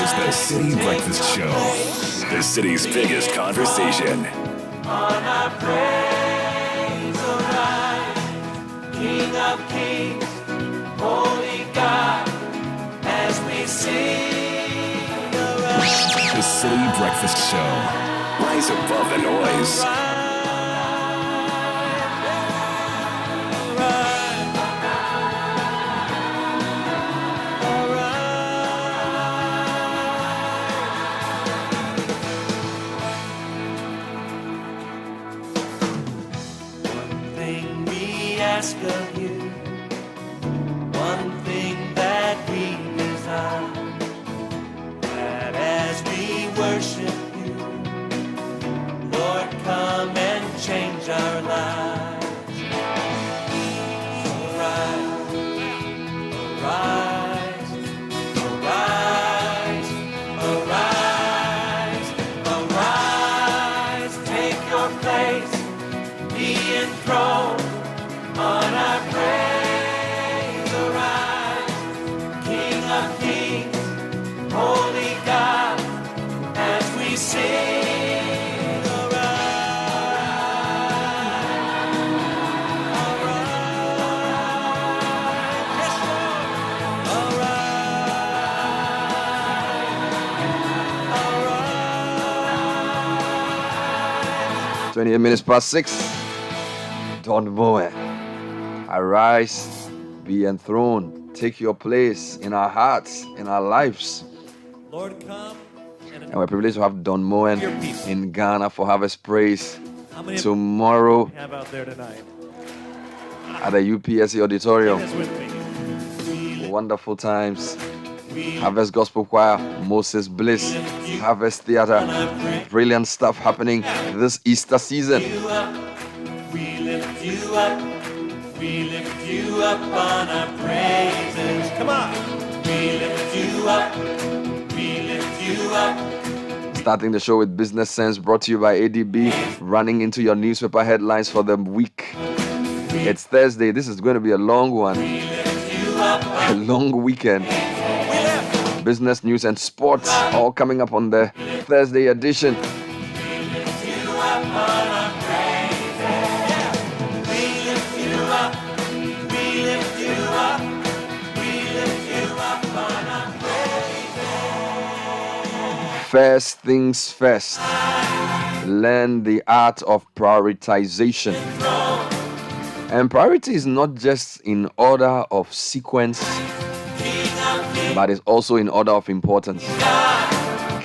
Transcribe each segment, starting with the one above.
is the Citi Breakfast Show, the city's biggest conversation. On our praise, arise, King of Kings, Holy God, as we sing, arise. The Citi Breakfast Show. Rise above the noise. Ask of you one thing that we desire, that as we worship you, Lord, come and change our lives. Arise, arise, arise, arise, arise, take your place, be enthroned. On our praise, arise, King of Kings, Holy God, as we sing, arise, yes, Lord, arise. 28 minutes past 6. Don Moe. Arise, be enthroned, take your place in our hearts, in our lives. Lord, come. And we're privileged to have Don Moen in Ghana for Harvest Praise tomorrow Have out there tonight. at the UPSC Auditorium. That's with me. Wonderful times. Harvest Gospel Choir, Moses Bliss, Harvest Theater. Brilliant stuff happening this Easter season. We lift you up. We lift you up on our praises. Come on. We lift you up. We lift you up. Starting the show with Business Sense, brought to you by ADB, running into your newspaper headlines for the week. It's Thursday. This is going to be a long one. A long weekend. Business news and sports all coming up on the Thursday edition. First things first, learn the art of prioritization. And priority is not just in order of sequence, but it's also in order of importance.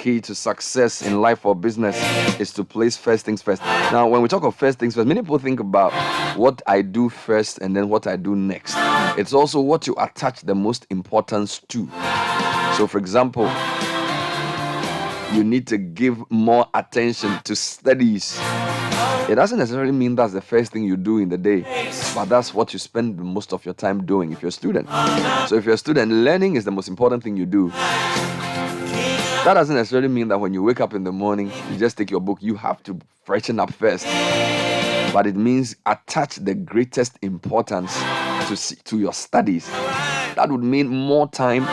Key to success in life or business is to place first things first. Now, when we talk of first things first, many people think about what I do first and then what I do next. It's also what you attach the most importance to. So, for example, you need to give more attention to studies. It doesn't necessarily mean that's the first thing you do in the day, but that's what you spend most of your time doing if you're a student. So if you're a student, learning is the most important thing you do. That doesn't necessarily mean that when you wake up in the morning, you just take your book. You have to freshen up first. But it means attach the greatest importance to your studies. That would mean more time,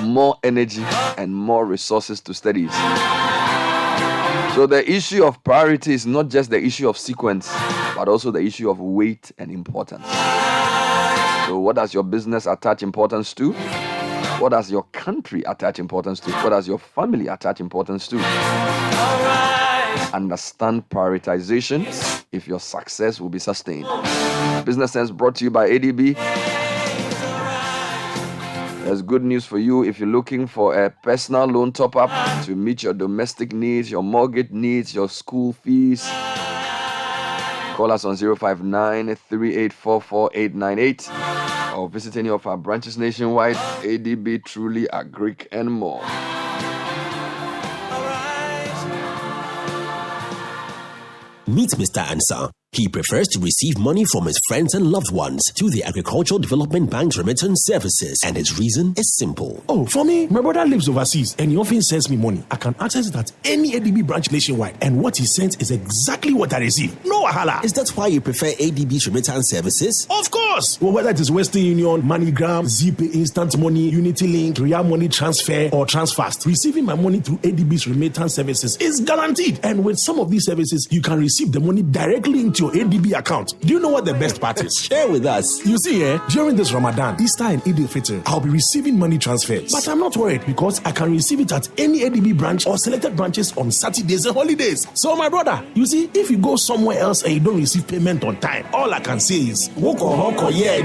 more energy, and more resources to studies. So the issue of priority is not just the issue of sequence, but also the issue of weight and importance. So what does your business attach importance to? What does your country attach importance to? What does your family attach importance to? Understand prioritization if your success will be sustained. Business Sense brought to you by ADB. There's good news for you if you're looking for a personal loan top-up to meet your domestic needs, your mortgage needs, your school fees. Call us on 059-3844-898 or visit any of our branches nationwide. ADB, Truly, Agric, and more. Meet Mr. Answer, He prefers to receive money from his friends and loved ones to the Agricultural Development Bank's remittance services, and his reason is simple. Oh, for me, my brother lives overseas and he often sends me money. I can access it at any ADB branch nationwide, and what he sends is exactly what I receive. No wahala. Is that why you prefer ADB's remittance services? Of course. Well, whether it is Western Union, MoneyGram, ZPay Instant Money, Unity Link, Real Money Transfer, or Transfast, receiving my money through ADB's remittance services is guaranteed. And with some of these services, you can receive the money directly into your ADB account. Do you know what the best part is? Share with us. You see, during this Ramadan, Easter and Eid al-Fitr, I'll be receiving money transfers. But I'm not worried because I can receive it at any ADB branch or selected branches on Saturdays and holidays. So my brother, you see, if you go somewhere else and you don't receive payment on time, all I can say is, Woko Hoko, yeah.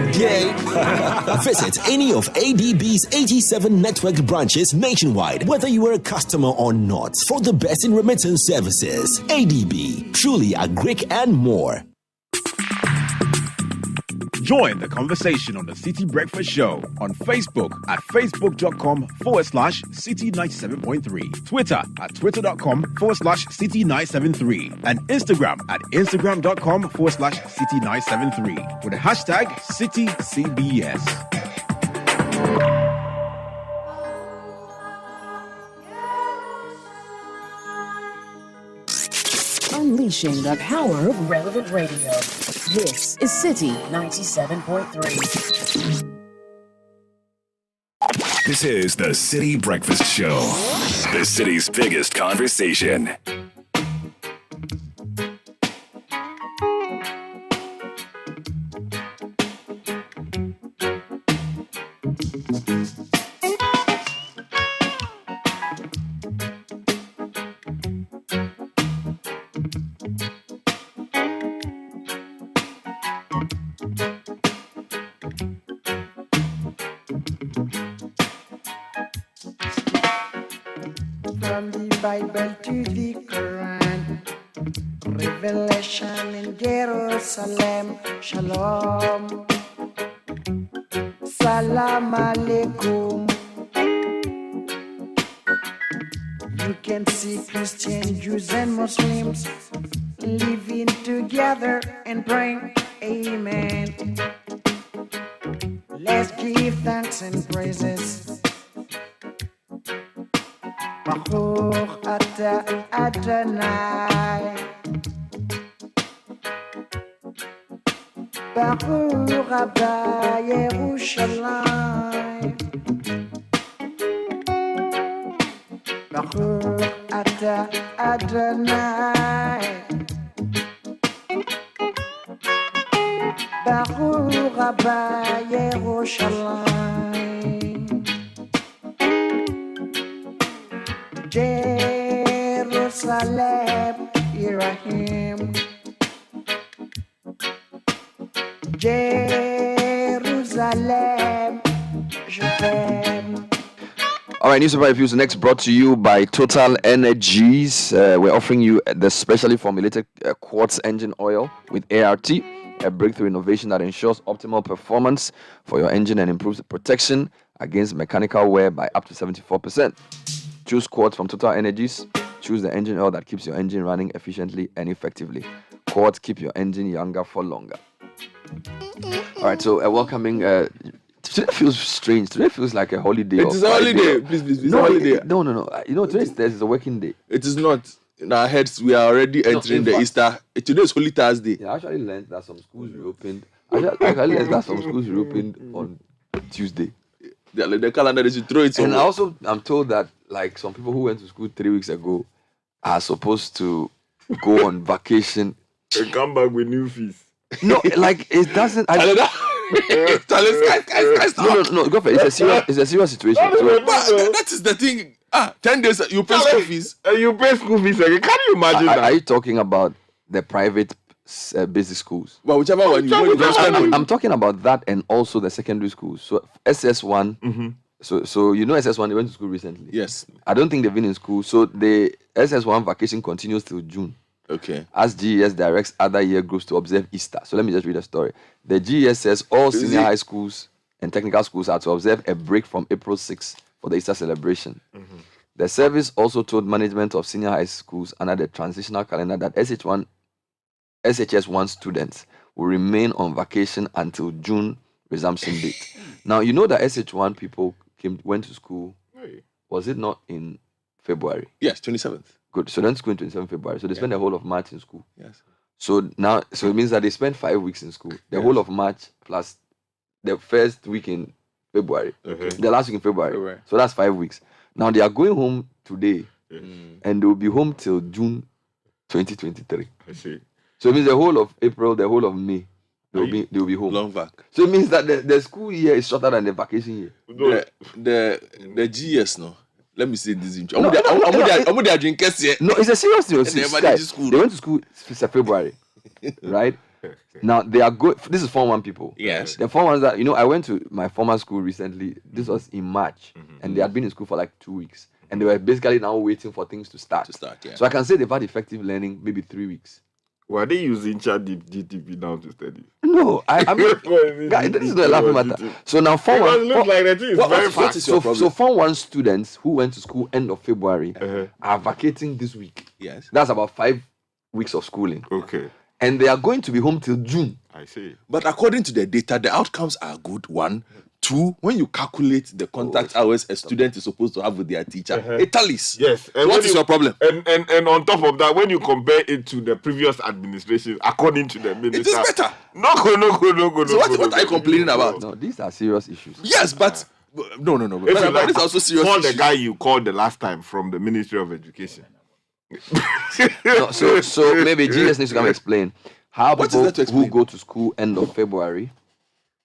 Visit any of ADB's 87 network branches nationwide, whether you are a customer or not, for the best in remittance services. ADB, truly a Greek and more. Join the conversation on the Citi Breakfast Show on Facebook at facebook.com/Citi97.3, Twitter at twitter.com/Citi973, and Instagram at instagram.com/Citi973 with the hashtag CitiCBS. Unleashing the power of relevant radio. This is Citi 97.3. This is the Citi Breakfast Show, the city's biggest conversation. From the Bible to the Quran, Revelation in Jerusalem, Shalom, Salam Alaikum. You can see Christians, Jews and Muslims living together and praying, Amen. Let's give thanks and praises. Baruch Ata Adonai, Baruch Abba Yerushalayim, Baruch Ata Adonai, Baruch Abba Yerushalayim. Jerusalem, Irahim. Jerusalem, je t'aime. All right, Newspaper Reviews next brought to you by Total Energies. We're offering you the specially formulated quartz engine oil with ART, a breakthrough innovation that ensures optimal performance for your engine and improves the protection against mechanical wear by up to 74%. Choose quartz from Total Energies. Choose the engine oil that keeps your engine running efficiently and effectively. Quartz, keep your engine younger for longer. All right, so welcoming. Today feels strange. Today feels like a holiday. It is a holiday. Please. No, a holiday. No. You know, today is a working day. It is not. In our heads, we are already entering the Easter. Today is Holy Thursday. Yeah, I actually learned that some schools reopened. I learned that some schools reopened on Tuesday. The calendar, they should throw it somewhere. And I'm told that like some people who went to school 3 weeks ago are supposed to go on vacation and come back with new fees. No, like it doesn't. No, go for it. It's a serious situation. So, that is the thing. 10 days you pay school fees. You pay school fees again. Can you imagine that? Are you talking about the private basic schools? Well, whichever one you spend. I'm talking about that and also the secondary schools. So SS1. Mm-hmm. So you know SS1, they went to school recently. Yes. I don't think they've been in school. So the SS1 vacation continues till June. Okay. As GES directs other year groups to observe Easter. So let me just read the story. The GES says all senior high schools and technical schools are to observe a break from April 6th for the Easter celebration. Mm-hmm. The service also told management of senior high schools under the transitional calendar that SH1 SHS1 students will remain on vacation until June resumption date. Now, you know that SH1 people went to school, was it not in February? Yes, 27th. Good. So then school in 27th February. So they spent the whole of March in school. Yes. So it means that they spent 5 weeks in school. The whole of March plus the first week in February. The last week in February. So that's 5 weeks. Now they are going home today and they will be home till June 2023. I see. So it means the whole of April, the whole of May, they will be home. Long vac. So it means that the school year is shorter than the vacation year. The GS, no. Let me say this. No, it's a serious thing. They went to school since February, right? Now they are good. This is Form 1 people. Yes. The Form 1s that, I went to my former school recently. This was in March, and they had been in school for like 2 weeks, and they were basically now waiting for things to start. Yeah. So I can say they've had effective learning maybe 3 weeks. Were they using ChatGPT now to study? No, I mean, this is not a laughing matter. So now Form 1, looks like the thing is very fast. So Form 1 students who went to school end of February are vacating this week. Yes. That's about 5 weeks of schooling. Okay. And they are going to be home till June. I see. But according to the data, the outcomes are good. 1, 2, when you calculate the contact hours a student is supposed to have with their teacher, it tallies. Yes. And what is your problem? And on top of that, when you compare it to the previous administration, according to the minister, it is better. No. So what are you complaining about? No, these are serious issues. Yes, but no. But it's also serious. Call issues. the guy you called the last time from the Ministry of Education. No, so maybe GS needs to come explain how people who go to school end of February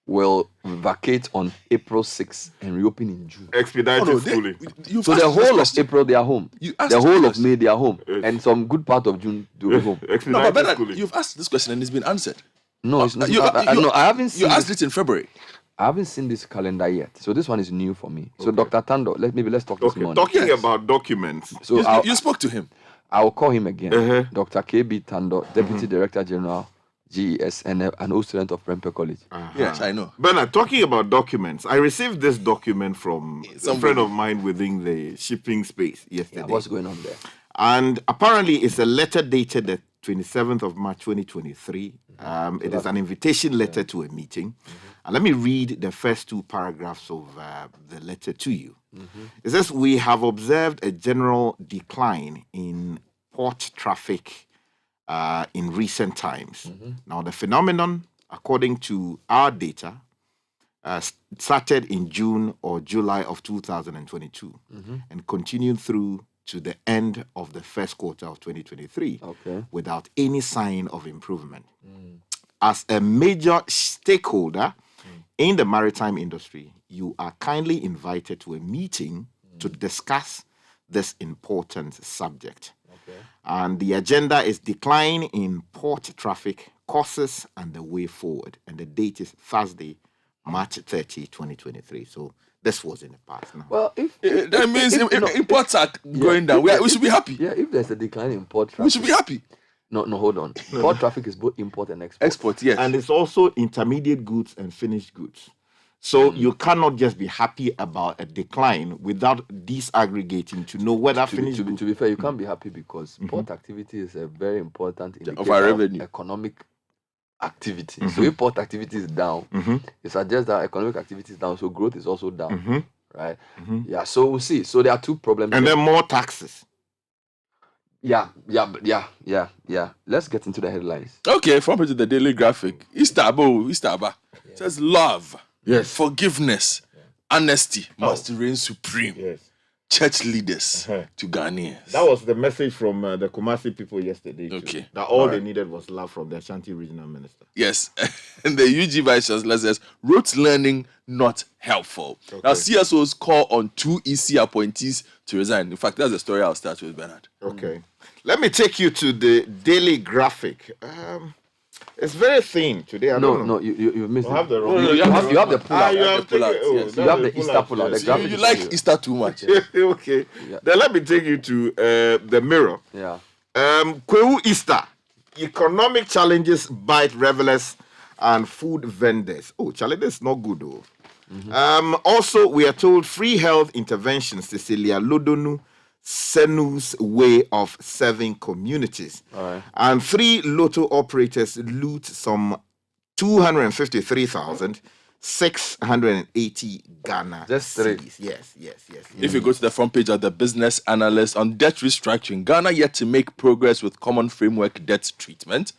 will vacate on April 6th and reopen in June. Expedited schooling. So the whole of April they are home. The whole of May they are home. And some good part of June they will be home. No, but Bernard, you've asked this question and it's been answered. No, it's not. I haven't seen. You asked it in February. I haven't seen this calendar yet, so this one is new for me. So Dr. Tando, let's talk this morning. Talking about documents. So you spoke to him. I will call him again. Dr. KB Tando, Deputy Director General, GES, and an old student of Prempeh College. Yes, I know. Bernard, talking about documents, I received this document from a friend of mine within the shipping space yesterday. Yeah, what's going on there? And apparently it's a letter dated the 27th of March 2023. It is an invitation letter to a meeting. And let me read the first 2 paragraphs of the letter to you. It says, we have observed a general decline in port traffic in recent times. Now, the phenomenon, according to our data, started in June or July of 2022 and continued through to the end of the first quarter of 2023 without any sign of improvement. As a major stakeholder in the maritime industry, you are kindly invited to a meeting to discuss this important subject. And the agenda is decline in port traffic, causes, and the way forward. And the date is Thursday, March 30, 2023. So this was in the past now. Well, that means imports are going down. We should be happy. Yeah, if there's a decline in port traffic, we should be happy. No, hold on. Port traffic is both import and export. Export, yes. And it's also intermediate goods and finished goods. So you cannot just be happy about a decline without disaggregating to know whether finished goods. To be fair, you can't be happy because port activity is a very important indicator of our revenue. Economic activity. So if port activity is down, it suggests that economic activity is down, so growth is also down. Right? Yeah, so we'll see. So there are 2 problems. And then more taxes. Yeah. Let's get into the headlines. Okay, from to the Daily Graphic. Easter. It says love, forgiveness, honesty must reign supreme. Church leaders to Ghanaians. That was the message from the Kumasi people yesterday. Okay. That all they needed was love from the Ashanti regional minister. Yes. And the UG Vice Chancellor says, rote learning not helpful. Now, CSOs call on 2 EC appointees to resign. In fact, that's the story I'll start with, Bernard. Okay. Let me take you to the Daily Graphic. It's very thin today. No, you missed it. Have the wrong. No, you have the pull-out. You have the Easter pull-out. The graphic you like Easter too much. Okay. Yeah. Then let me take you to the Mirror. Yeah. Kwewu Easter. Economic challenges bite revelers and food vendors. Oh, Charlie, that's not good though. Also, we are told free health interventions, Cecilia Lodonu, Senu's way of serving communities. And 3 lotto operators loot some 253,680 Ghana cedis. Yes. If you go to the front page of the Business Analyst on debt restructuring, Ghana yet to make progress with common framework debt treatment.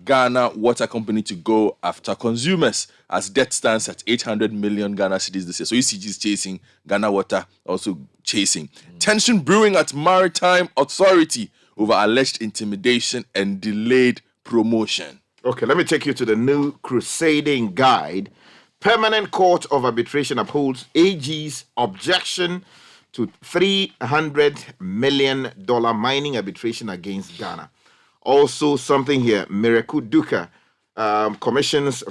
Ghana Water Company to go after consumers as debt stands at 800 million Ghana cedis this year. So ECG is chasing, Ghana Water also chasing. Tension brewing at Maritime Authority over alleged intimidation and delayed promotion. Okay, let me take you to the new crusading guide. Permanent Court of Arbitration upholds AG's objection to $300 million mining arbitration against Ghana. Also, something here, Miracle Duka commissions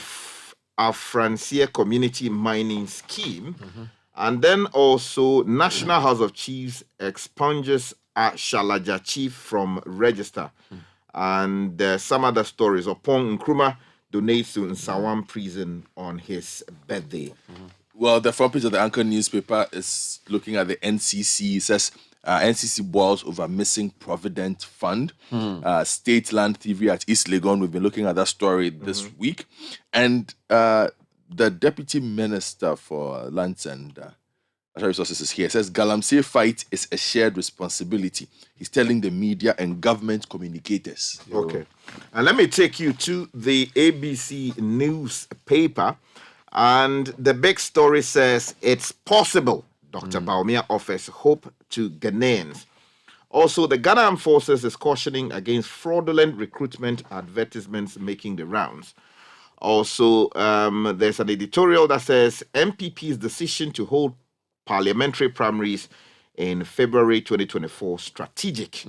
a Francia community mining scheme. And then also, National House of Chiefs expunges a Shalaja chief from register. And some other stories. Opong Nkrumah donates to Nsawam prison on his birthday. Well, the front page of the Anchor newspaper is looking at the NCC. It says NCC boils over missing Provident Fund. State land thievery at East Legon. We've been looking at that story this week. And the Deputy Minister for Lands and Natural Resources is here. It says Galamsey fight is a shared responsibility. He's telling the media and government communicators. Okay. And let me take you to the ABC newspaper. And the big story says it's possible. Dr. Baumia offers hope to Ghanaians. Also, the Ghana Armed Forces is cautioning against fraudulent recruitment advertisements making the rounds. Also, there's an editorial that says MPP's decision to hold parliamentary primaries in February 2024 strategic.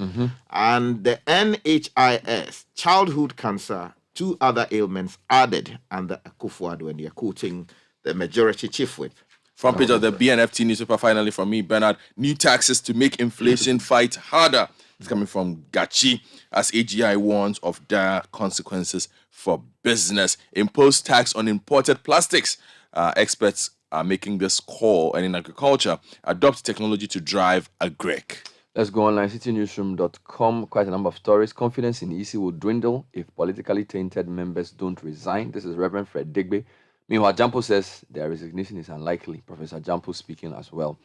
And the NHIS, childhood cancer, 2 other ailments added under Akufo-Addo, and they're quoting the majority chief whip. Front page of the BNFT newspaper, finally from me, Bernard. New taxes to make inflation fight harder. It's coming from Gachi as AGI warns of dire consequences for business. Impose tax on imported plastics. Experts are making this call, and in agriculture, adopt technology to drive agric. Let's go online, citynewsroom.com. Quite a number of stories. Confidence in EC will dwindle if politically tainted members don't resign. This is Reverend Fred Digby. Meanwhile, Jampo says their resignation is unlikely. Professor Jampo speaking as well.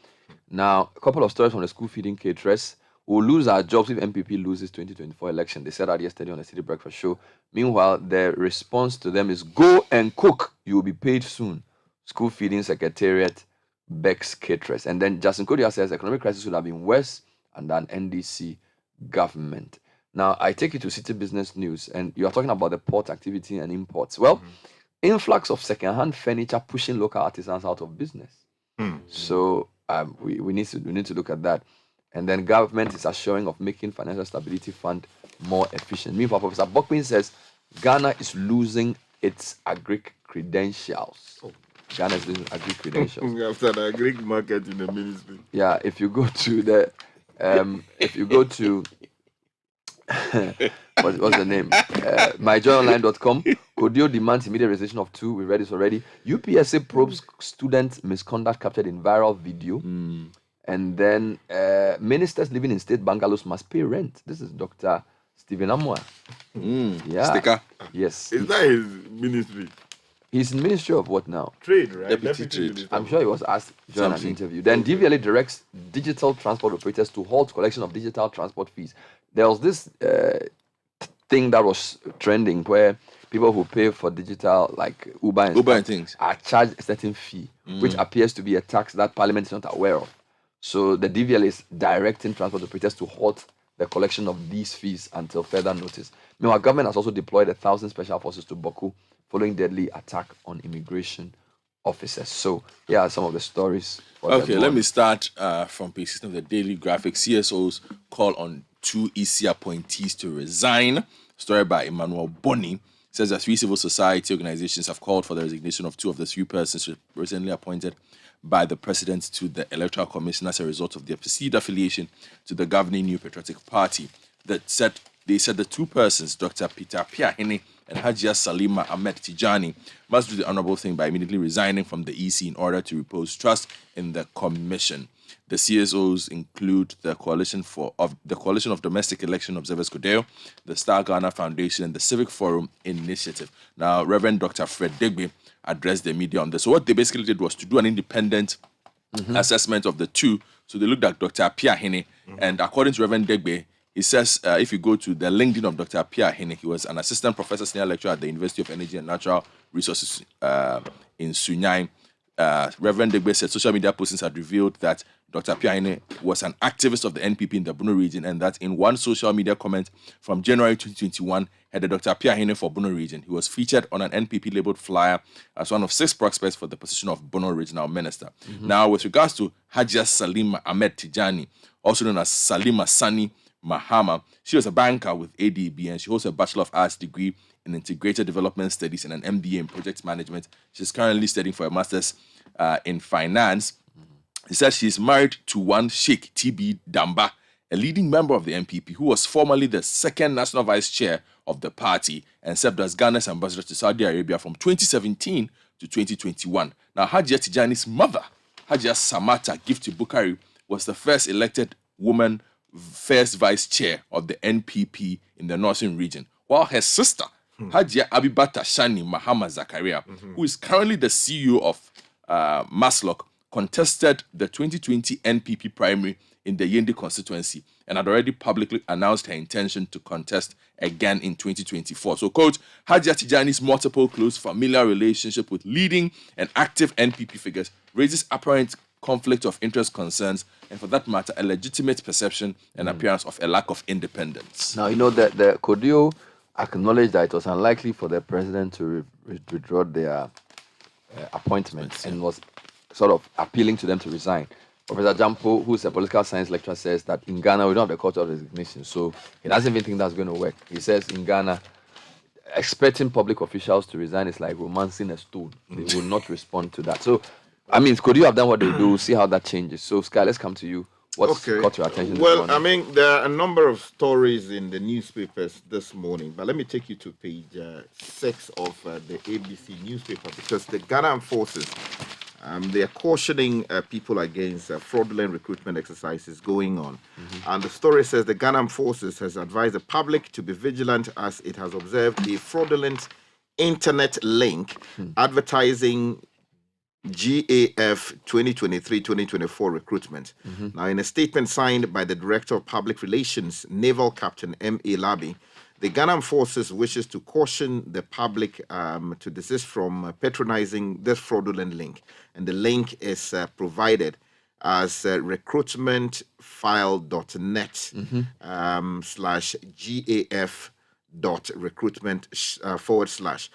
Now, a couple of stories from the school feeding caterers. We'll lose our jobs if MPP loses 2024 election. They said that yesterday on the Citi Breakfast Show. Meanwhile, the response to them is go and cook. You will be paid soon. School feeding secretariat begs caterers. And then Justin Kodia says economic crisis would have been worse under an NDC government. Now, I take you to City Business News, and you are talking about the port activity and imports. Well, influx of second-hand furniture pushing local artisans out of business. So we need to look at that. And then government is assuring of making financial stability fund more efficient. Meanwhile, Professor Bokwin says Ghana is losing its agric credentials. Ghana is losing agric credentials. After the agric market in the ministry. Yeah, if you go to the what's the name? myjoyonline.com. Kodio demands immediate resignation of 2. We read this already. UPSA probes student misconduct captured in viral video. And then ministers living in state bungalows must pay rent. This is Dr. Stephen Amwa. Yeah. Sticker. Yes. Is that his ministry? He's in Ministry of what now? Trade, right? Deputy Trade. I'm sure he was asked during an interview. Then DVLA directs digital transport operators to halt collection of digital transport fees. There was this thing that was trending where people who pay for digital, like Uber and things, are charged a certain fee, which appears to be a tax that Parliament is not aware of. So the DVLA is directing transport operators to halt the collection of these fees until further notice. Meanwhile, government has also deployed 1,000 special forces to Boku following deadly attack on immigration officers. So here are some of the stories. Okay, let me start from page 16 of the Daily Graphic. CSOs call on 2 EC appointees to resign. Story by Emmanuel Boni. Says that 3 civil society organizations have called for the resignation of 2 of the 3 persons recently appointed by the president to the Electoral Commission as a result of their perceived affiliation to the governing New Patriotic Party. They said the 2 persons, Dr. Peter Piahini and Hajia Salima Ahmed Tijani, must do the honorable thing by immediately resigning from the EC in order to repose trust in the commission. The CSOs include the Coalition of Domestic Election Observers CODEO, the Star Ghana Foundation, and the Civic Forum Initiative. Now, Reverend Dr. Fred Degbe addressed the media on this. So what they basically did was to do an independent assessment of the two. So they looked at Dr. Apia Hene, and according to Reverend Degbe, he says if you go to the LinkedIn of Dr. Apia Hene, he was an assistant professor, senior lecturer at the University of Energy and Natural Resources in Sunyai. Reverend Degbe said social media postings had revealed that Dr. Apia Hene was an activist of the NPP in the Bono region, and that in one social media comment from January 2021, headed Dr. Apia Hene for Bono region. He was featured on an NPP labeled flyer as one of 6 prospects for the position of Bono regional minister. Now, with regards to Hajia Salima Ahmed Tijani, also known as Salima Sani Mahama, she was a banker with ADB, and she holds a Bachelor of Arts degree in Integrated Development Studies and an MBA in Project Management. She's currently studying for a master's in finance. He said she's married to one Sheikh TB Damba, a leading member of the NPP, who was formerly the second national vice chair of the party and served as Ghana's ambassador to Saudi Arabia from 2017 to 2021. Now, Hajia Tijani's mother, Hajia Samata Gifty Bukari, was the first elected woman first vice chair of the NPP in the Northern region, while her sister, Hajia Abibata Shani Mahama Zakaria, who is currently the CEO of Maslok, contested the 2020 NPP primary in the Yendi constituency and had already publicly announced her intention to contest again in 2024. So, Coach, Hajia Tijani's multiple close familial relationship with leading and active NPP figures raises apparent conflict of interest concerns, and for that matter, a legitimate perception and appearance of a lack of independence. Now, you know that the CODEO acknowledged that it was unlikely for the president to withdraw their appointment and was sort of appealing to them to resign. Professor Jampo, who's a political science lecturer, says that in Ghana we don't have the culture of resignation, so he doesn't even think that's going to work. He says in Ghana, expecting public officials to resign is like romancing a stone. They will not respond to that. So, I mean, could you have done what they do? See how that changes. So, Sky, let's come to you. What's caught your attention? Well, I mean, there are a number of stories in the newspapers this morning, but let me take you to page 6 of the ABC newspaper, because the Ghana Armed Forces, they are cautioning people against fraudulent recruitment exercises going on. And the story says the Ghana Armed Forces has advised the public to be vigilant as it has observed a fraudulent internet link advertising GAF 2023-2024 recruitment. Now, in a statement signed by the Director of Public Relations, Naval Captain M.A. Labi, the Ghana Armed Forces wishes to caution the public to desist from patronizing this fraudulent link. And the link is provided as recruitmentfile.net /GAF.recruitment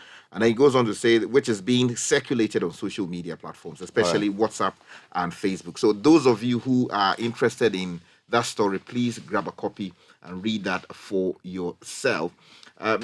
/ and then he goes on to say, which is being circulated on social media platforms, especially WhatsApp and Facebook. So those of you who are interested in that story, please grab a copy and read that for yourself.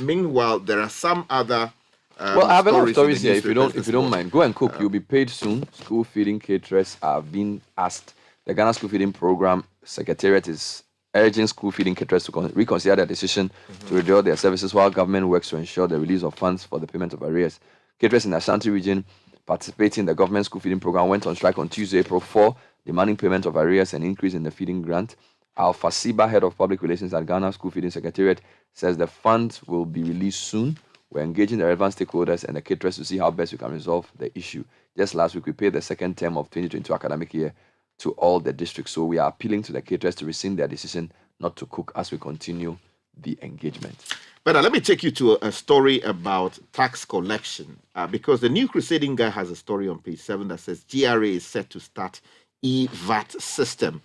Meanwhile, there are some other well, I have a lot of stories here. If you don't mind, go and cook. You'll be paid soon. School feeding caterers are being asked. The Ghana School Feeding Program Secretariat is urging school feeding caterers to reconsider their decision to withdraw their services while government works to ensure the release of funds for the payment of arrears. Caterers in the Ashanti region participating in the government school feeding program went on strike on Tuesday, April 4, demanding payment of arrears and increase in the feeding grant. Alpha Siba, head of public relations at Ghana School Feeding Secretariat, says the funds will be released soon. We're engaging the relevant stakeholders and the caterers to see how best we can resolve the issue. Just last week, we paid the second term of 2022 academic year to all the districts. So we are appealing to the caterers to rescind their decision not to cook as we continue the engagement. But let me take you to a story about tax collection, because the New Crusading Guy has a story on page 7 that says GRA is set to start e-VAT system.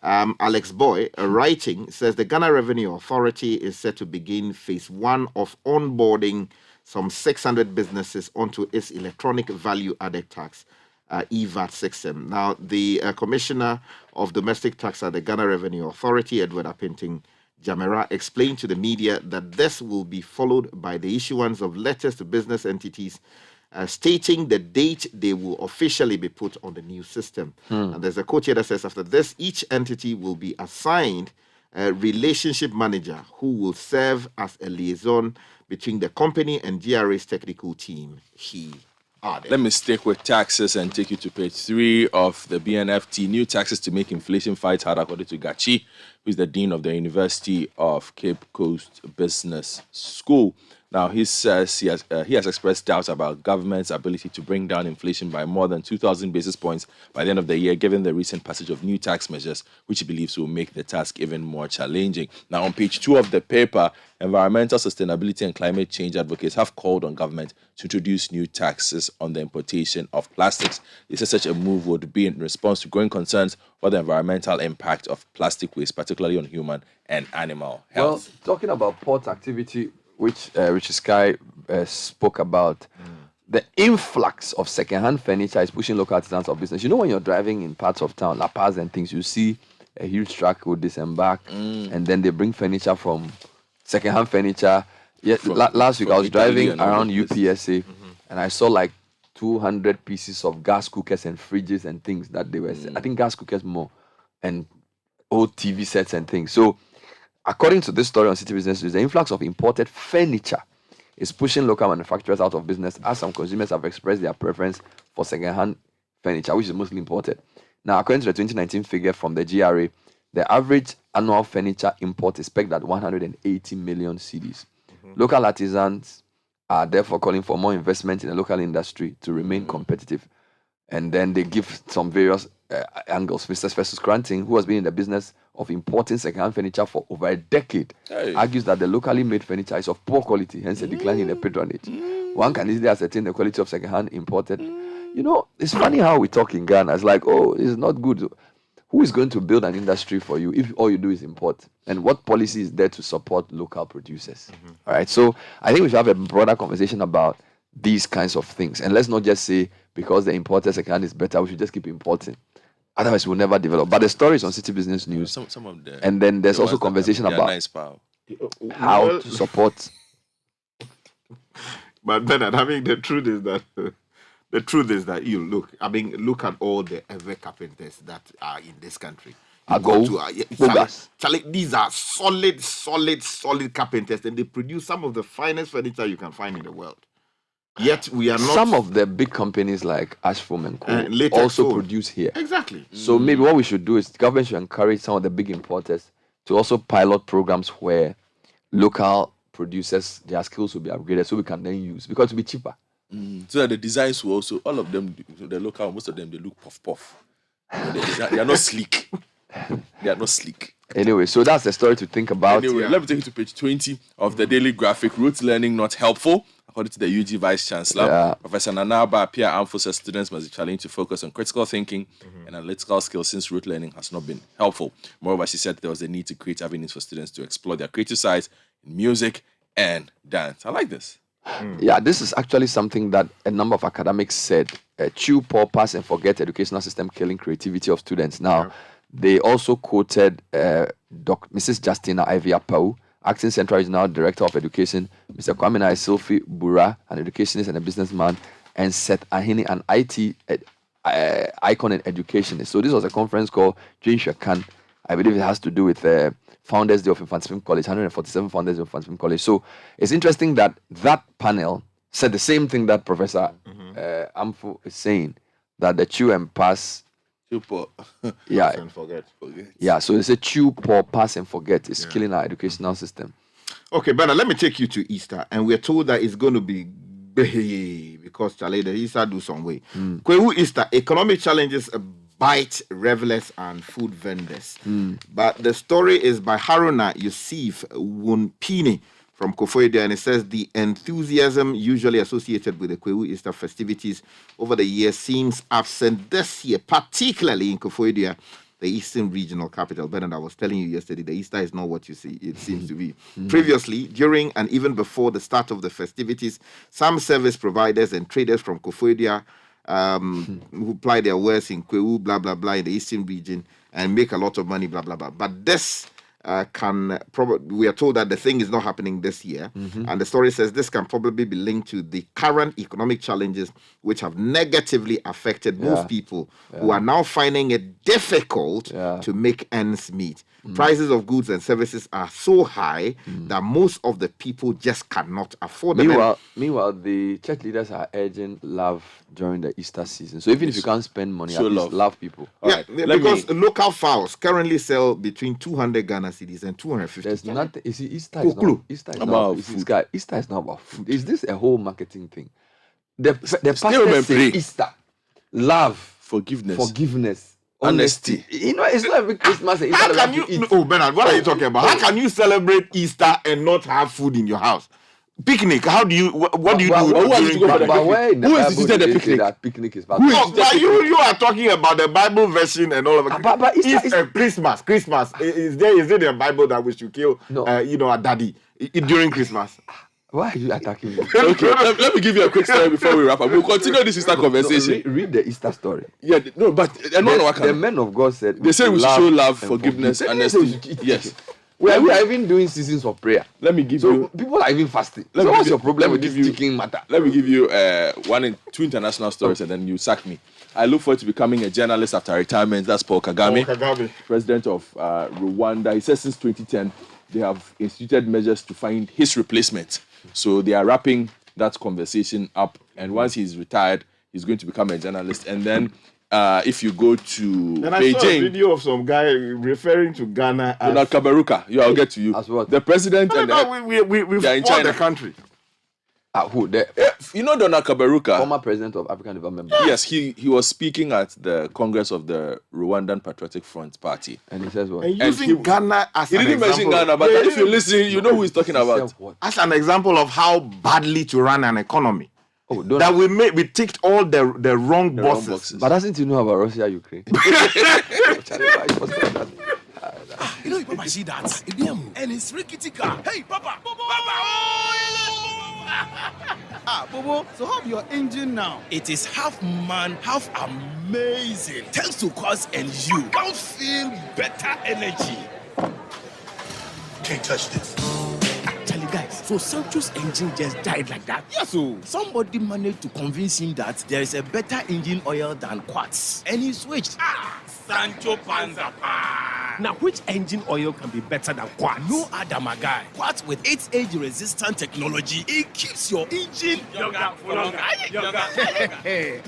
Alex Boy, writing, says the Ghana Revenue Authority is set to begin phase 1 of onboarding some 600 businesses onto its electronic value-added tax e-VAT system. Now, the Commissioner of Domestic Tax at the Ghana Revenue Authority, Edward Apinting Jamera, explained to the media that this will be followed by the issuance of letters to business entities stating the date they will officially be put on the new system. And there's a quote here that says, after this, each entity will be assigned a relationship manager who will serve as a liaison between the company and GRA's technical team. He Let me stick with taxes and take you to page 3 of the BNFT. New taxes to make inflation fight hard, according to Gachi, who is the dean of the University of Cape Coast Business School. Now, he says he has expressed doubts about government's ability to bring down inflation by more than 2,000 basis points by the end of the year, given the recent passage of new tax measures, which he believes will make the task even more challenging. Now, on page 2 of the paper, environmental sustainability and climate change advocates have called on government to introduce new taxes on the importation of plastics. They say such a move would be in response to growing concerns for the environmental impact of plastic waste, particularly on human and animal health. Well, talking about port activity, which Richard Sky spoke about, the influx of second-hand furniture is pushing local artisans of business. You know, when you're driving in parts of town, La Paz and things, you see a huge truck will disembark, and then they bring furniture from second-hand furniture. Last week I was driving around UPSA, and I saw like 200 pieces of gas cookers and fridges and things that they were. I think gas cookers more, and old TV sets and things. So, according to this story on Citi Business News, the influx of imported furniture is pushing local manufacturers out of business, as some consumers have expressed their preference for second-hand furniture, which is mostly imported. Now, according to the 2019 figure from the GRA, the average annual furniture import is pegged at 180 million cedis. Local artisans are therefore calling for more investment in the local industry to remain competitive. And then they give some various angles. Mr. Festus Cranting, who has been in the business of importing second-hand furniture for over a decade, argues that the locally made furniture is of poor quality, hence a decline in the patronage. One can easily ascertain the quality of second-hand imported. You know, it's funny how we talk in Ghana. It's like, oh, it's not good. Who is going to build an industry for you if all you do is import? And what policy is there to support local producers? All right, so I think we should have a broader conversation about these kinds of things. And let's not just say because the imported second-hand is better, we should just keep importing. Otherwise, we'll never develop. But the story is on Citi Business News. Some of them. And then there's also conversation about how to support. But Bernard, I mean, the truth is that you look at all the ever carpenters that are in this country. These are solid carpenters, and they produce some of the finest furniture you can find in the world. Yet we are not. Some of the big companies like Ashford and Co. also produce here. Exactly. So maybe what we should do is the government should encourage some of the big importers to also pilot programs where local producers, their skills will be upgraded so we can then use, because it will be cheaper. So that the designs will also, all of them, the local, most of them, they look puff. They are not sleek. They are not sleek. Anyway, so that's the story to think about. Anyway, let me take you to page 20 of the Daily Graphic. Rote learning not helpful. According to the UG Vice Chancellor, Professor Nanaba Pierre Amfo says students must be challenged to focus on critical thinking and analytical skills since rote learning has not been helpful. Moreover, she said there was a need to create avenues for students to explore their creative sides in music and dance. I like this. Yeah, this is actually something that a number of academics said. Chew, pour, pass, and forget educational system killing creativity of students. Now, they also quoted Mrs. Justina Ivia-Pau, Acting Central Regional Director of Education, Mr. Kwame Naisilfi Bura, an educationist and a businessman, and Seth Ahini, an IT icon and educationist. So this was a conference called Jane Shakan. I believe it has to do with Founders Day of Infantswim College, 147 Founders Day of Infantswim College. So it's interesting that that panel said the same thing that Professor Amfo is saying, that the chew and pass. Pass and forget. Yeah, so it's a chew, pour, pass, and forget. It's killing our educational system. Okay, Bernard, let me take you to Easter. And we're told that it's going to be because Charlie, the Easter do some way. Kwewu Easter, economic challenges bite revelers and food vendors. But the story is by Haruna Yusuf Wunpini from Kofoedia, and it says the enthusiasm usually associated with the Kwewu Easter festivities over the years seems absent this year, particularly in Kofoedia, the eastern regional capital. Bernard, I was telling you yesterday, the Easter is not what you see, it seems to be. Previously, during and even before the start of the festivities, some service providers and traders from Kofoedia who ply their wares in Kwewu, blah, blah, blah, in the eastern region and make a lot of money, blah, blah, blah. But this we are told that the thing is not happening this year. And the story says this can probably be linked to the current economic challenges which have negatively affected most people who are now finding it difficult to make ends meet. Prices of goods and services are so high that most of the people just cannot afford them. Meanwhile, the church leaders are urging love during the Easter season. So even if you can't spend money, at least love people. Because local fowls currently sell between 200 Ghana cedis and 250. There's nothing. You see, Easter is not about food. Is this a whole marketing thing? The pastor says Easter, love, forgiveness. Honesty. You know, it's not every Christmas. How can you? Oh, Bernard, what are you talking about? How can you celebrate Easter and not have food in your house? Picnic. How do you? What do you do? Who instituted the picnic? That picnic is bad. You are talking about the Bible version and all of it. But Easter, Christmas. Is there in the Bible that we should kill? A daddy during Christmas? Why are you attacking me? Okay, let me give you a quick story before we wrap up. We'll continue this Easter conversation. Read the Easter story. The men of God said they said we should show love, forgiveness, honesty. Yes. We are even doing seasons of prayer. Let me give you. People are even fasting. What's your problem with this chicken matter? Let me give you two international stories, and then you sack me. I look forward to becoming a journalist after retirement. That's Paul Kagame, president of Rwanda. He says since 2010 they have instituted measures to find his replacement. So they are wrapping that conversation up, and once he's retired, he's going to become a journalist. And then, if you go to Beijing, I saw a video of some guy referring to Ghana as Donald Kaberuka. I'll get to you. As what? The president and we are in China. The country. Who? You know Donald Kaberuka, former president of African Development Bank. Yes, he was speaking at the Congress of the Rwandan Patriotic Front Party, and he says what? And using Ghana as he didn't mention Ghana, but if you listen, you know who he's talking about. As an example of how badly to run an economy. That we ticked all the wrong boxes. But doesn't he know about Russia, Ukraine? Papa, see that? And it's rickety car. Hey, Papa! Bobo, so how your engine now? It is half man, half amazing. Thanks to Quartz and you. Can't feel better energy. Can't touch this. Actually, guys, so Sancho's engine just died like that? Yes, so somebody managed to convince him that there is a better engine oil than Quartz. And he switched. Sancho Panzapa. Now, which engine oil can be better than Quartz? No other, my guy. Quartz with its age-resistant technology, it keeps your engine younger for longer.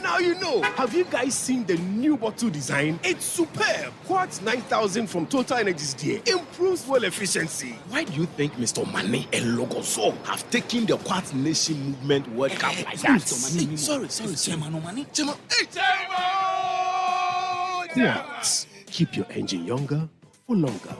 Now you know. Have you guys seen the new bottle design? It's superb. Quartz 9000 from Total Energies there improves fuel efficiency. Why do you think Mr. Mane and Logoso have taken the Quartz Nation movement World Cup like that? Sorry. Chema. Quartz. Keep your engine younger for longer.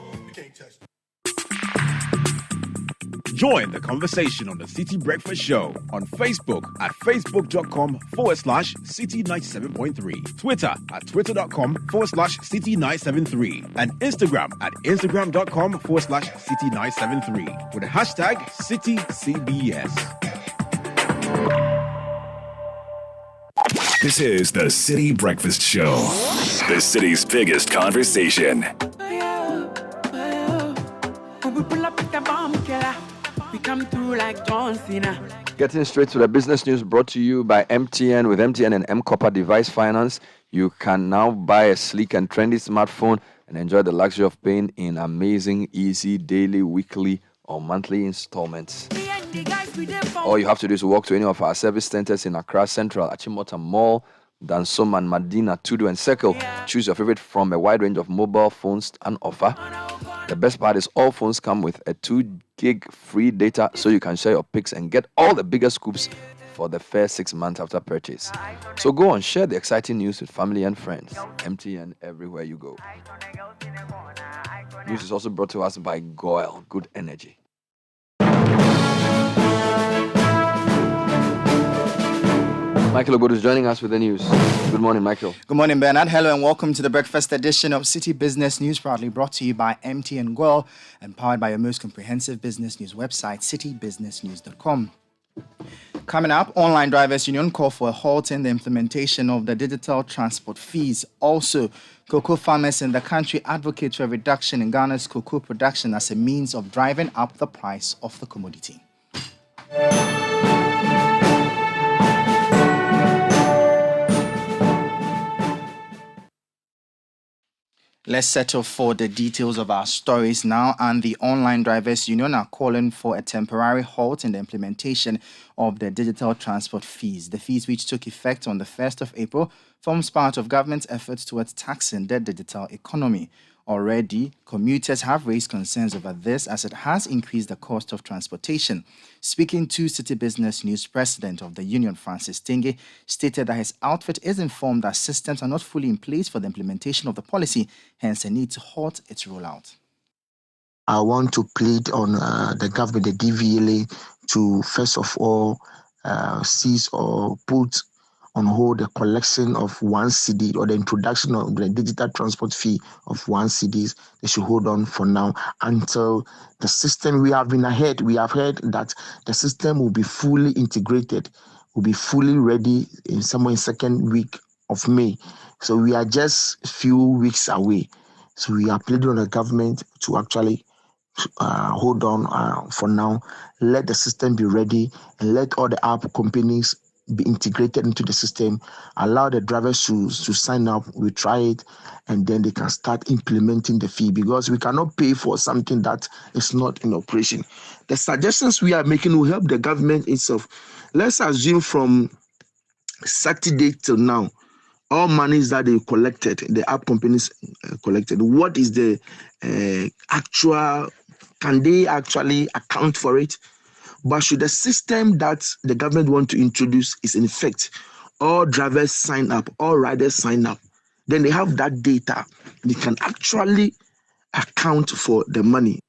Join the conversation on the Citi Breakfast Show on Facebook at facebook.com/Citi97.3, Twitter at twitter.com/Citi973, and Instagram at instagram.com/Citi973 with the hashtag CitiCBS. This is the Citi Breakfast Show, the city's biggest conversation. We come through like John Cena. Getting straight to the business news brought to you by MTN. With MTN and M-Copper Device Finance, you can now buy a sleek and trendy smartphone and enjoy the luxury of paying in amazing, easy, daily, weekly, or monthly installments. All you have to do is walk to any of our service centers in Accra Central, Achimota Mall, Dansoman, Madina, Tudu, and Circle. Choose your favorite from a wide range of mobile phones on offer. The best part is all phones come with a 2 gig free data, so you can share your pics and get all the biggest scoops for the first 6 months after purchase. So go on, share the exciting news with family and friends. MTN everywhere you go. News is also brought to us by Goyle, good energy. Michael Obodo is joining us with the news. Good morning, Michael. Good morning, Bernard. Hello and welcome to the breakfast edition of Citi Business News, proudly brought to you by MTN Goyle and powered by your most comprehensive business news website, citibusinessnews.com. Coming up, Online Drivers Union call for a halt in the implementation of the digital transport fees. Also, cocoa farmers in the country advocate for a reduction in Ghana's cocoa production as a means of driving up the price of the commodity. Let's settle for the details of our stories now. And the Online Drivers Union are calling for a temporary halt in the implementation of the digital transport fees. The fees, which took effect on the 1st of April, forms part of government's efforts towards taxing the digital economy. Already, commuters have raised concerns over this as it has increased the cost of transportation. Speaking to Citi Business News, President of the union, Francis Tenge, stated that his outfit is informed that systems are not fully in place for the implementation of the policy, hence a need to halt its rollout. I want to plead on the government, the DVLA, to first of all cease or put on hold the collection of 1 cedi or the introduction of the digital transport fee of 1 cedis. They should hold on for now until the system, we have heard that the system will be fully integrated, will be fully ready in somewhere in second week of May. So we are just a few weeks away. So we are pleading on the government to actually hold on for now, let the system be ready, and let all the app companies be integrated into the system, allow the drivers to sign up, we try it, and then they can start implementing the fee, because we cannot pay for something that is not in operation. The suggestions we are making will help the government itself. Let's assume from Saturday till now, all monies that they collected, the app companies collected, what is the actual, can they actually account for it? But should the system that the government want to introduce is in effect, all drivers sign up, all riders sign up, then they have that data. They can actually account for the money.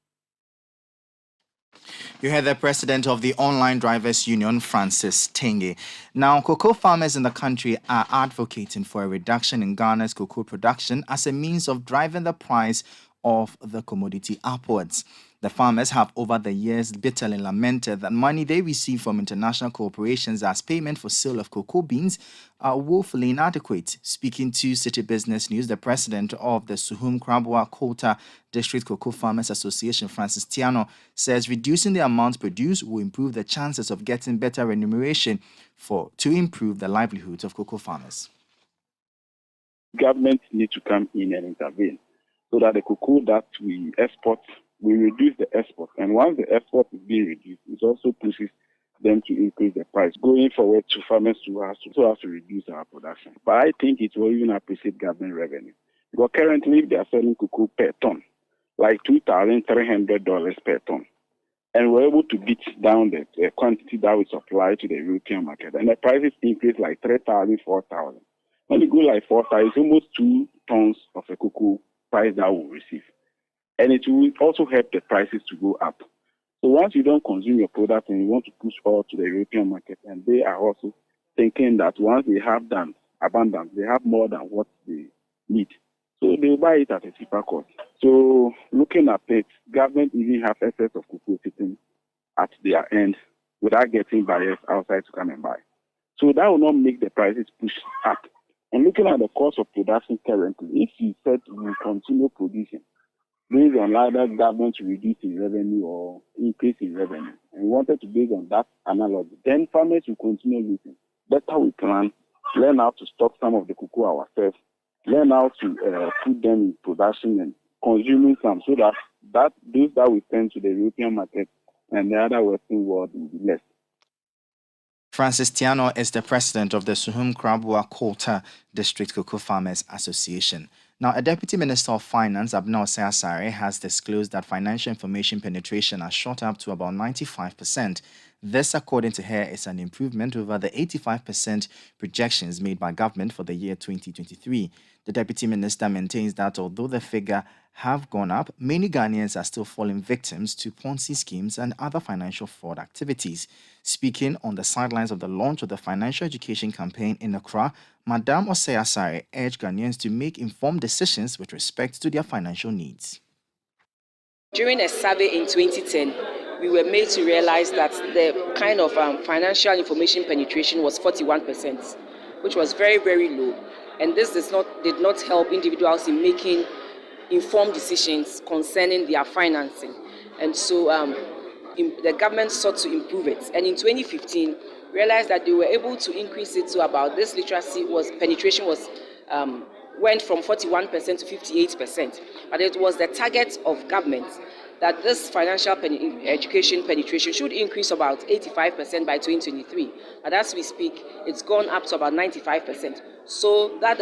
You heard the president of the Online Drivers Union, Francis Tenge. Now, cocoa farmers in the country are advocating for a reduction in Ghana's cocoa production as a means of driving the price of the commodity upwards. The farmers have over the years bitterly lamented that money they receive from international corporations as payment for sale of cocoa beans are woefully inadequate. Speaking to Citi Business News, the president of the Suhum Krabwa Kota District Cocoa Farmers Association, Francis Tiano, says reducing the amount produced will improve the chances of getting better remuneration to improve the livelihoods of cocoa farmers. Government need to come in and intervene so that the cocoa that we export, we reduce the export. And once the export is being reduced, it also pushes them to increase the price. Going forward, to farmers to have to reduce our production. But I think it will even appreciate government revenue. Because currently they are selling cocoa per ton, like $2,300 per ton. And we're able to beat down the quantity that we supply to the European market. And the prices increase like 3,000, 4,000. When you go like 4,000, it's almost 2 tons of a cocoa price that we'll receive. And it will also help the prices to go up. So once you don't consume your product and you want to push all to the European market, and they are also thinking that once they have done abundance, they have more than what they need. So they buy it at a cheaper cost. So looking at it, government even have excess of cocoa sitting at their end without getting buyers outside to come and buy. So that will not make the prices push up. And looking at the cost of production currently, if you said we will continue producing, based on either government to reduce in revenue or increase in revenue, and we wanted to base on that analogy, then farmers will continue losing. Better we plan, learn how to stock some of the cocoa ourselves, learn how to put them in production and consuming some, so that those that we send to the European market and the other Western world will be less. Francis Tiano is the president of the Suhum Krabwa Kota District Cocoa Farmers Association. Now, a Deputy Minister of Finance, Abna Osei-Asare, has disclosed that financial information penetration has shot up to about 95%. This, according to her, is an improvement over the 85% projections made by government for the year 2023. The Deputy Minister maintains that although the figure have gone up, many Ghanaians are still falling victims to Ponzi schemes and other financial fraud activities. Speaking on the sidelines of the launch of the financial education campaign in Accra, Madam Osei-Asare urged Ghanaians to make informed decisions with respect to their financial needs. During a survey in 2010, we were made to realize that the kind of financial information penetration was 41%, which was very, very low. And this did not help individuals in making informed decisions concerning their financing. And so the government sought to improve it. And in 2015, realized that they were able to increase it to about, this literacy penetration went from 41% to 58%. But it was the target of government that this financial education penetration should increase about 85% by 2023. But as we speak, it's gone up to about 95%. So that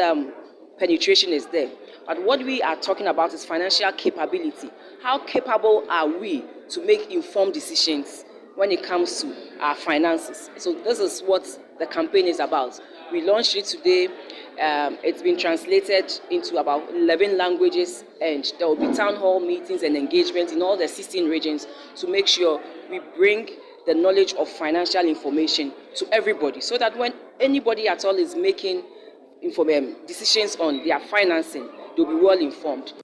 penetration is there. But what we are talking about is financial capability. How capable are we to make informed decisions when it comes to our finances? So this is what the campaign is about. We launched it today. It's been translated into about 11 languages, and there will be town hall meetings and engagement in all the 16 regions to make sure we bring the knowledge of financial information to everybody, so that when anybody at all is making decisions on their financing, they'll be well informed.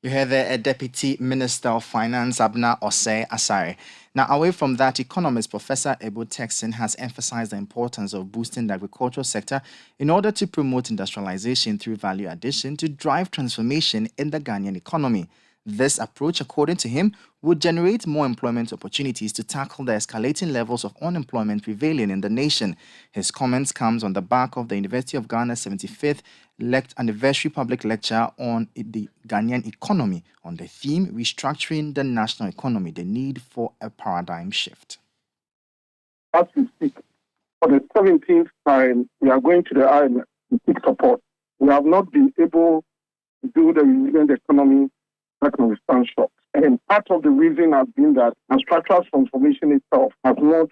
You heard the Deputy Minister of Finance, Abna Osei Asare. Now, away from that, economist Professor Ebo Texan has emphasized the importance of boosting the agricultural sector in order to promote industrialization through value addition to drive transformation in the Ghanaian economy. This approach, according to him, would generate more employment opportunities to tackle the escalating levels of unemployment prevailing in the nation. His comments comes on the back of the University of Ghana's 75th anniversary public lecture on the Ghanaian economy on the theme Restructuring the National Economy, the Need for a Paradigm Shift. As we speak, for the 17th time, we are going to the IMF to seek support. We have not been able to do the resilient economy that can withstand shocks. And part of the reason has been that the structural transformation itself has not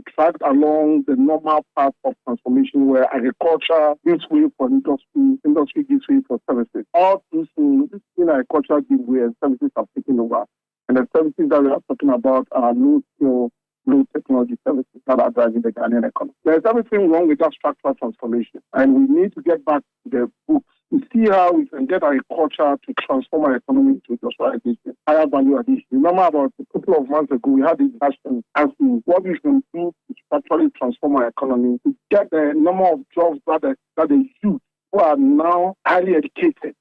tracked along the normal path of transformation where agriculture gives way for industry gives way for services. All these things in agriculture give way and services have taken over. And the services that we are talking about are low-skill, low-technology services that are driving the Ghanaian economy. There's everything wrong with that structural transformation. And we need to get back to the books to see how we can get agriculture to transform our economy into industrialization, higher value addition. Remember about a couple of months ago, we had this discussion as to what we can do to structurally transform our economy to get the number of jobs that the youth who are now highly educated.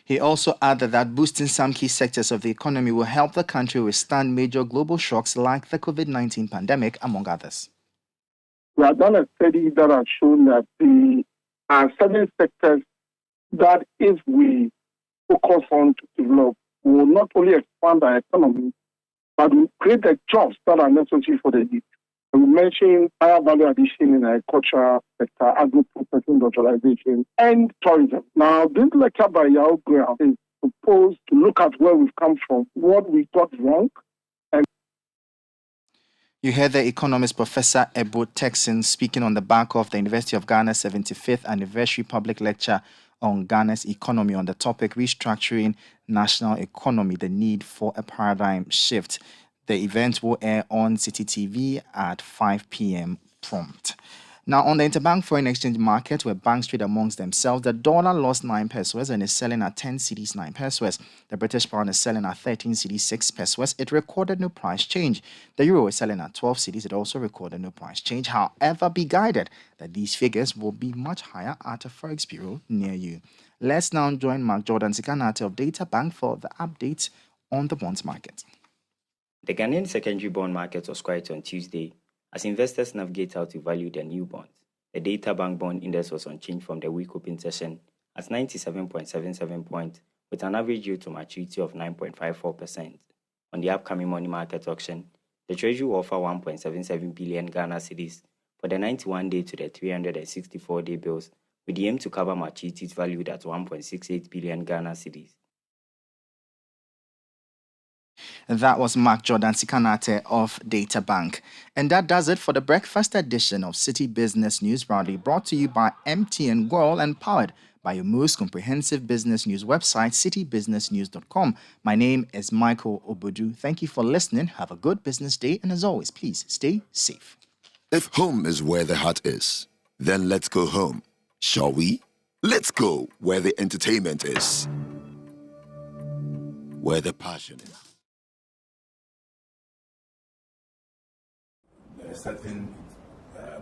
He also added that boosting some key sectors of the economy will help the country withstand major global shocks like the COVID-19 pandemic, among others. We have done a study that has shown that there are certain sectors that if we focus on to develop, will not only expand our economy, but will create the jobs that are necessary for the youth. We mentioned higher value addition in agriculture sector, agro-processing, industrialization, and tourism. Now, this lecture by Yao Graham is supposed to look at where we've come from, what we got wrong. You heard the economist Professor Ebo Texan speaking on the back of the University of Ghana's 75th anniversary public lecture on Ghana's economy on the topic Restructuring National Economy, the Need for a Paradigm Shift. The event will air on Citi TV at 5 p.m. prompt. Now, on the interbank foreign exchange market, where banks trade amongst themselves, the dollar lost 9 pesos and is selling at 10 cedis 9 pesos. The British pound is selling at 13 cedis 6 pesos. It recorded no price change. The euro is selling at 12 cedis. It also recorded no price change. However, be guided that these figures will be much higher at a forex bureau near you. Let's now join Mark Jordan Sikanate of Data Bank for the updates on the bonds market. The Ghanaian secondary bond market was quiet on Tuesday as investors navigate how to value their new bonds. The Data Bank bond index was unchanged from the week open session at 97.77 points with an average yield to maturity of 9.54%. On the upcoming money market auction, the Treasury will offer 1.77 billion Ghana cedis for the 91-day to the 364-day bills, with the aim to cover maturities valued at 1.68 billion Ghana cedis. That was Mark Jordan Sikanate of Data Bank. And that does it for the breakfast edition of City Business News, proudly brought to you by MTN World and powered by your most comprehensive business news website, citybusinessnews.com. My name is Michael Obodu. Thank you for listening. Have a good business day. And as always, please stay safe. If home is where the heart is, then let's go home. Shall we? Let's go where the entertainment is. where the passion is. There are certain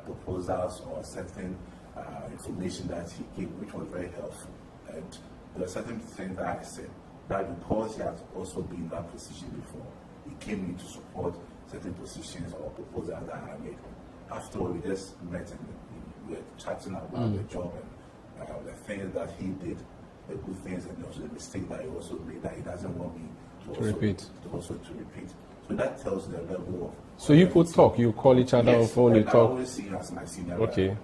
proposals or certain information that he gave, which was very helpful. And there are certain things that I said that because he has also been in that position before, he came in to support certain positions or proposals that I made. After all, we just met and we were chatting about the job and the things that he did, the good things, and also the mistake that he also made that he doesn't want me to repeat. So that tells the level of. So you could talk, you call each other on phone, you talk. I always see him as my senior. Okay.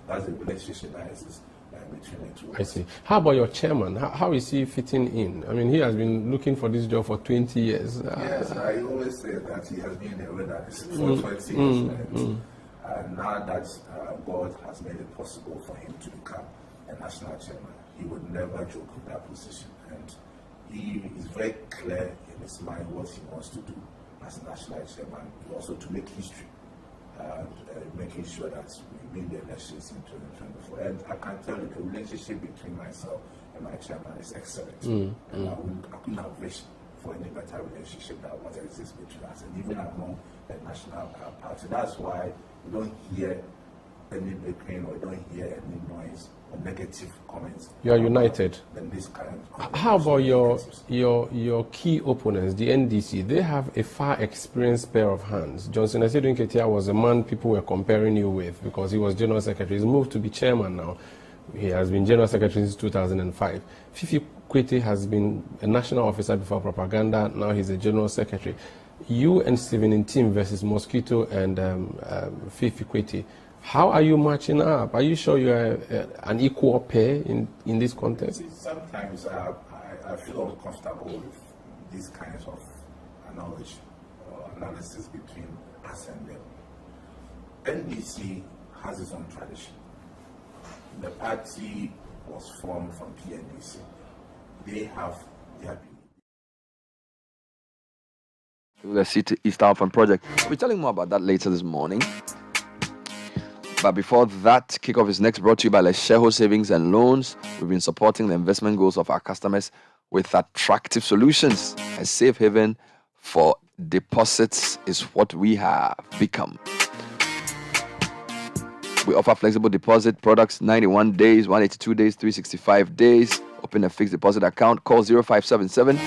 That's the relationship that exists between the two. I see. How about your chairman? How is he fitting in? I mean, he has been looking for this job for 20 years. Yes, I always say that he has been there with us for 20 years. And now that God has made it possible for him to become a national chairman, he would never joke with that position. And he is very clear in his mind what he wants to do as national chairman, also to make history, making sure that we win the elections in 2024. And I can tell you the relationship between myself and my chairman is excellent. And I couldn't have wished for any better relationship than what exists between us, and even among the national party. That's why we don't hear any bickering or don't hear any noise or negative comments. You are united. This kind of How about your key opponents, the NDC? They have a far experienced pair of hands. Johnson Asidun Ketia was a man people were comparing you with because he was general secretary. He's moved to be chairman now. He has been general secretary since 2005. Fifi Kwete has been a national officer before propaganda. Now he's a general secretary. You and Stephen in team versus Mosquito and Fifi Kwete. How are you matching up? Are you sure you are an equal pair in this contest? Sometimes I feel uncomfortable with these kinds of analogy or analysis between us and them. NDC has its own tradition. The party was formed from PNDC. They have their the City East Alpha project. We'll be telling more about that later this morning. But before that, kickoff is next brought to you by Lesheho Savings and Loans. We've been supporting the investment goals of our customers with attractive solutions. A safe haven for deposits is what we have become. We offer flexible deposit products, 91 days, 182 days, 365 days. Open a fixed deposit account. Call 0577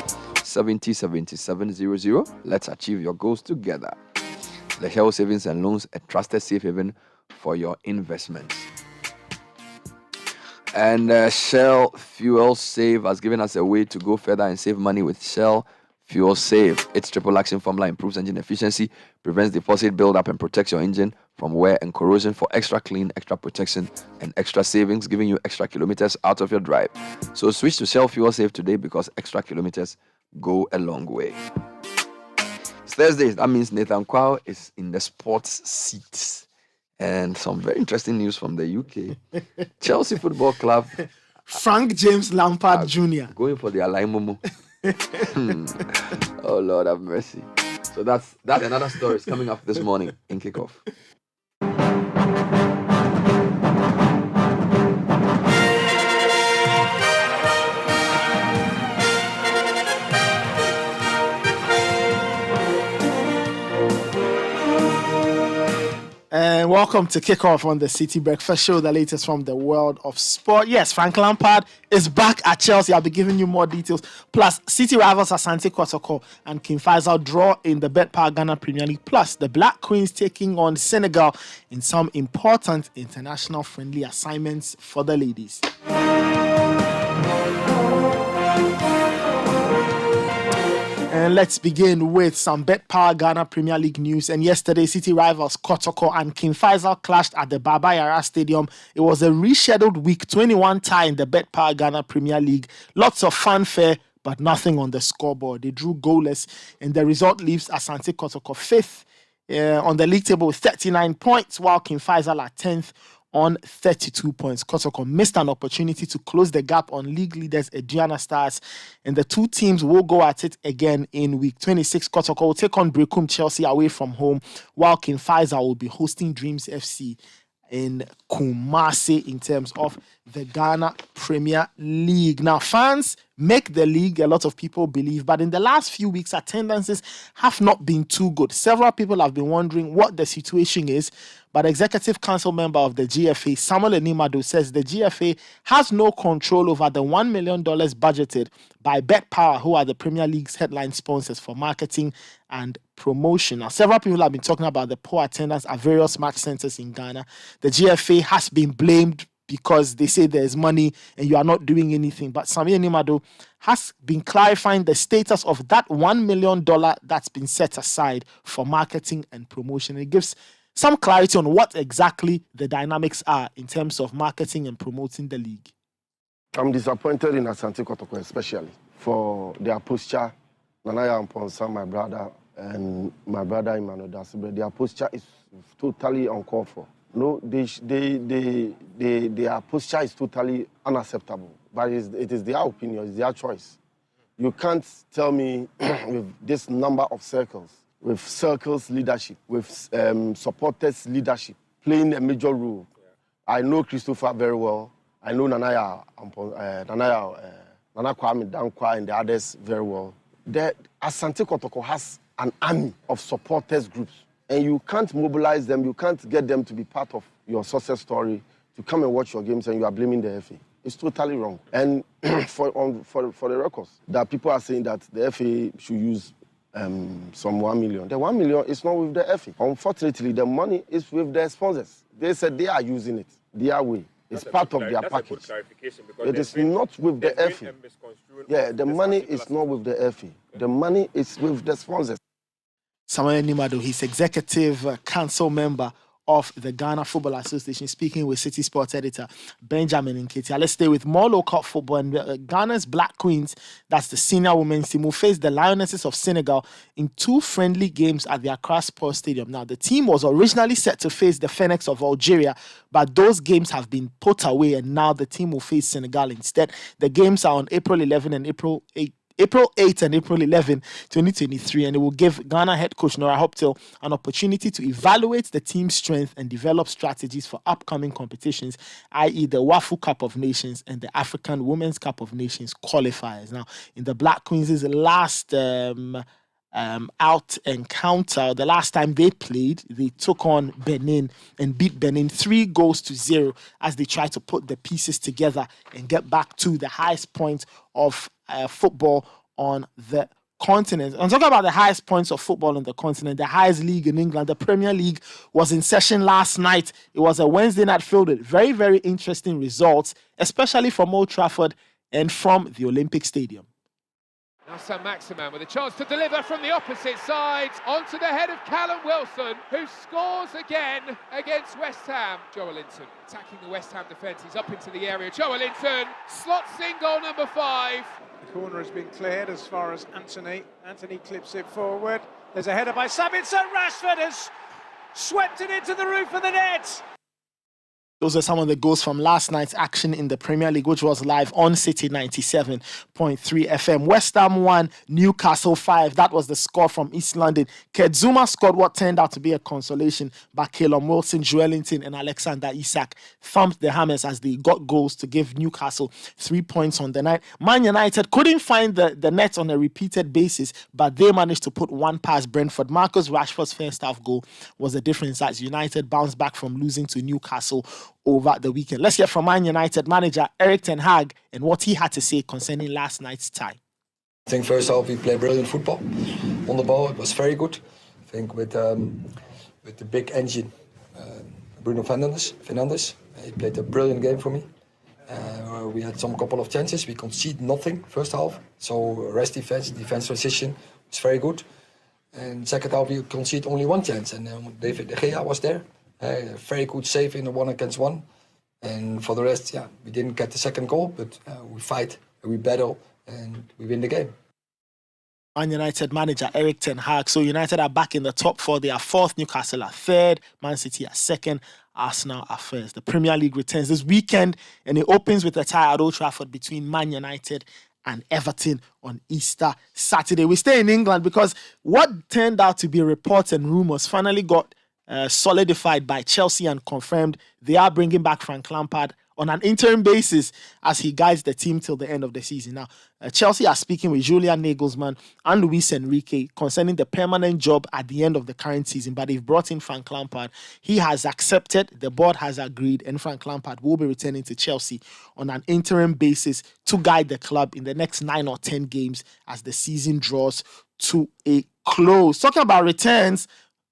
70 7700. Let's achieve your goals together. Lesheho Savings and Loans, a trusted safe haven for your investments. And Shell Fuel Save has given us a way to go further and save money with Shell Fuel Save. Its triple action formula improves engine efficiency, prevents deposit buildup, and protects your engine from wear and corrosion for extra clean, extra protection, and extra savings, giving you extra kilometers out of your drive. So switch to Shell Fuel Save today because extra kilometers go a long way. It's Thursday. That means Nathan Kwao is in the sports seat. And some very interesting news from the UK. Chelsea Football Club. Frank James Lampard Jr. Going for the Alai Momo. Oh, Lord have mercy. So that's another story is coming up this morning in Kickoff. And welcome to Kickoff on the Citi Breakfast Show, the latest from the world of sport. Yes, Frank Lampard is back at Chelsea. I'll be giving you more details. Plus, City rivals Asante Kotoko and King Faisal draw in the Bet-Power Ghana Premier League. Plus, the Black Queens taking on Senegal in some important international friendly assignments for the ladies. And let's begin with some Bet-Power Ghana Premier League news. And yesterday, City rivals Kotoko and King Faisal clashed at the Baba Yara Stadium. It was a rescheduled Week 21 tie in the Bet-Power Ghana Premier League. Lots of fanfare, but nothing on the scoreboard. They drew goalless, and the result leaves Asante Kotoko 5th on the league table with 39 points, while King Faisal at 10th on 32 points. Kotoko missed an opportunity to close the gap on league leaders Aduana Stars, and the two teams will go at it again in Week 26. Kotoko will take on Brekum Chelsea away from home, while King Faisal will be hosting Dreams FC in Kumasi in terms of the Ghana Premier League. Now, fans make the league, a lot of people believe, but in the last few weeks, attendances have not been too good. Several people have been wondering what the situation is, but Executive Council member of the GFA, Samuel Enimado, says the GFA has no control over the $1 million budgeted by Bet Power, who are the Premier League's headline sponsors for marketing and promotion. Now, several people have been talking about the poor attendance at various match centers in Ghana. The GFA has been blamed because they say there's money and you are not doing anything. But Samuel Enimado has been clarifying the status of that $1 million that's been set aside for marketing and promotion. It gives some clarity on what exactly the dynamics are in terms of marketing and promoting the league. I'm disappointed in Asante Kotoko, especially for their posture. Nanaya Amponsa, my brother, and my brother Emmanuel Dasibre, their posture is totally uncalled for. No, their posture is totally unacceptable. But it is their opinion, it's their choice. You can't tell me with this number of circles, with circles leadership, with supporters leadership, playing a major role. I know Christopher very well. I know Nana Kwame Dankwa and the others very well. Asante Kotoko has an army of supporters groups, and you can't mobilize them, you can't get them to be part of your success story, to come and watch your games, and you are blaming the FA. It's totally wrong. And for the records, that people are saying that the FA should use some 1 million. The 1 million is not with the FA. Unfortunately, the money is with the sponsors. They said they are using it their way. It's part of their package. It is not with the FA. Yeah, the money is not with the FA. The money is with the sponsors. Samuel Enimado, he's executive council member of the Ghana Football Association, speaking with City Sports editor Benjamin Nketiah. Let's stay with more local football. And Ghana's Black Queens, that's the senior women's team, will face the Lionesses of Senegal in 2 friendly games at the Accra Sports Stadium. Now, the team was originally set to face the Phoenix of Algeria, but those games have been put away, and now the team will face Senegal instead. The games are on April 11 and April 8 and April 11, 2023, and it will give Ghana head coach Nora Hoptel an opportunity to evaluate the team's strength and develop strategies for upcoming competitions, i.e. the WAFU Cup of Nations and the African Women's Cup of Nations qualifiers. Now, in the Black Queens' last out encounter, the last time they played, they took on Benin and beat Benin 3-0 as they try to put the pieces together and get back to the highest point of football on the continent. I'm talking about the highest points of football on the continent, the highest league in England. The Premier League was in session last night. It was a Wednesday night filled with very, very interesting results, especially from Old Trafford and from the Olympic Stadium. Now Sam Maximan with a chance to deliver from the opposite side onto the head of Callum Wilson, who scores again against West Ham. Joelinton attacking the West Ham defence. He's up into the area. Joelinton slots in goal number 5. The corner has been cleared as far as Anthony. Anthony clips it forward. There's a header by Sabitzer. Rashford has swept it into the roof of the net. Those are some of the goals from last night's action in the Premier League, which was live on City 97.3 FM. West Ham 1, Newcastle 5. That was the score from East London. Kedzuma scored what turned out to be a consolation, but Calum Wilson, Joelinton and Alexander Isak thumped the Hammers as they got goals to give Newcastle 3 points on the night. Man United couldn't find the net on a repeated basis, but they managed to put one past Brentford. Marcus Rashford's first half goal was the difference as United bounced back from losing to Newcastle over the weekend. Let's hear from Man United manager Erik ten Hag and what he had to say concerning last night's tie. I think first half we played brilliant football. On the ball, it was very good. I think with the big engine, Bruno Fernandes, he played a brilliant game for me. We had some couple of chances. We conceded nothing first half. So rest defense transition was very good. And second half we conceded only one chance, and David De Gea was there. Very good save in the 1-against-1. And for the rest, we didn't get the second goal, but we fight, we battle, and we win the game. Man United manager Erik ten Hag. So United are back in the top 4. They are 4th, Newcastle are 3rd, Man City are 2nd, Arsenal are 1st. The Premier League returns this weekend, and it opens with a tie at Old Trafford between Man United and Everton on Easter Saturday. We stay in England because what turned out to be reports and rumours finally got solidified by Chelsea and confirmed they are bringing back Frank Lampard on an interim basis as he guides the team till the end of the season. Now, Chelsea are speaking with Julian Nagelsmann and Luis Enrique concerning the permanent job at the end of the current season, but they've brought in Frank Lampard. He has accepted, the board has agreed, and Frank Lampard will be returning to Chelsea on an interim basis to guide the club in the next 9 or 10 games as the season draws to a close. Talking about returns,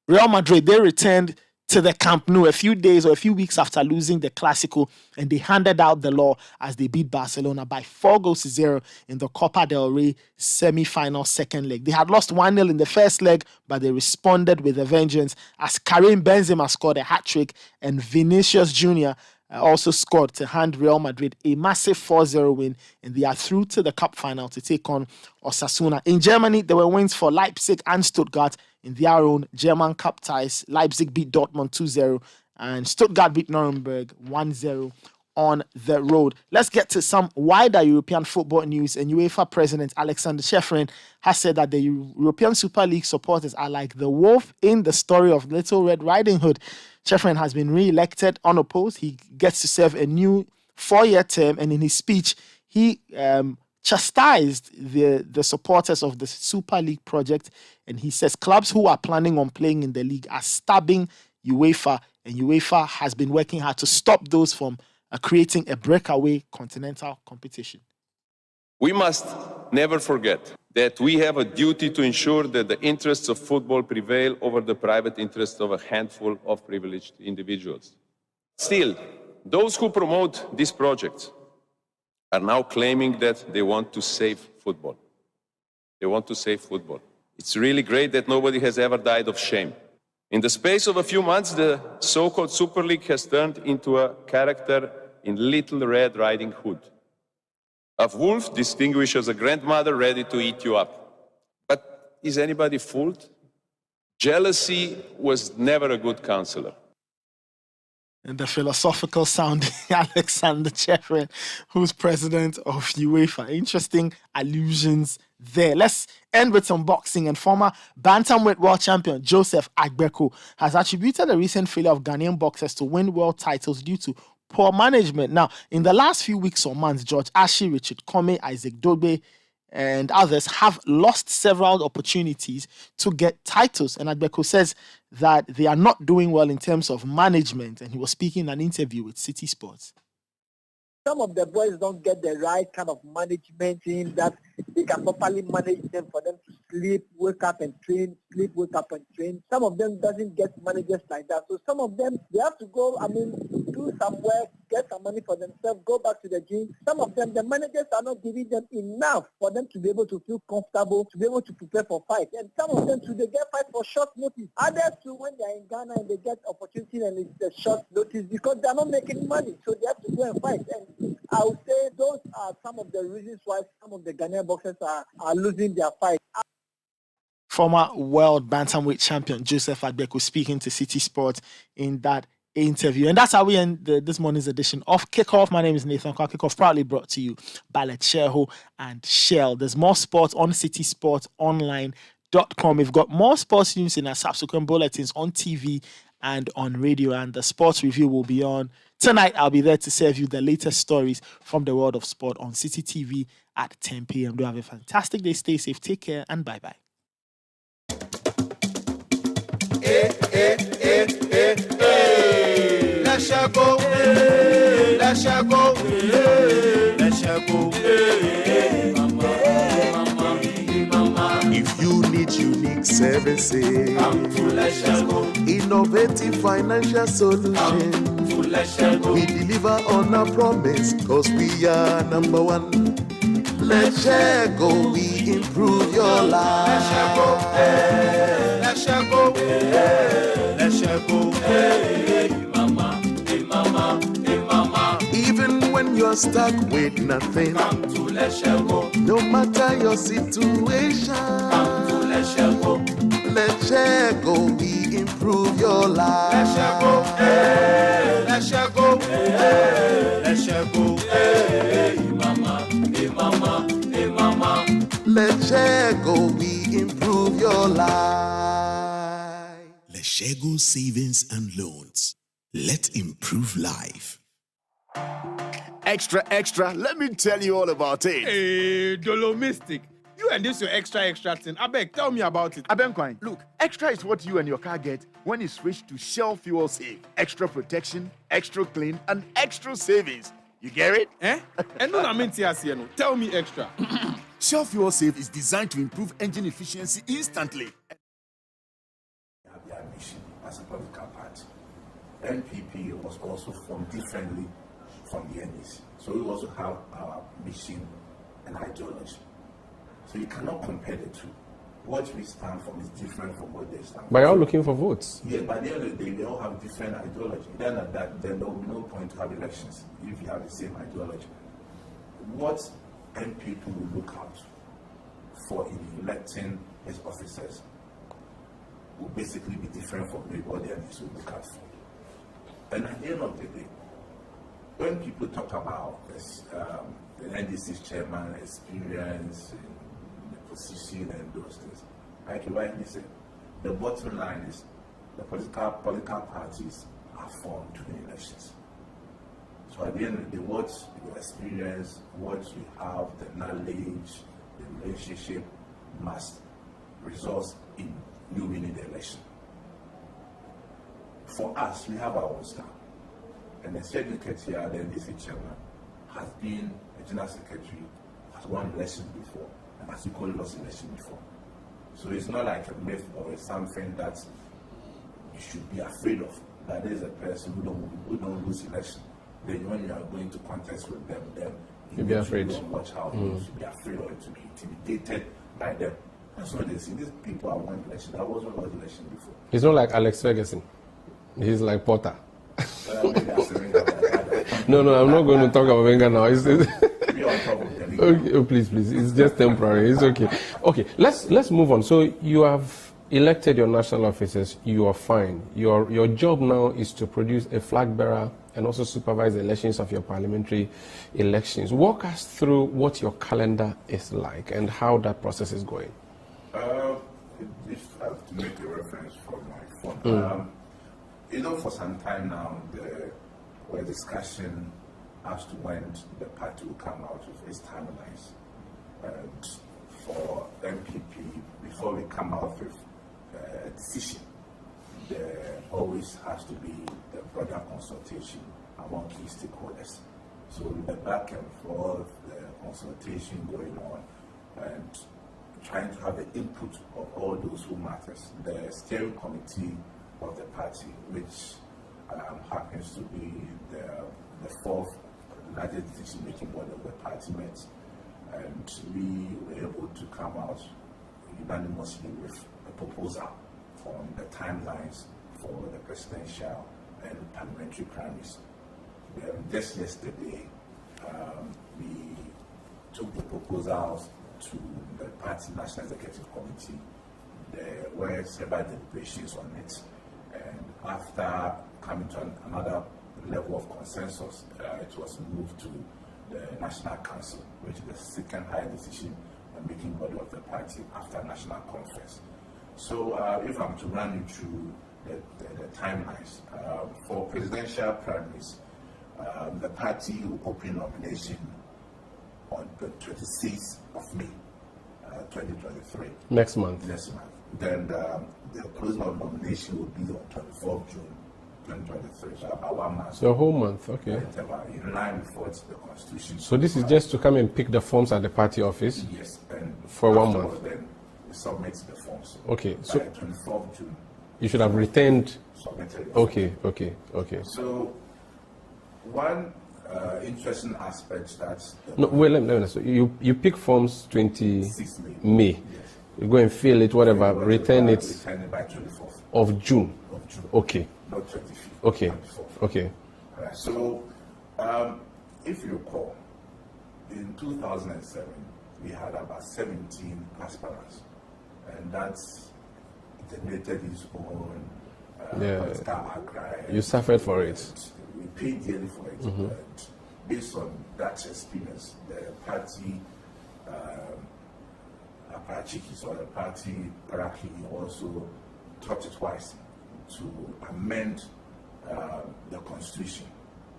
Real Madrid, they returned to the Camp Nou a few days or a few weeks after losing the Clásico, and they handed out the law as they beat Barcelona by 4-0 in the Copa del Rey semi-final second leg. They had lost 1-0 in the first leg, but they responded with a vengeance as Karim Benzema scored a hat-trick and Vinicius Jr. Also scored to hand Real Madrid a massive 4-0 win, and they are through to the cup final to take on Osasuna. In Germany, there were wins for Leipzig and Stuttgart in their own German cup ties. Leipzig beat Dortmund 2-0 and Stuttgart beat Nuremberg 1-0 on the road. Let's get to some wider European football news. And UEFA President Alexander Čeferin has said that the European Super League supporters are like the wolf in the story of Little Red Riding Hood. Čeferin has been re-elected unopposed. He gets to serve a new 4-year term, and in his speech, he chastised the supporters of the Super League project, and he says clubs who are planning on playing in the league are stabbing UEFA, and UEFA has been working hard to stop those from creating a breakaway continental competition. We must never forget that we have a duty to ensure that the interests of football prevail over the private interests of a handful of privileged individuals. Still, those who promote these projects are now claiming that they want to save football. They want to save football. It's really great that nobody has ever died of shame. In the space of a few months, the so-called Super League has turned into a character in Little Red Riding Hood. A wolf distinguished as a grandmother ready to eat you up. But is anybody fooled? Jealousy was never a good counselor. And the philosophical sounding Alexander Čeferin, who's president of UEFA. Interesting allusions there. Let's end with some boxing. And former bantamweight world champion Joseph Agbeko has attributed the recent failure of Ghanaian boxers to win world titles due to poor management. Now, in the last few weeks or months, George Ashi, Richard Kome, Isaac Dogbe, and others have lost several opportunities to get titles. And Agbeko says that they are not doing well in terms of management. And he was speaking in an interview with City Sports. Some of the boys don't get the right kind of management in that they can properly manage them for them to sleep, wake up and train, sleep, wake up and train. Some of them doesn't get managers like that. So some of them, they have to go, do some work, get some money for themselves, go back to the gym. Some of them, the managers are not giving them enough for them to be able to feel comfortable, to be able to prepare for fight. And some of them, too, they get fight for short notice. Others, too, when they're in Ghana and they get opportunity and it's a short notice because they're not making money. So they have to go and fight. And I would say those are some of the reasons why some of the Ghanaian boxers are losing their fight. Former world bantamweight champion Joseph Agbeko speaking to City Sports in that interview. And that's how we end this morning's edition of Kickoff. My name is Nathan Kwak. Kickoff proudly brought to you by Lecheho and Shell. There's more sports on citysportsonline.com. We've got more sports news in our subsequent bulletins on TV and on radio, and the sports review will be on tonight. I'll be there to serve you the latest stories from the world of sport on City TV at 10 p.m. Do have a fantastic day. Stay safe. Take care and bye-bye. If you need unique services, innovative financial solutions, we deliver on our promise, cause we are number one. Let's go, we improve your life. Let's go, hey mama, hey mama, hey mama. Even when you're stuck with nothing, come to Let's go. No matter your situation, come to Let's go. Let's go, we improve your life. Let's go, hey, let's go, hey, let's go, hey mama, hey mama, hey mama. Let's go, we improve your life. Leshego Savings and Loans. Let's improve life. Extra, extra, let me tell you all about it. Hey, Dolomistic. You and this your extra thing. I beg, tell me about it. Abenquine, look, extra is what you and your car get when you switch to Shell Fuel Save. Extra protection, extra clean, and extra savings. You get it? And no, I mean, tell me extra. Shell Fuel Save is designed to improve engine efficiency instantly. Their mission as a political party. NPP was also formed differently from the NDC. So we also have our mission and ideology. So you cannot compare the two. What we stand for is different from what they stand for. But you're all looking for votes. Yeah, by the end of the day, they all have different ideology. Then there will be no point to have elections if you have the same ideology. What NPP will look out for in electing its officers will basically be different from what the NDC will look out for. And at the end of the day, when people talk about this, the NDC's chairman experience, the position and those things, like you rightly said, the bottom line is the political parties are formed to the elections. So at the end of the day, what you experience, what you have, the knowledge, the relationship must result in you winning the election. For us, we have our own style. And the secretary, the NDC chairman, has been a general secretary, has won elections before, and has equally lost elections before. So it's not like a myth or something that you should be afraid of. That there's a person who don't lose election. Then when you are going to contest with them, then you'll be afraid. Watch how you should be afraid or to be intimidated by them. That's what they see. These people are won election. That wasn't won election before. He's not like Alex Ferguson. He's like Potter. No, I'm not going to talk about Wenger now. Okay, oh, please, it's just temporary. It's okay. Okay, let's move on. So you have elected your national officers. You are fine. Your job now is to produce a flag bearer and also supervise the elections of your parliamentary elections. Walk us through what your calendar is like and how that process is going. If I have to make a reference from my phone. For some time now, there were discussion as to when the party will come out with its timelines. And for MPP, before we come out with a decision, there always has to be the broader consultation among key stakeholders. So with the back and forth, the consultation going on, and trying to have the input of all those who matters. The steering committee of the party, which happens to be the fourth largest decision-making body of the party, met, and we were able to come out unanimously with a proposal on the timelines for the presidential and parliamentary primaries. Just yesterday, we took the proposals to the party national executive committee. There were several deliberations on it, and after coming to another level of consensus, it was moved to the National Council, which is the second highest decision making body of the party after national conference. So if I'm to run you through the timelines, for presidential primaries, the party will open nomination on the 26th of May, 2023. Next month. Then the closing of nomination will be on 24th June 2023, so about 1 month. So a whole month, okay. In line with what the Constitution. So this is just to come and pick the forms at the party office? Yes, and for 1 month. Then we submit the forms. Okay, so by 24th June. You should have returned. Submitted. Okay. So one interesting aspect that. No, wait, let me. So you pick forms 26 May. Yes. You go and fill it, whatever, return it by 24th of June. Okay. Not 25th. Okay. 24th. Okay. Right. So, if you recall, in 2007, we had about 17 aspirants, and that's generated its own political outcry. You suffered for it. We paid dearly for it. Mm-hmm. And based on that experience, the party. Parachiki also thought it twice to amend the constitution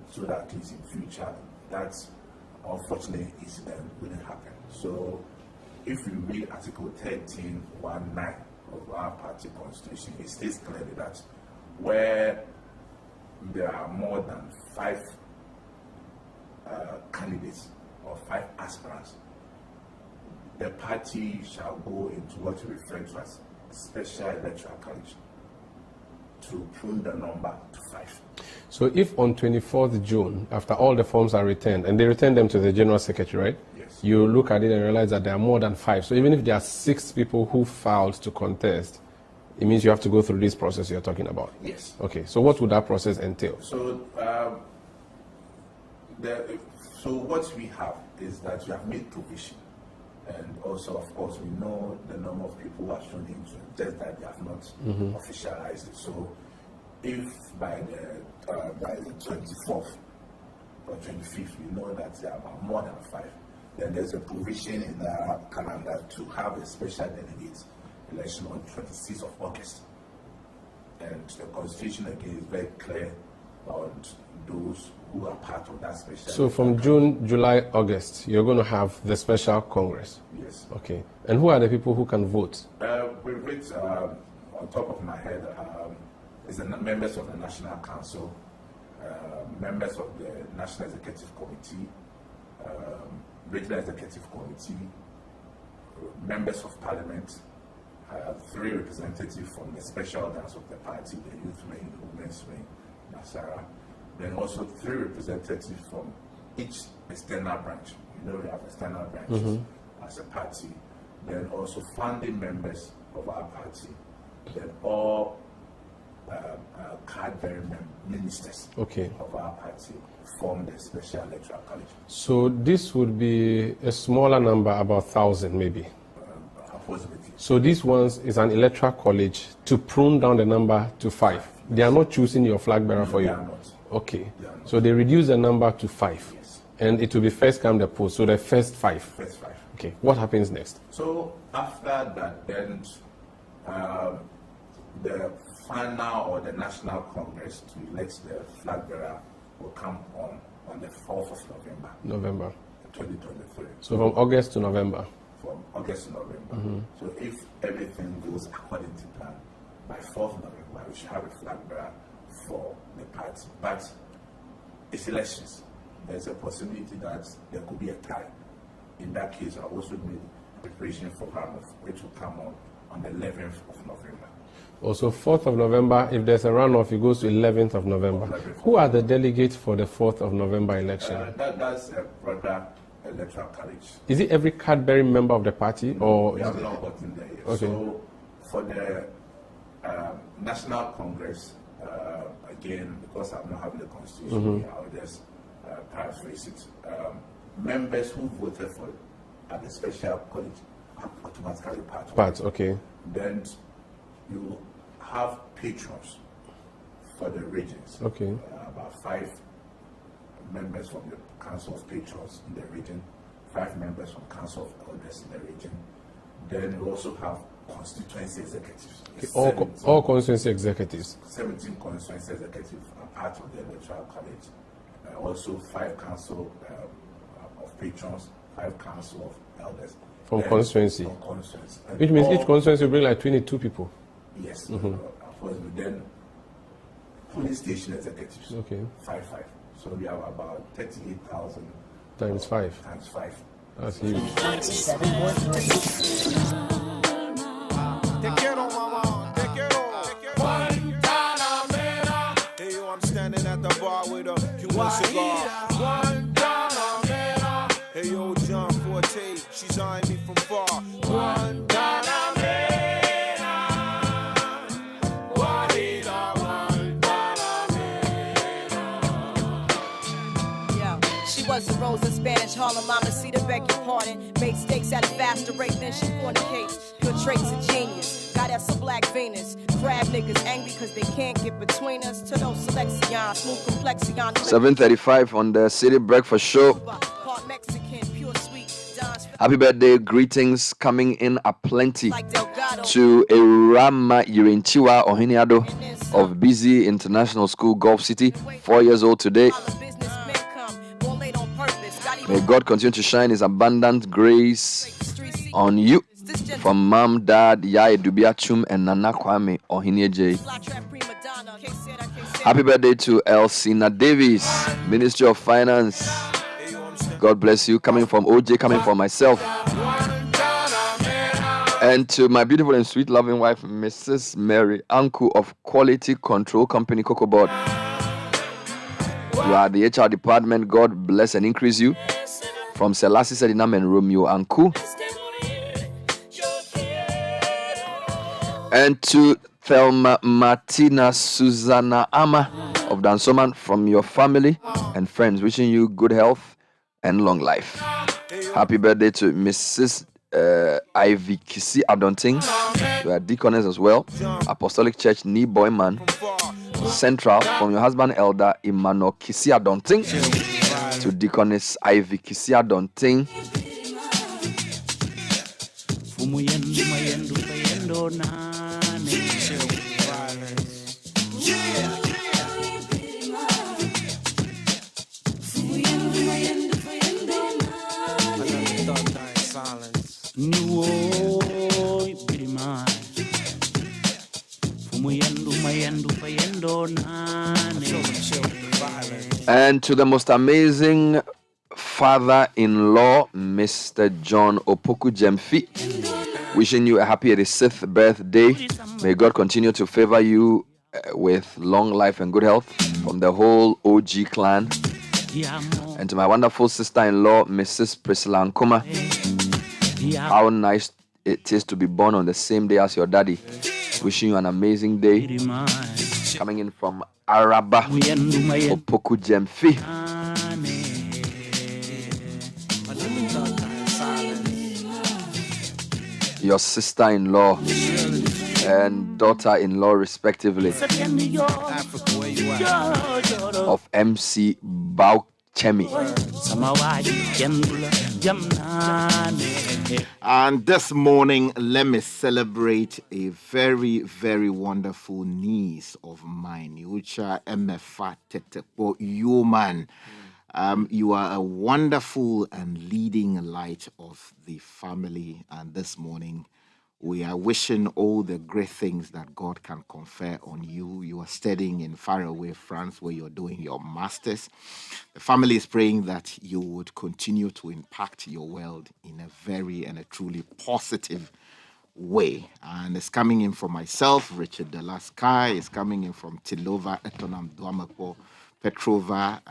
so that at least in future that unfortunate incident wouldn't happen. So if you read Article 13(1)(9) of our party constitution, it states clearly that where there are more than 5 candidates or 5 aspirants, the party shall go into what we refer to as special electoral college to prune the number to 5. So if on 24th June, after all the forms are returned, and they return them to the General Secretary, right? Yes. You look at it and realize that there are more than 5. So even if there are 6 people who filed to contest, it means you have to go through this process you're talking about? Yes. Okay, so what would that process entail? So, so what we have is that we have made provision. And also, of course, we know the number of people who are shown interest, just that they have not officialized it. So, if by the 24th or 25th, we know that there are about more than 5, then there's a provision in the calendar to have a special delegate election on 26th of August. And the Constitution again is very clear on those who are part of that special. So from June, July, August, you're going to have the special Congress? Yes. Okay. And who are the people who can vote? We read, on top of my head, is the members of the National Council, members of the National Executive Committee, Regional Executive Committee, members of Parliament, 3 representatives from the special organs of the party, the youth wing, the women's wing, Nasara. Then also 3 representatives from each external branch. You know, we have external branches as a party. Then also founding members of our party. Then all card-bearing ministers of our party form the special electoral college. So this would be a smaller number, about 1,000 maybe? So this one is an electoral college to prune down the number to 5. They are not choosing your flag bearer for you? They are not. Okay. So they reduce the number to 5. Yes. And it will be first come the post, so the first 5. First 5. Okay. What happens next? So after that, then the final or the National Congress to elect the flag bearer will come on the 4th of November. 2023. So from August to November? From August to November. So if everything goes according to plan, by 4th November, we should have a flag bearer for the party. But it's elections. There's a possibility that there could be a tie. In that case, I also made preparation for runoff, which will come on the 11th of November. Also, 4th of November, if there's a runoff, it goes to 11th of November. Who are the delegates for the 4th of November election? That's a broader electoral college. Is it every card-bearing member of the party? Or we have not gotten there yet. Okay. So for the National Congress, again, because I'm not having the constitution, I'll just paraphrase it. Members who voted for it at the special college are automatically part. Okay. Then you have patrons for the regions. Okay. About 5 members from the Council of Patrons in the region, 5 members from Council of Elders in the region. Then we also have constituency executives. Okay. All constituency executives. 17 constituency executives are part of the electoral college. Also 5 council of patrons, 5 council of elders. From constituency. From constituency. Which means each constituency will bring like 22 people. Yes. Then police station executives. Okay. 5. So we have about 38,000 times 5. Times 5. That's huge. Te quiero, mama. Te quiero. Hey, yo, I'm standing at the bar with a Cuban cigar. Hey, yo, John Forte, she's eyeing me from far. Was a rose in Spanish Harlem, mama, see the beg your pardon. Made steaks at a faster rate than she fornicates. Good traits of genius, got us a black Venus. Crab niggas angry cause they can't get between us. To those selection, smooth complexion. 7:35 on the Citi Breakfast Show. Part Mexican, pure sweet, Don's Happy birthday greetings coming in aplenty to Erama Yirinchiwa Ohiniado of Busy International School, Gulf City, 4 years old today. May God continue to shine His abundant grace on you. From Mom, Dad, Yaya Dubiachum, and Nana Kwame Ohinie J. Happy birthday to Elsina Davis, Ministry of Finance. God bless you. Coming from OJ, coming from myself. And to my beautiful and sweet loving wife, Mrs. Mary, uncle of Quality Control Company, Cocoa Board. You are the HR department. God bless and increase you. From Selassie Sedinam and Romeo Anku. And to Thelma Martina Susanna Ama of Dansoman, from your family and friends, wishing you good health and long life. Happy birthday to Mrs. Ivy Kisi Adonting. You are deaconess as well. Apostolic Church Ni Boyman Central, from your husband Elder Emmanuel Kisi Adonting to deaconess Ivy Kisi Adonting. And to the most amazing father-in-law, Mr. John Opoku Jemfi, wishing you a happy 86th birthday. May God continue to favor you with long life and good health from the whole OG clan. And to my wonderful sister-in-law, Mrs. Priscilla Nkoma, how nice it is to be born on the same day as your daddy. Wishing you an amazing day. Coming in from Araba, Opoku Jemfi. Your sister-in-law and daughter-in-law respectively of MC Bauchemi. And this morning, let me celebrate a very, very wonderful niece of mine, Yucha Emefa Tetepo Yoman. You are a wonderful and leading light of the family. And this morning, we are wishing all the great things that God can confer on you. You are studying in faraway France where you're doing your master's. The family is praying that you would continue to impact your world in a very and a truly positive way. And it's coming in from myself, Richard Delaskai. It's coming in from Tilova Etonam Duamapo, Petrova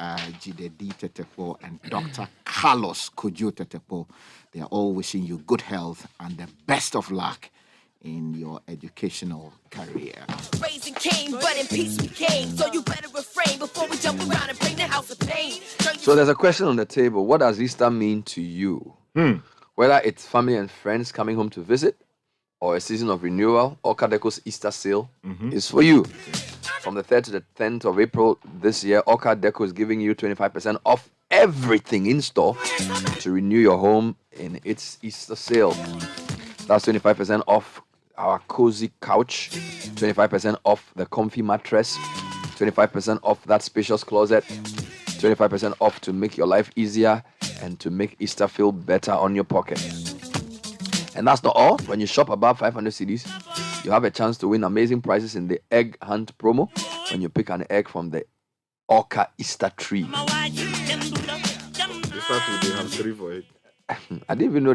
Jidedi Tetepo, and Dr. Carlos Kojo Tetepo. They are all wishing you good health and the best of luck in your educational career. Raising Cain, but in peace we came. So you better refrain before we jump around and bring the house of pain. So there's a question on the table. What does Easter mean to you? Whether it's family and friends coming home to visit, or a season of renewal, Okadeko's Easter sale is for you. From the 3rd to the 10th of April this year, Okadeco is giving you 25% off everything in store to renew your home in its Easter sale. That's 25% off our cozy couch, 25% off the comfy mattress, 25% off that spacious closet, 25% off to make your life easier and to make Easter feel better on your pocket. And that's not all. When you shop above 500 cedis, you have a chance to win amazing prizes in the egg hunt promo when you pick an egg from the Orca Easter tree. Easter tree, they have 3 for it. I didn't even know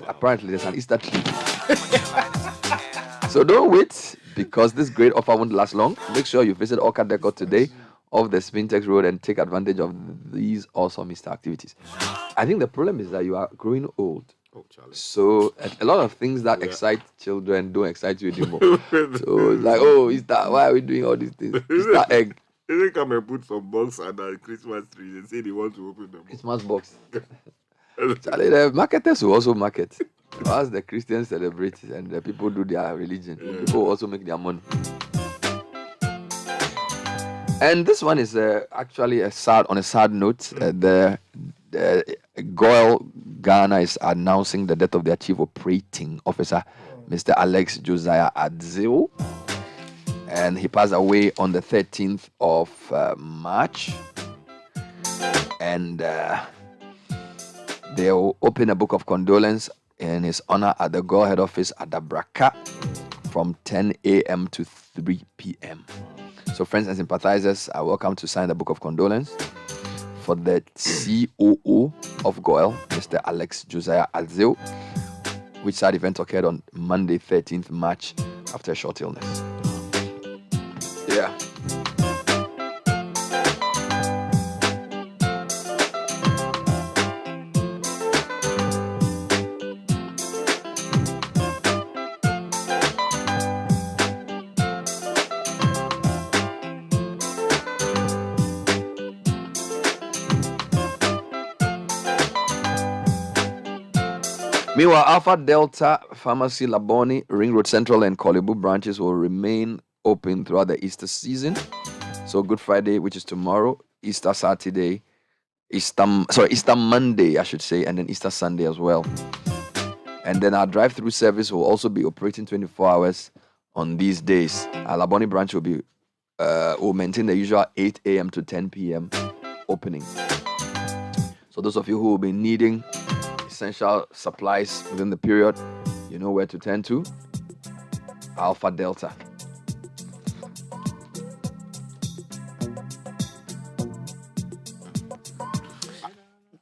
apparently there's an Easter tree. So don't wait, because this great offer won't last long. Make sure you visit Orca Decor today off the Spintex Road and take advantage of these awesome Easter activities. I think the problem is that you are growing old. So a lot of things that excite children don't excite you anymore. So it's like, Easter, why are we doing all these things? Easter egg. They come and put some box under the Christmas tree and say they want to open them. Christmas box. Charlie, the marketers will also market. As the Christians celebrate and the people do their religion, people also make their money. And this one is actually on a sad note. The Goyle Ghana is announcing the death of their chief operating officer, Mr. Alex Josiah Adzeo. And he passed away on the 13th of March. And they will open a book of condolence in his honor at the Goyle head office at the Braka from 10 a.m. to 3 p.m. So friends and sympathizers are welcome to sign the book of condolence for the COO of Goyle, Mr. Alex Josiah Adzeo, which sad event occurred on Monday, 13th March after a short illness. Yeah. Meanwhile, Alpha Delta Pharmacy, Laboni, Ring Road Central, and Kolebu branches will remain open throughout the Easter season. So Good Friday, which is tomorrow, Easter Saturday, Easter Monday, I should say, and then Easter Sunday as well. And then our drive-through service will also be operating 24 hours on these days. Our Laboni branch will maintain the usual 8 a.m. to 10 p.m. opening. So those of you who will be needing essential supplies within the period, you know where to turn to. Alpha Delta.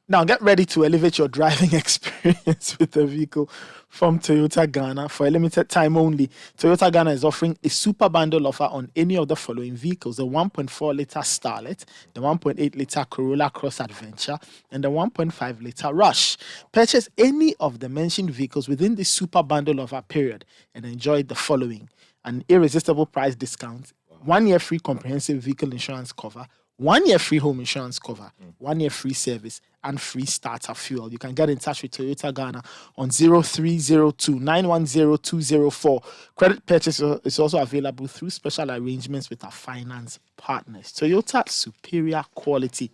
Now get ready to elevate your driving experience with a vehicle from Toyota Ghana. For a limited time only, Toyota Ghana is offering a super bundle offer on any of the following vehicles: the 1.4-liter Starlet, the 1.8-liter Corolla Cross Adventure, and the 1.5-liter Rush. Purchase any of the mentioned vehicles within the super bundle offer period and enjoy the following: an irresistible price discount, 1 year free comprehensive vehicle insurance cover, 1 year free home insurance cover, 1 year free service, and free starter fuel. You can get in touch with Toyota Ghana on 0302 910 204. Credit purchase is also available through special arrangements with our finance partners. Toyota, superior quality.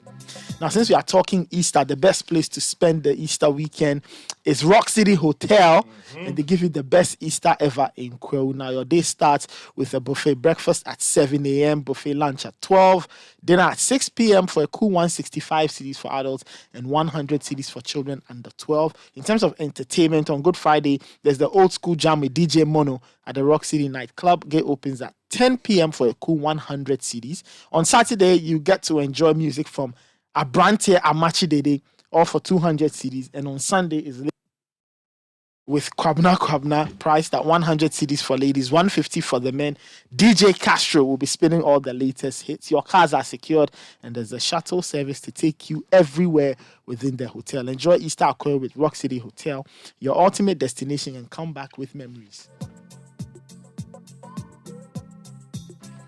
Now, since we are talking Easter, the best place to spend the Easter weekend is Rock City Hotel, and they give you the best Easter ever in Kwewu. Now, your day starts with a buffet breakfast at 7 a.m., buffet lunch at 12, dinner at 6 p.m. for a cool 165 cedis for adults and 100 cedis for children under 12. In terms of entertainment, on Good Friday, there's the old school jam with DJ Mono at the Rock City nightclub. Gate opens at 10 p.m. for a cool 100 cedis. On Saturday, you get to enjoy music from Abrante Amachi Dede, all for 200 cedis. And on Sunday is with Kwabna, priced at 100 cedis for ladies, 150 for the men. DJ Castro will be spinning all the latest hits. Your cars are secured, and there's a shuttle service to take you everywhere within the hotel. Enjoy Easter Akure with Rock City Hotel, your ultimate destination, and come back with memories.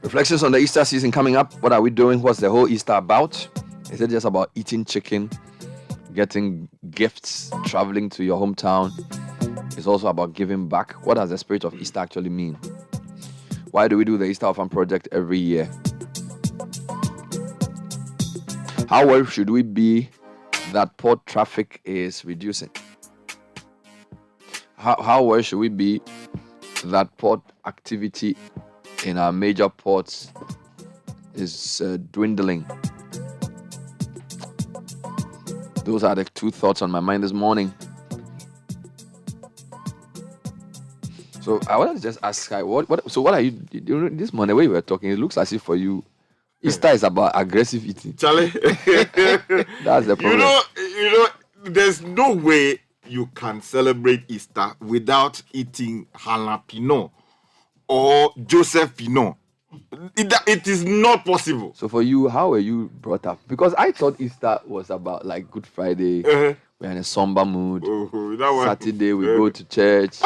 Reflections on the Easter season coming up. What are we doing? What's the whole Easter about? Is it just about eating chicken, getting gifts, traveling to your hometown? It's also about giving back. What does the spirit of Easter actually mean? Why do we do the Easter Orphan Project every year? How well should we be that port traffic is reducing? How well should we be that port activity in our major ports is dwindling? Those are the two thoughts on my mind this morning. So I want to just ask Kai, what are you doing this morning? The way you were talking, it looks as if for you, Easter is about aggressive eating. Charlie, that's the problem. You know, there's no way you can celebrate Easter without eating jalapeno or Joseph Pinot. It is not possible. So for you, how were you brought up? Because I thought Easter was about like Good Friday. We're in a somber mood. Saturday we go to church,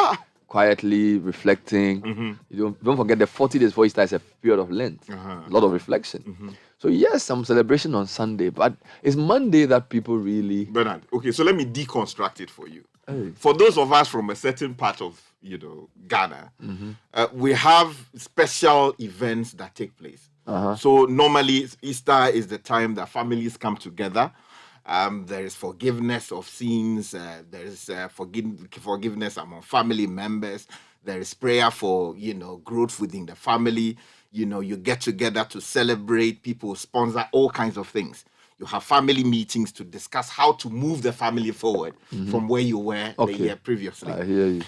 quietly reflecting. You don't forget the 40 days before Easter is a period of Lent, a lot of reflection. So yes, some celebration on Sunday, but it's Monday that people really. Bernard, okay, so let me deconstruct it for you. For those of us from a certain part of Ghana, we have special events that take place. So normally Easter is the time that families come together. There is forgiveness of sins. There is forgiveness among family members. There is prayer for, growth within the family. You get together to celebrate. People sponsor all kinds of things. You have family meetings to discuss how to move the family forward from where you were the year previously. I hear you.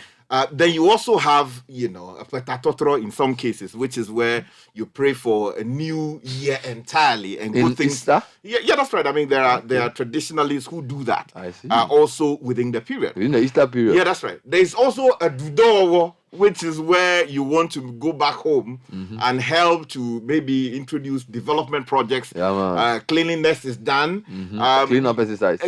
Then you also have, a petatotro in some cases, which is where you pray for a new year entirely and good things. Easter? Yeah, that's right. I mean, there are traditionalists who do that. I see. Also within the period. Within the Easter period. Yeah, that's right. There is also a dudowo, which is where you want to go back home and help to maybe introduce development projects. Yeah, Cleanliness is done. Clean up exercise.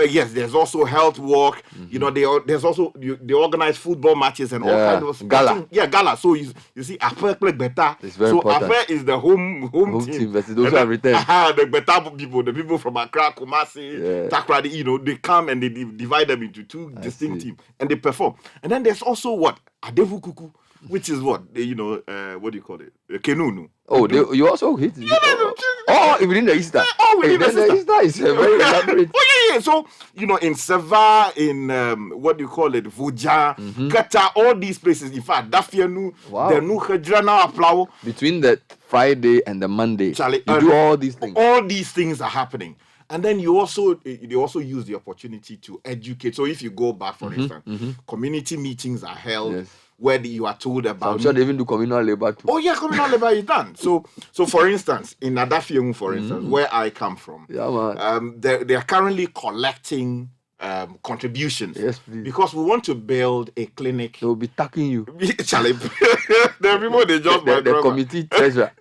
Yes, there's also health work. There's also they organize football matches and all kinds of gala. Yeah, gala. So you see, Ape play better. It's very so important. Ape is the home team. Versus those who have returned. The better people, the people from Accra, Kumasi, Takrady, they come and they divide them into two distinct teams and they perform. And then there's also what? Adevu Kuku, which is what? What do you call it? Kenunu. Oh, you also hit it. Within the Easter. Within the Easter is very elaborate. Yeah. So, in Seva, in what do you call it? Vuja, Kata, all these places. In fact, Dafianu, the Nu Hadrana Aplau. Between the Friday and the Monday, Charlie, you do all these things. All these things are happening. And then they also use the opportunity to educate. So if you go back, for instance, community meetings are held where you are told about. So I'm sure they even do communal labor too. Oh yeah, communal labor is done. So for instance, in Adafiemu, for instance, where I come from, they are currently collecting contributions. Yes, please. Because we want to build a clinic. They will be tagging you. Charlie, the people they just the committee treasurer.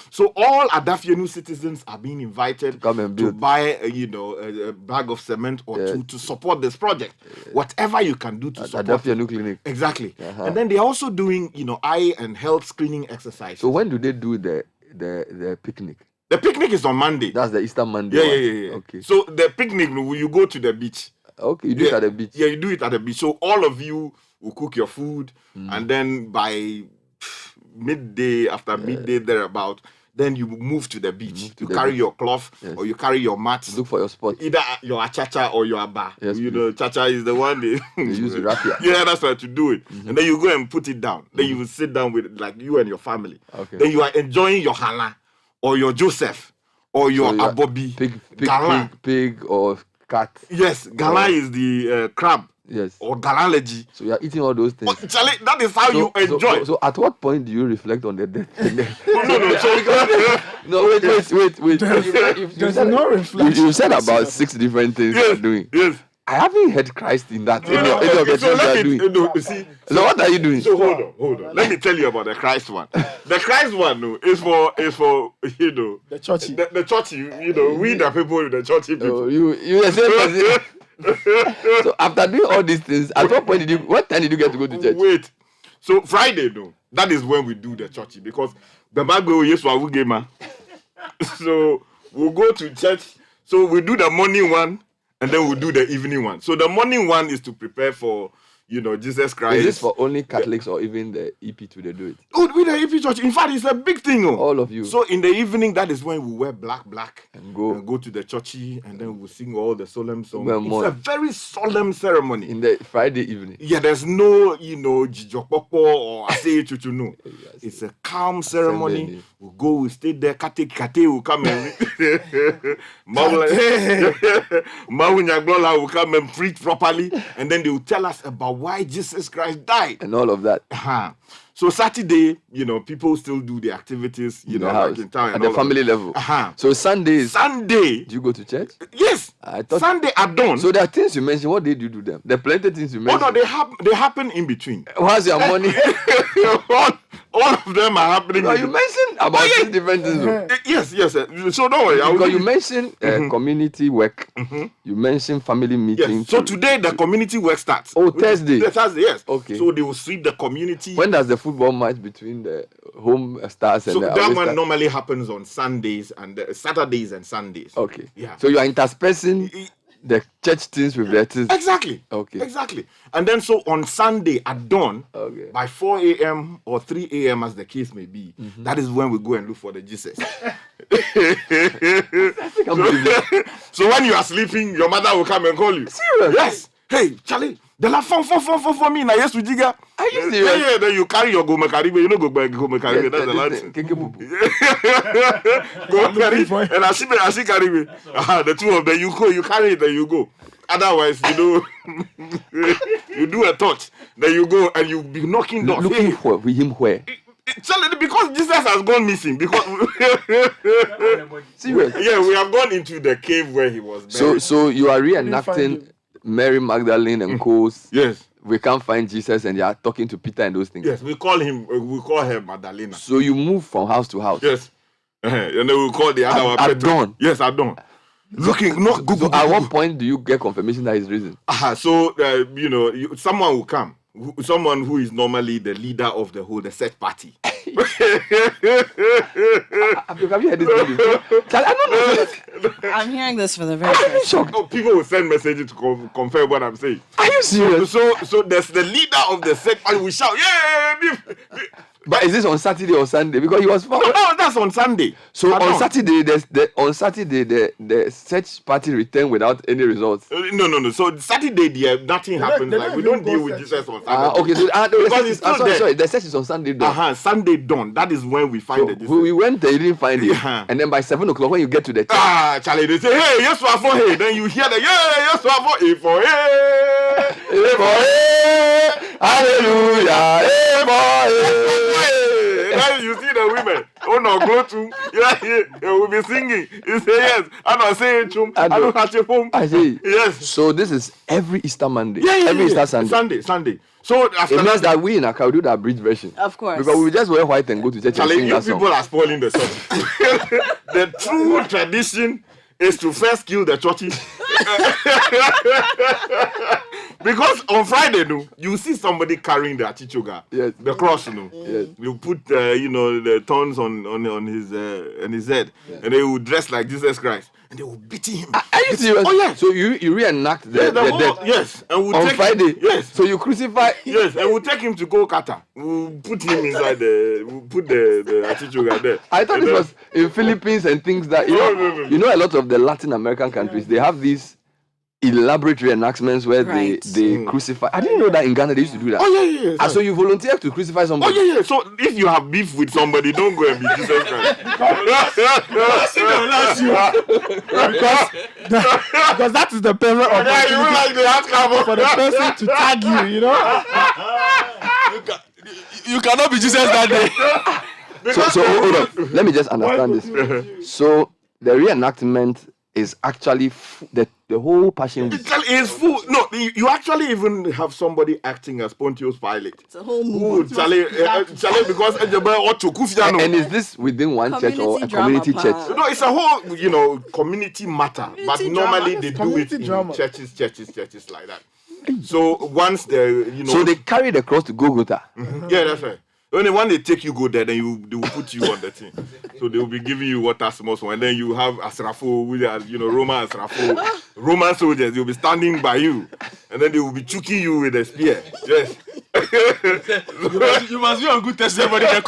So all Adafienu citizens are being invited to come and build. To buy, a bag of cement or two to support this project. Whatever you can do to support Adafienu clinic. Exactly. And then they're also doing, eye and health screening exercises. So when do they do the picnic? The picnic is on Monday. That's the Easter Monday. Yeah. Okay. So the picnic, you go to the beach. Okay, you do it at the beach. Yeah, you do it at the beach. So all of you will cook your food, and then by midday, after midday thereabout, then you move to the beach. You carry your cloth or you carry your mat. Look for your spot. Either your achacha or your aba. Yes, chacha is the one they use the raffia. Yeah, that's right, to do it. And then you go and put it down. Then you will sit down with you and your family. Okay. Then you are enjoying your hala or your Joseph or your abobi. Pig or cat. Yes, gala is the crab. Yes. Or galalogy. So you are eating all those things. Charlie, that is how you enjoy. So at what point do you reflect on the death? Wait. There's no reflection. You said about 6 different things you're doing. Yes. I haven't heard Christ in that. So what are you doing? So hold on. Let me tell you about the Christ one. The Christ one is for the churchy. The churchy, we the people in the churchy people. You the same person. So after doing all these things, at what time did you get to go to church? Wait. So Friday, that is when we do the churchy, because the Bible is what we game. So we'll go to church. So we do the morning one, and then we'll do the evening one. So the morning one is to prepare for, Jesus Christ. Is this for only Catholics or even the EP too? They do it? Oh, with the EP church. In fact, it's a big thing. All of you. So in the evening, that is when we wear black and go to the churchy, and then we'll sing all the solemn songs. It's a very solemn ceremony. In the Friday evening. Yeah, there's no, jijokpoko or asay chuchu, no. It's a calm ceremony. We'll go, we'll stay there. Kate will come and Mawunyagbola will come and preach properly, and then they will tell us about why Jesus Christ died. And all of that. So Saturday, people still do the activities, like in town. At the family level. So Sunday, do you go to church? Yes. I thought Sunday at dawn. So there are things you mentioned. What did you do them? There are plenty of things you mentioned. Oh no, they happen in between. What's your money? all of them are happening. No, you mentioned about 6 different things. Yes. So don't worry. Because you mentioned community work. You mentioned family meetings. Yes. So today the community work starts. Oh, Thursday. Thursday, yes. Okay. So they will sweep the community. When does the football match between the home stars and so the that away one stars? normally happens on Sundays and Saturdays and Sundays. Okay. Yeah. So you are interspersing The church things with letters. Exactly. Okay. Exactly. And then so on Sunday at dawn, by 4 a.m. or 3 a.m. as the case may be, that is when we go and look for the Jesus. So when you are sleeping, your mother will come and call you. Serious? Yes. Hey, Charlie, the la phone for me. Now yes, we jiga. Are you serious? Yeah. Then you carry your Goma Caribe. You know Goma Caribe. That's the last. Go Caribe. And I see Caribe. The two of them. You go. You carry it. Then you go. Otherwise, you do a touch. Then you go and you be knocking doors. Looking for him where? Charlie, because Jesus has gone missing. Because serious? Yeah, we have gone into the cave where he was buried. So you are reenacting Mary Magdalene and co-s. Yes. We can't find Jesus and they are talking to Peter and those things. Yes, we call her Magdalena. So you move from house to house. Yes. And then we call the other one at dawn. Yes, at dawn. Looking, no. So at what point do you get confirmation that he's risen? So someone will come. Someone who is normally the leader of the search party. Have you heard this? I don't know. I'm hearing this for the very first time. People will send messages to confirm what I'm saying. Are you serious? So there's the leader of the search party. We shout, yeah. But is this on Saturday or Sunday? Because he was found. No, that's on Sunday. So on Saturday, the search party returned without any results. No. So Saturday, nothing happens. Like we don't deal with Jesus on Saturday. Okay. So because it's still there. Sorry. The search is on Sunday dawn. Sunday dawn. That is when we find the Jesus. We went there, you didn't find it, and then by 7 o'clock when you get to the church, Charlie, they say, hey, yes for hey. Then you hear the yes for A for hey, A for hey, hallelujah, A for hey. Then you see the women. Oh no, go to they will be singing. You say yes. I'm not saying chum. I don't catch a home. I see. Yes. So this is every Easter Monday. Every Easter Sunday. Sunday. So after it means that we in Accra do that bridge version. Of course. Because we just wear white and go to church and sing that song. People are spoiling the song. The true tradition is to first kill the churches. Because on Friday, you see somebody carrying the achichoga, the cross, You put, the thorns on his head, and they will dress like Jesus Christ, and they will beat him. Are you serious? Oh yeah. So you reenact the death? Yes. And we'll on Friday. Yes. So you crucify. Yes, and we'll take him to Kolkata. We'll put him inside we'll put the achichoga there. I thought it was in Philippines and things that you know a lot of the Latin American countries they have these elaborate reenactments where they crucify. I didn't know that in Ghana they used to do that. Oh yeah. So you volunteer to crucify somebody. Oh yeah. So if you have beef with somebody, don't go and be Jesus Christ. Because that is the perfect opportunity for the person to tag you. You cannot be Jesus that day. So hold on. Let me just understand this. So the reenactment is actually the whole Passion Week. It is full. No, you actually even have somebody acting as Pontius Pilate. It's a whole movie. Charlie, because and is this within one church or a community church? No, it's a whole, community matter. But normally they do it in churches like that. So once So they carry the cross to Golgotha. Yeah, that's right. Only when they take you go there, then they will put you on the thing. So they will be giving you water small, and then you have Asrafo, which are Roman Asrafo, Roman soldiers. They'll be standing by you, and then they will be choking you with a spear. Yes. you must be on good testimony. So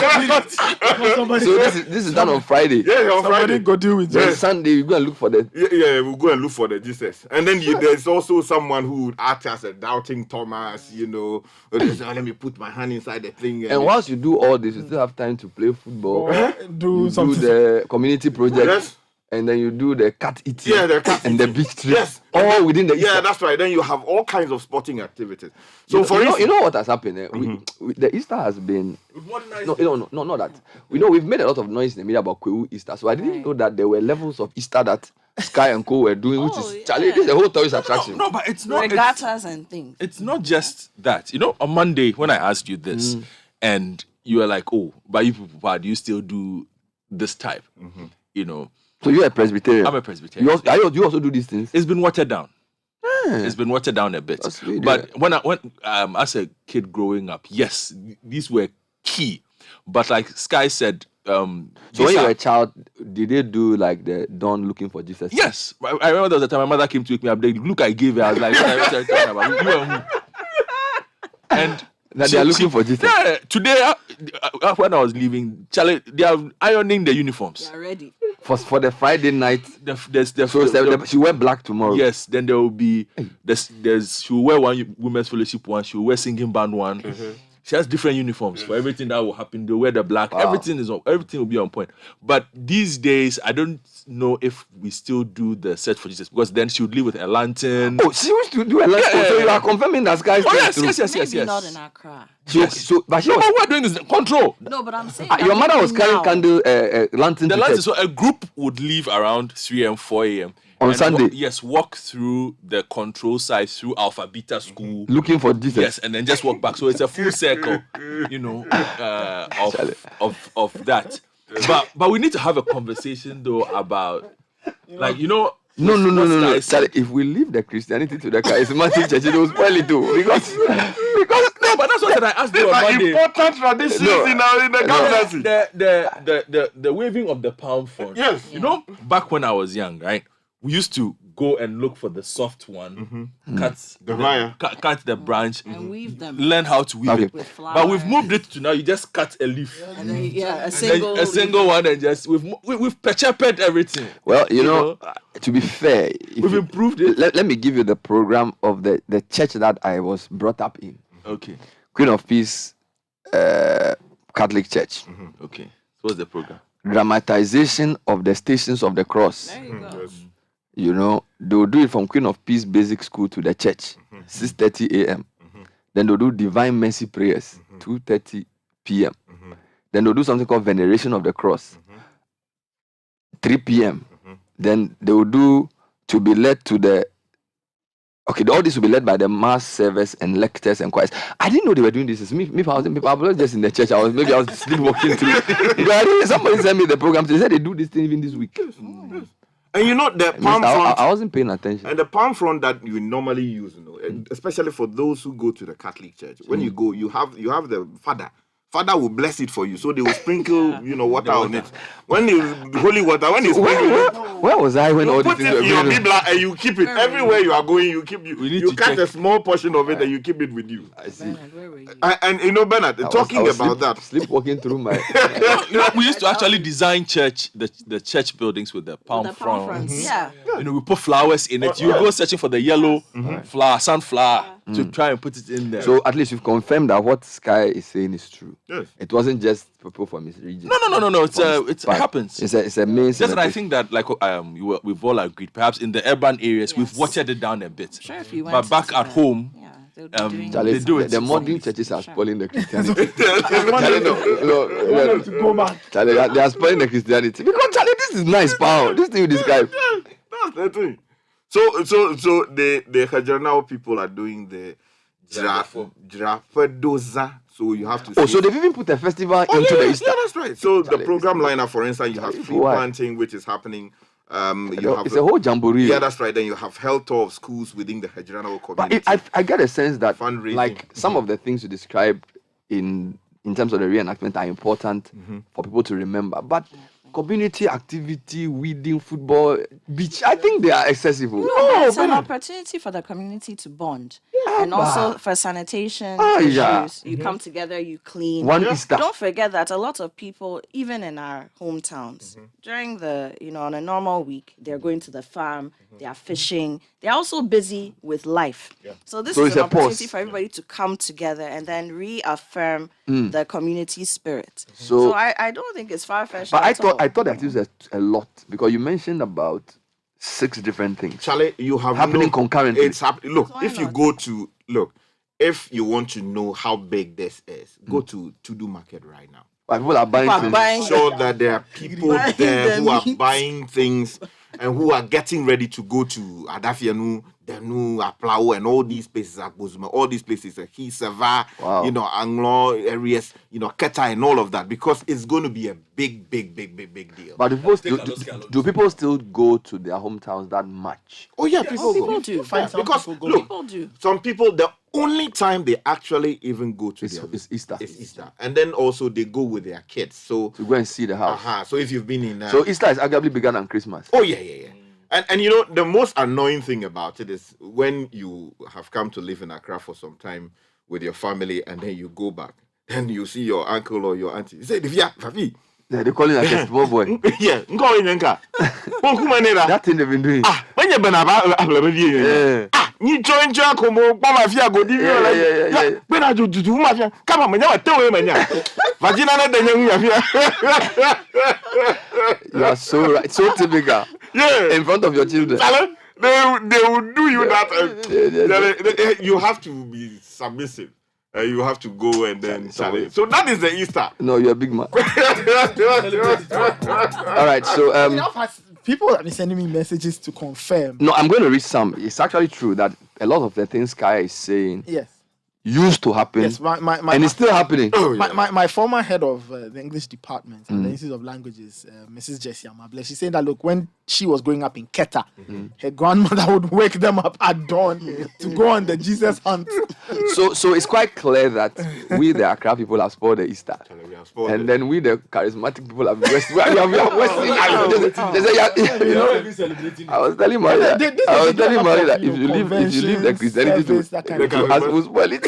this is done on Friday. Yeah, on Friday. Go deal with it. Sunday you go and look for the. Yeah, we'll go and look for the Jesus, and then there's also someone who would act as a doubting Thomas. Let me put my hand inside the thing. And once you do all this, you still have time to play football, do the community project, yes. And then you do the cat eating, the cat and the beach trip. Yes, all within the Easter. Yeah, that's right. Then you have all kinds of sporting activities. So you know what has happened? The Easter has been no, not that. We've made a lot of noise in the media about Kwewu Easter, so I didn't know that there were levels of Easter that Sky and Co were doing, which is Charlie. This is a whole tourist attraction. No, but it's not regattas and things. It's not just that. On Monday when I asked you this, and you were like, "Oh, but you people, do you still do this type?" So you're a Presbyterian. I'm a Presbyterian. You also do these things. It's been watered down. It's been watered down a bit. But when as a kid growing up, yes, these were key. But like Sky said, So when you were a child, did they do like the Dawn looking for Jesus? Yes. I remember there was a time my mother came to wake me up. The look I gave her, I was like, what are you talking about? You and who? And that they are looking for Jesus. Yeah, today, when I was leaving, Charlie, they are ironing the uniforms. They are ready. For the Friday night. She wear black tomorrow. Yes, then there will be, she will wear one women's fellowship one, she will wear singing band one. Mm-hmm. She has different uniforms for everything that will happen. They'll wear the black. Wow. Everything will be on point. But these days, I don't know if we still do the search for Jesus, because then she would leave with a lantern. Oh, she used to do a lantern. Yeah. So you are confirming that guys. Oh yes. Not in Accra. But we're doing this control. No, but I'm saying your mother was carrying candle, lantern. The lantern. So a group would leave around 3 and 4 a.m. on Sunday. Walk through the control site through Alpha Beta School, looking for Jesus. Yes, and then just walk back. So it's a full circle, of that. But we need to have a conversation though about, like, No. Charlie, if we leave the Christianity to the charismatic church, it will spoil it too. Because no, but that's what I asked you on Monday. Important traditions in the governance. The waving of the palm frond. Yes. Back when I was young, right? We used to go and look for the soft one, cut the branch, and weave them. Learn how to weave it. With flowers. But we've moved it to now you just cut a leaf. And then, a single one, and just we've patched everything. Well, to be fair, we've improved it. Let me give you the program of the church that I was brought up in. Okay. Queen of Peace Catholic Church. Mm-hmm. Okay. So what's the program? Dramatization of the Stations of the Cross. There you go. Yes. They'll do it from Queen of Peace Basic School to the church, 6:30 a.m. Then they'll do Divine Mercy prayers, 2:30 p.m. Then they'll do something called Veneration of the Cross, 3 p.m. Then they will do to be led to the. Okay, all this will be led by the mass service and lectors and choirs. I didn't know they were doing this. Me, I was just in the church. I was sleepwalking through. Somebody sent me the program. They said they do this thing even this week. And the palm front. I wasn't paying attention. And the palm front that you normally use, especially for those who go to the Catholic Church. When you go, you have the father. Father will bless it for you, so they will sprinkle, water on it. When the holy water, when you sprinkle it, where was I when all put these it things in your Biblia and you keep it everywhere you are going. You keep you cut a small portion of it and you keep it with you. I see. And Bernard, talking about that, sleepwalking through my. We used to actually design the church buildings with the palm fronds. Yeah. We put flowers in it. You go searching for the yellow flower, sunflower, to try and put it in there. So at least you've confirmed that what Sky is saying is true. Yes. It wasn't just people from his region. No. It happens. It's a main. Just that I think that we've all agreed. Perhaps in the urban areas we've watered it down a bit. Sure, if you but back at home, they do it. The modern churches are spoiling the Christianity. Charlie, they are spoiling the Christianity because Charlie, this is nice power. This thing you describe. That's the thing. So the Hajanao people are doing the Drafedoza. So you have to. So they've even put a festival into the Easter. Yeah, that's right. So the program lineup, for instance, you have tree planting, which is happening. It's a whole jamboree. Yeah, that's right. Then you have health tour of schools within the Hajanao community. But I get a sense that like some of the things you described in terms of the reenactment are important for people to remember, but. Community activity, weeding, football, beach. I think they are excessive. No, it's an opportunity for the community to bond. And also for sanitation issues. Yeah. You come together, you clean. One Easter. Don't forget that a lot of people, even in our hometowns, during the, on a normal week, they're going to the farm, they are fishing. They're also busy with life. Yeah. So this is an opportunity for everybody to come together and then reaffirm the community spirit. So I don't think it's far-fetched. But I thought that is a lot because you mentioned about 6 different things. Charlie, you have happening concurrently. It's happening. Look, if you go to if you want to know how big this is, go to Tudu Market right now. People are buying things. Sure that there are people there who are buying things and who are getting ready to go to Adafianu, Denu, Aplao, and all these places, Akbozuma, all these places, Hisava, Anglo areas, Keta, and all of that, because it's going to be a big deal. But do people still go to their hometowns that much? Oh yeah, people do. Because look, some people, the only time they actually even go to it's Easter. It's Easter. And then also they go with their kids. So to go and see the house. So if you've been in... so Easter is arguably bigger than Christmas. Oh, yeah. And you know, the most annoying thing about it is when you have come to live in Accra for some time with your family and then you go back, then you see your uncle or your auntie. You say, Fafi. Yeah, they call it like a small boy. Yeah, that thing they've been doing. When you've been you join Giacomo, Mama Fia go divi like when I do mafia, come on, manya tell him manya. Vagina na den You are so right, so typical. Yeah, in front of your children. They will do you that. You have to be submissive. You have to go and then challenge. So that is the Easter. No, you're a big man. All right, so people have been sending me messages to confirm. No, I'm going to read some. It's actually true that a lot of the things Kai is saying used to happen. Yes, and it's still happening. My former head of the English department at the Institute of Languages, Mrs. Jessie Amable, she said that look, when she was growing up in Keta, her grandmother would wake them up at dawn to go on the Jesus hunt. So it's quite clear that we the Accra people have spoiled the Easter, and then we the charismatic people have West. I was telling Maria that if you leave the Christianity to spoil it.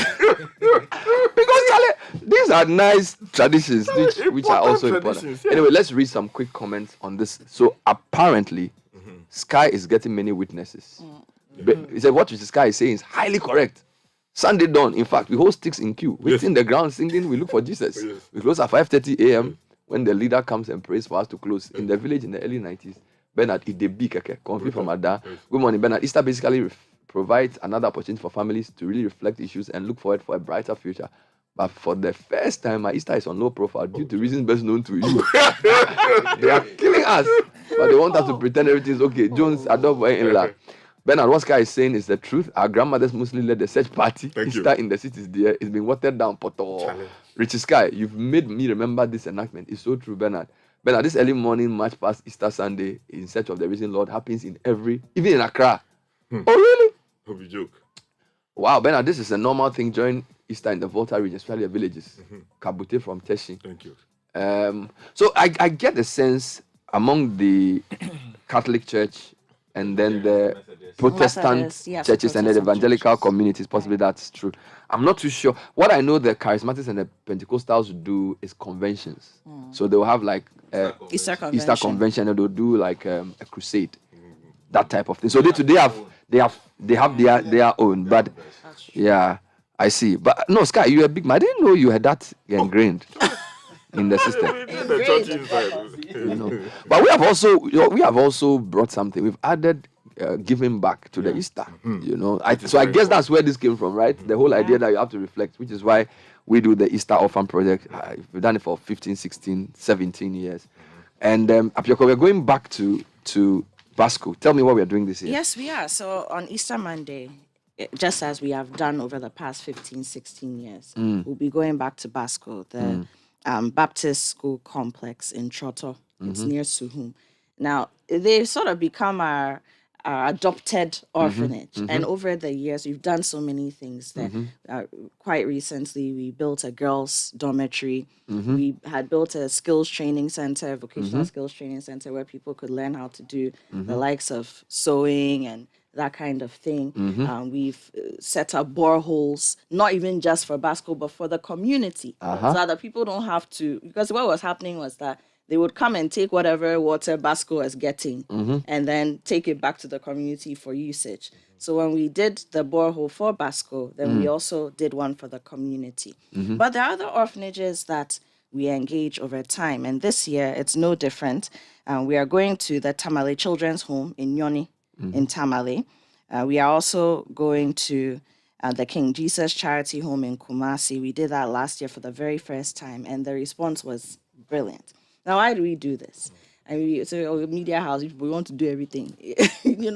Because Charlie, these are nice traditions which are also important. Anyway, let's read some quick comments on this. So apparently, Sky is getting many witnesses. He said what Sky is saying is highly correct. Sunday dawn, in fact, we hold sticks in queue. We sit in the ground singing, we look for Jesus. We close at 5:30 a.m. when the leader comes and prays for us to close. In the village in the early 90s, Bernard Idebi conflict from Ada. Good morning, Bernard. Easter basically provides another opportunity for families to really reflect issues and look forward for a brighter future. But for the first time, my Easter is on low profile due to reasons best known to you. They are killing us, but they want us to pretend everything is okay. Jones, Adobe, and Bernard, what Sky is saying is the truth. Our grandmothers mostly led the search party. Easter in the cities there. It's been watered down. Richie Sky, you've made me remember this enactment. It's so true, Bernard. Bernard, this early morning march past Easter Sunday in search of the risen Lord happens in even in Accra. Oh, really? Hope you joke. Wow, Bernard, this is a normal thing during Easter in the Volta region, especially the villages. Kabute from Teshi. Thank you. So I get the sense among the Catholic Church and then the Protestant churches and the evangelical communities, possibly that's true. I'm not too sure. What I know the charismatics and the Pentecostals do is conventions. So they'll have like Easter convention, and they'll do like a crusade, that type of thing. So they have their own. But yeah, I see. But no, Sky, you're a big man. I didn't know you had that ingrained in the system. But we have also brought something. We've added giving back to the Easter. So I guess that's where this came from, right? The whole idea that you have to reflect, which is why we do the Easter Orphan Project. We've done it for 15, 16, 17 years. And Apioko, we're going back to Basco. Tell me what we're doing this year. Yes, we are. So on Easter Monday, just as we have done over the past 15, 16 years, we'll be going back to Basco, the Baptist School Complex in Choto. It's near Suhum. Now, they've sort of become our adopted orphanage. And over the years, we've done so many things that quite recently, we built a girls' dormitory. We had built a skills training center, vocational skills training center, where people could learn how to do the likes of sewing and that kind of thing. We've set up boreholes, not even just for Basco, but for the community. So that people don't have to, because what was happening was that they would come and take whatever water Basco was getting and then take it back to the community for usage. So when we did the borehole for Basco, then we also did one for the community. But there are other orphanages that we engage over time. And this year, it's no different. We are going to the Tamale Children's Home in Nyoni in Tamale. We are also going to the King Jesus Charity Home in Kumasi. We did that last year for the very first time, and the response was brilliant. Now, why do we do this? I mean, so a media house, we want to do everything,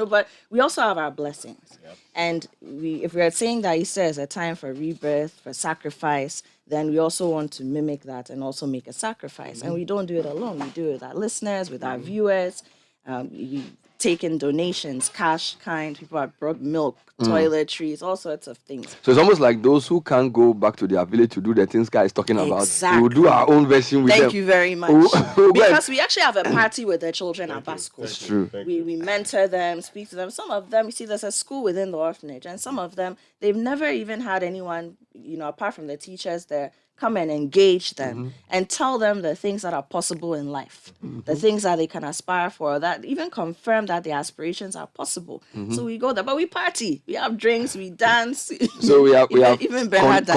but we also have our blessings. And if we are saying that Easter is a time for rebirth, for sacrifice, then we also want to mimic that and also make a sacrifice. And we don't do it alone. We do it with our listeners, with our viewers. We taken donations, cash, kind. People have brought milk, toiletries, all sorts of things. So it's almost like those who can't go back to their village to do the things guy is talking about. We will do our own version with them. Thank you very much. Because we actually have a party with the children at Basco. That's true. We mentor them, speak to them. Some of them, you see, there's a school within the orphanage, and some of them, they've never even had anyone, apart from the teachers there, come and engage them and tell them the things that are possible in life, the things that they can aspire for, that even confirm that their aspirations are possible. So we go there, but we party, we have drinks, we dance. So we have even Bernard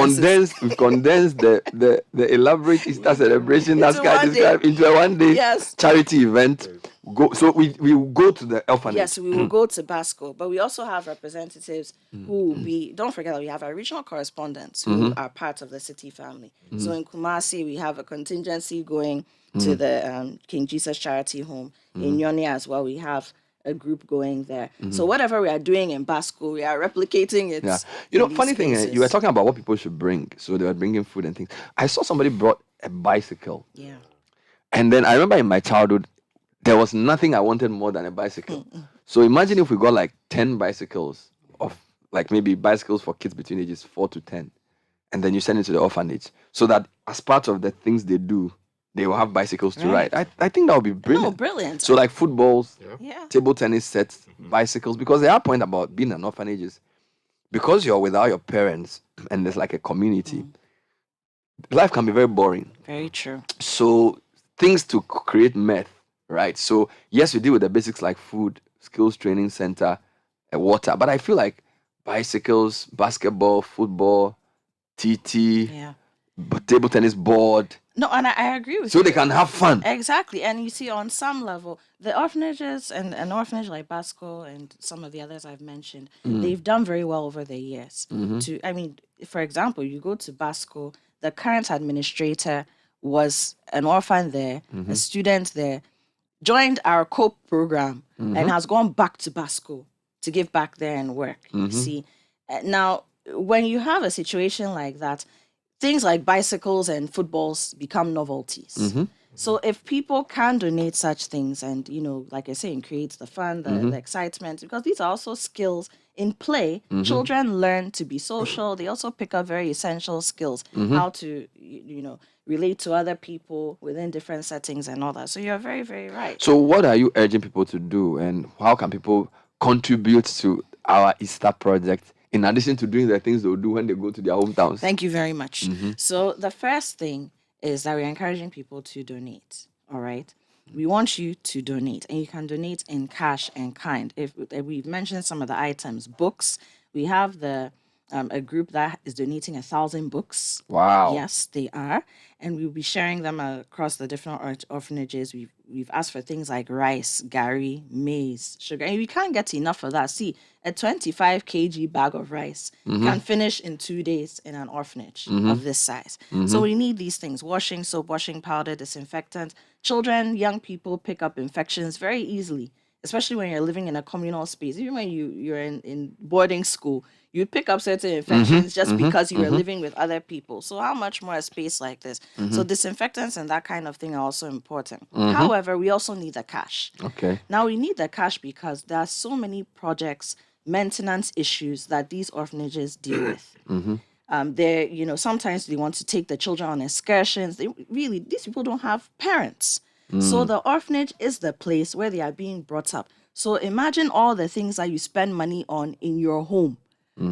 we've condensed the elaborate Easter celebration that Sky described into a one-day charity event. We will go to the orphanage. Yes, we will go to Basco, but we also have representatives who don't forget that we have our regional correspondents who are part of the Citi family. So in Kumasi, we have a contingency going to the King Jesus Charity Home. In Yoni as well, we have a group going there. So whatever we are doing in Basco, we are replicating it. Yeah. Funny thing, you were talking about what people should bring. So they were bringing food and things. I saw somebody brought a bicycle. Yeah. And then I remember in my childhood, there was nothing I wanted more than a bicycle. So imagine if we got like 10 bicycles of like maybe bicycles for kids between ages 4 to 10. And then you send it to the orphanage so that as part of the things they do, they will have bicycles to ride. I think that would be brilliant. Oh, brilliant. So like footballs, table tennis sets, bicycles, because the whole point about being an orphanage is because you're without your parents and there's like a community, life can be very boring. Very true. So things to create mirth, right? So yes, we deal with the basics like food, skills training center, water, but I feel like bicycles, basketball, football, TT, table tennis board. No, and I agree with you. So they can have fun. Exactly. And you see, on some level, the orphanages and an orphanage like Basco and some of the others I've mentioned, they've done very well over the years. For example, you go to Basco, the current administrator was an orphan there, a student there, joined our COPE program and has gone back to Basco to give back there and work. You see, now, when you have a situation like that, things like bicycles and footballs become novelties. So if people can donate such things and, like I say, it creates the fun, the excitement, because these are also skills in play. Children learn to be social. They also pick up very essential skills, how to, relate to other people within different settings and all that. So you're very, very right. So what are you urging people to do, and how can people contribute to our Easter project in addition to doing the things they'll do when they go to their hometowns? Thank you very much. So the first thing is that we're encouraging people to donate, all right? We want you to donate, and you can donate in cash and kind. If we've mentioned some of the items, books, we have a group that is donating 1,000 books. Wow. Yes, they are. And we'll be sharing them across the different orphanages. We've asked for things like rice, gari, maize, sugar. And we can't get enough of that. See, a 25 kg bag of rice can finish in 2 days in an orphanage of this size. So we need these things: washing soap, washing powder, disinfectant. Children, young people pick up infections very easily, especially when you're living in a communal space. Even when you're in boarding school, you pick up certain infections just because you are living with other people. So how much more a space like this? So disinfectants and that kind of thing are also important. However, we also need the cash. Okay. Now we need the cash because there are so many projects, maintenance issues that these orphanages deal with. Sometimes they want to take the children on excursions. These people don't have parents. So the orphanage is the place where they are being brought up. So imagine all the things that you spend money on in your home,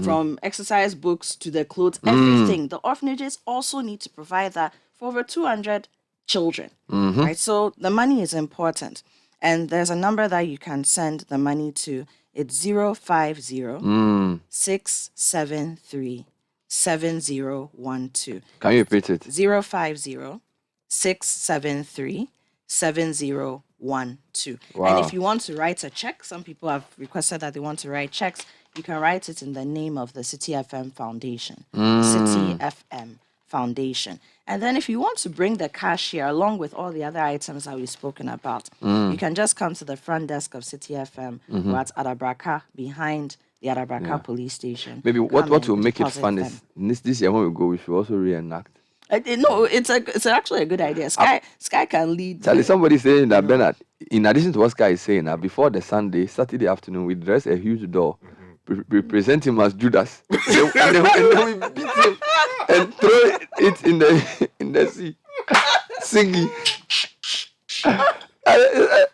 from exercise books to the clothes, everything. The orphanages also need to provide that for over 200 children, right? So the money is important. And there's a number that you can send the money to. It's 050-673-7012. Can you repeat it? 050-673-7012. Wow. And if you want to write a check, some people have requested that they want to write checks. You can write it in the name of the Citi FM Foundation. Citi FM Foundation. And then if you want to bring the cash here along with all the other items that we've spoken about, you can just come to the front desk of Citi FM. We're at Adabraka, behind the Adabraka police station. Maybe what will make it fun is this year when we go, we should also reenact. No, it's actually a good idea. Sky can lead. Charlie, somebody saying that Bernard, in addition to what Sky is saying, before the Saturday afternoon, we dress a huge doll, we present him as Judas, and then we beat him and throw it in the sea, singing.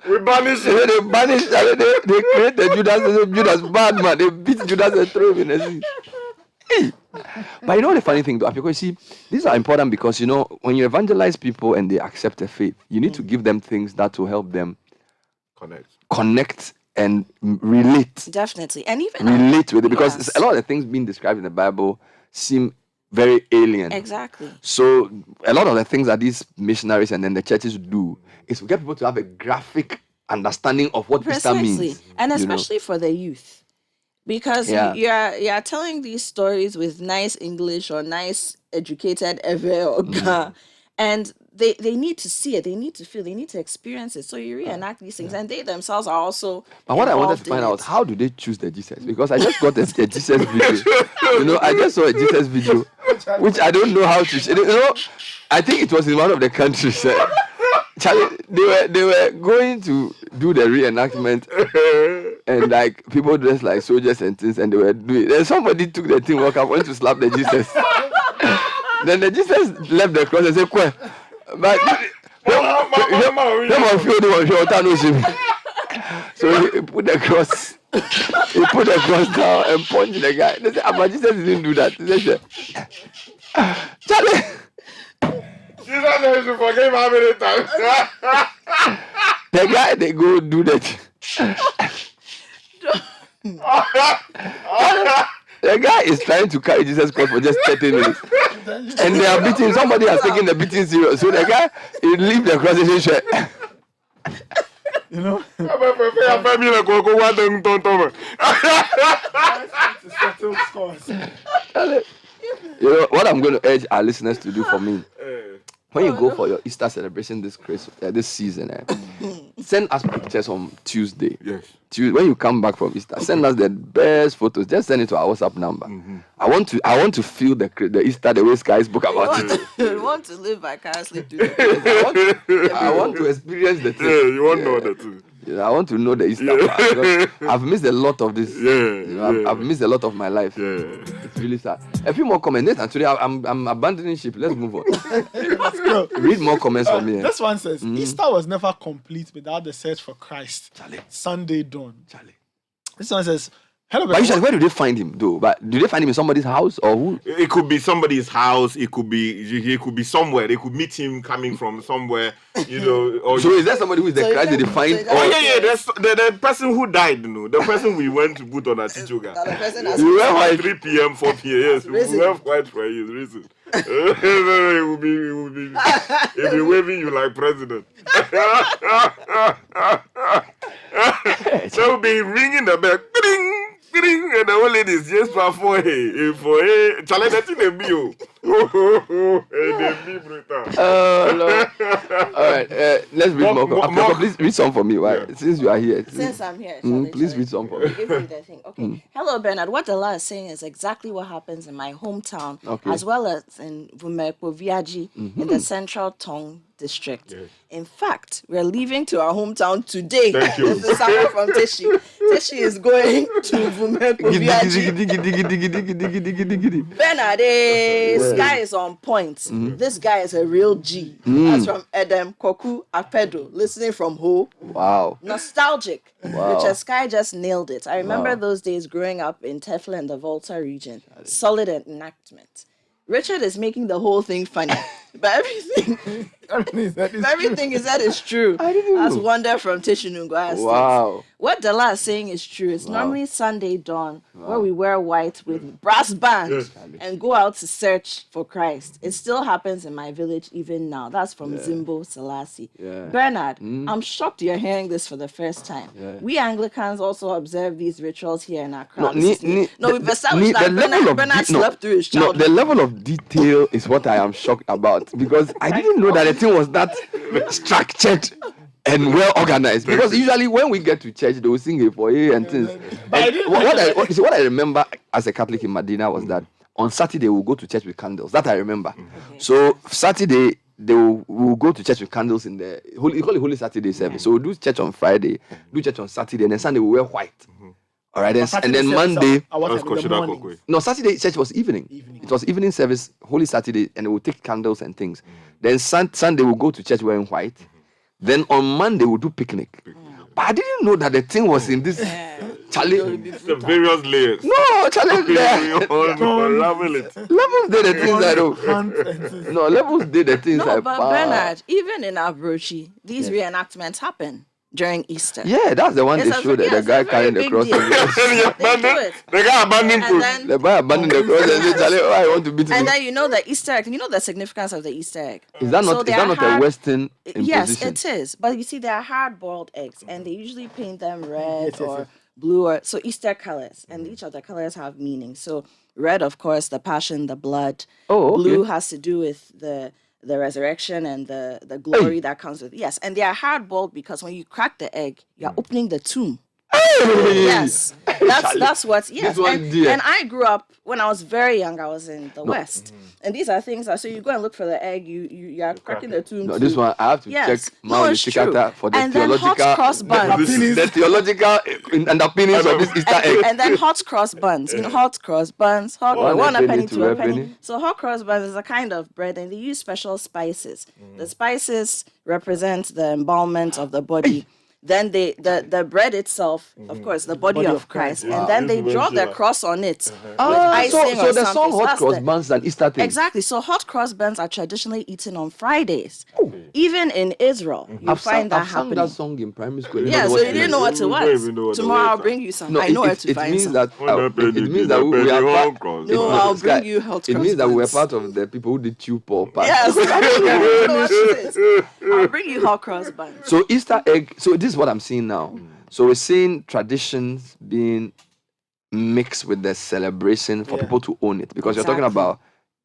We banish him. They banish. They create the Judas bad man. They beat Judas and throw him in the sea. But you know the funny thing though, because you see, these are important because when you evangelize people and they accept the faith, you need to give them things that will help them connect and relate. Definitely, and even relate with it, because a lot of the things being described in the Bible seem very alien. Exactly. So a lot of the things that these missionaries and then the churches do is to get people to have a graphic understanding of what Easter means, and especially for the youth. Because you're telling these stories with nice English or nice educated and they need to see it, they need to feel, they need to experience it. So you reenact these things, and they themselves are also. But what I wanted to find out, how do they choose the Jesus? Because I just got a Jesus video. I just saw a Jesus video, which I don't know how to. I think it was in one of the countries. Charlie, they were going to do the reenactment, and like people dressed like soldiers and things, and they were doing. Then somebody took the thing, walk up, went to slap the Jesus. Then the Jesus left the cross and said, "Quay," but so he put the cross. He put the cross down and punched the guy. They said, "But Jesus didn't do that." They said, "Charlie." Jesus should forgive how many times? The guy, they go do that. The guy is trying to carry Jesus Christ for just 30 minutes. And they are beating, somebody has taken the beating serious. So the guy, he leave the cross and say, what I'm going to urge our listeners to do for me, when you go for your Easter celebration this season, send us pictures on Tuesday. Yes. When you come back from Easter, send us the best photos. Just send it to our WhatsApp number. Mm-hmm. I want to feel the Easter the way Sky spoke about it. You want to live vicariously through it. I want to experience the thing. Yeah, you want to know that too. I want to know the Easter part. I've missed a lot of this. I've missed a lot of my life. It's really sad. A few more comments. And today I'm abandoning ship. Let's move on. Let's go. Read more comments from me. This one says, Easter was never complete without the search for Christ. Charlie. Sunday dawn. Charlie. This one says, hello. But usually, where do they find him though? But do they find him in somebody's house or who? It could be somebody's house. It could be somewhere. They could meet him coming from somewhere. Or so is there somebody who is the Christ that they find? That's the person who died. The person we went to put on a Tichuga. You were white. 3 p.m., 4 p.m. Yes, we were white for his reason. He'll be waving you like president. So we'll be ringing the bell. And the old lady is just for hey. Challenge that in the bio. Oh, Lord. All right, let's read more. Please read some for me. Why? Since you are here. Since I'm here. Please read some for me. Give me the thing. Okay. Hello, Bernard. What Dela is saying is exactly what happens in my hometown, as well as in Vumepo Viaji in the Central Tong District. Yes. In fact, we're leaving to our hometown today. Thank you. This is someone from Tishi. Tishi is going to Vumepo Viaji. Bernard, Sky is on point. This guy is a real G. That's from Edem Koku Apedo, listening from Ho. Wow. Nostalgic. Richard Sky just nailed it. I remember those days growing up in Tefla and the Volta region. Solid enactment. Richard is making the whole thing funny, but everything he said is true. As Wonder from Tishinungo. Wow. What Dela is saying is true. It's normally Sunday dawn where we wear white with brass band and go out to search for Christ. It still happens in my village even now. That's from Zimbo Selassie. Bernard, I'm shocked you're hearing this for the first time. We Anglicans also observe these rituals here in Accra. We've established that Bernard slept through his childhood. The level of detail is what I am shocked about, because I didn't know that the thing was that structured and well organized. Because usually when we get to church, they will sing it for you and things. And what I remember as a Catholic in Medina was that On Saturday, we'll go to church with candles. That I remember. So Saturday, we'll go to church with candles in the Holy Saturday service. So we'll do church on Friday, do church on Saturday, and then Sunday we wear white. All right, and then Monday. No, Saturday church was evening. It was evening service, Holy Saturday, and we'll take candles and things. Then Sunday we'll go to church wearing white. Then on Monday we'll do picnic. But I didn't know that the thing was in this. Charlie, the various layers. No, Charlie, Unravel it. Levels did the things I don't. No, levels did the things I but Bernard, even in Abrochi, these reenactments happen during Easter. Yeah, that's the one they showed. The guy carrying the cross. The guy abandoning food. The guy abandoning the cross and say, Charlie, I want to beat you. And then you know the Easter egg. You know the significance of the Easter egg. Is that not a Western imposition? Yes, it is. But you see, they are hard-boiled eggs, and they usually paint them red or blue, or so Easter colors, and each of the colors have meaning. So red, of course, the passion, the blood. Blue has to do with the resurrection and the glory that comes with it. Yes, and they are hard-boiled because when you crack the egg, you are opening the tomb. Yes, that's what. Yes, and I grew up when I was very young. I was in the West, and these are things that so you go and look for the egg. You are cracking the tomb. No, this one I have to check my for the and theological, then hot cross buns. the theological underpinnings of this Easter egg. And then hot cross buns. You know, hot cross buns. One a penny to a penny. So hot cross buns is a kind of bread, and they use special spices. The spices represent the embalmment of the body. Then the bread itself, of course, the body of Christ, and then they draw the cross on it with icing so or the something. song hot cross buns and Easter thing. Exactly. So hot cross buns are traditionally eaten on Fridays. Even in Israel, you find that happening. I've sung that song in primary school. Yeah, so you didn't know what it was. Tomorrow I'll bring you some. I know where to find some. It means that we are part. No, I'll bring you hot cross buns. It means that we were part of the people who did chew pork. Yes, I know what it is. I'll bring you hot cross buns. So Easter egg. So this is what I'm seeing now. So we're seeing traditions being mixed with the celebration for people to own it. Because you're talking about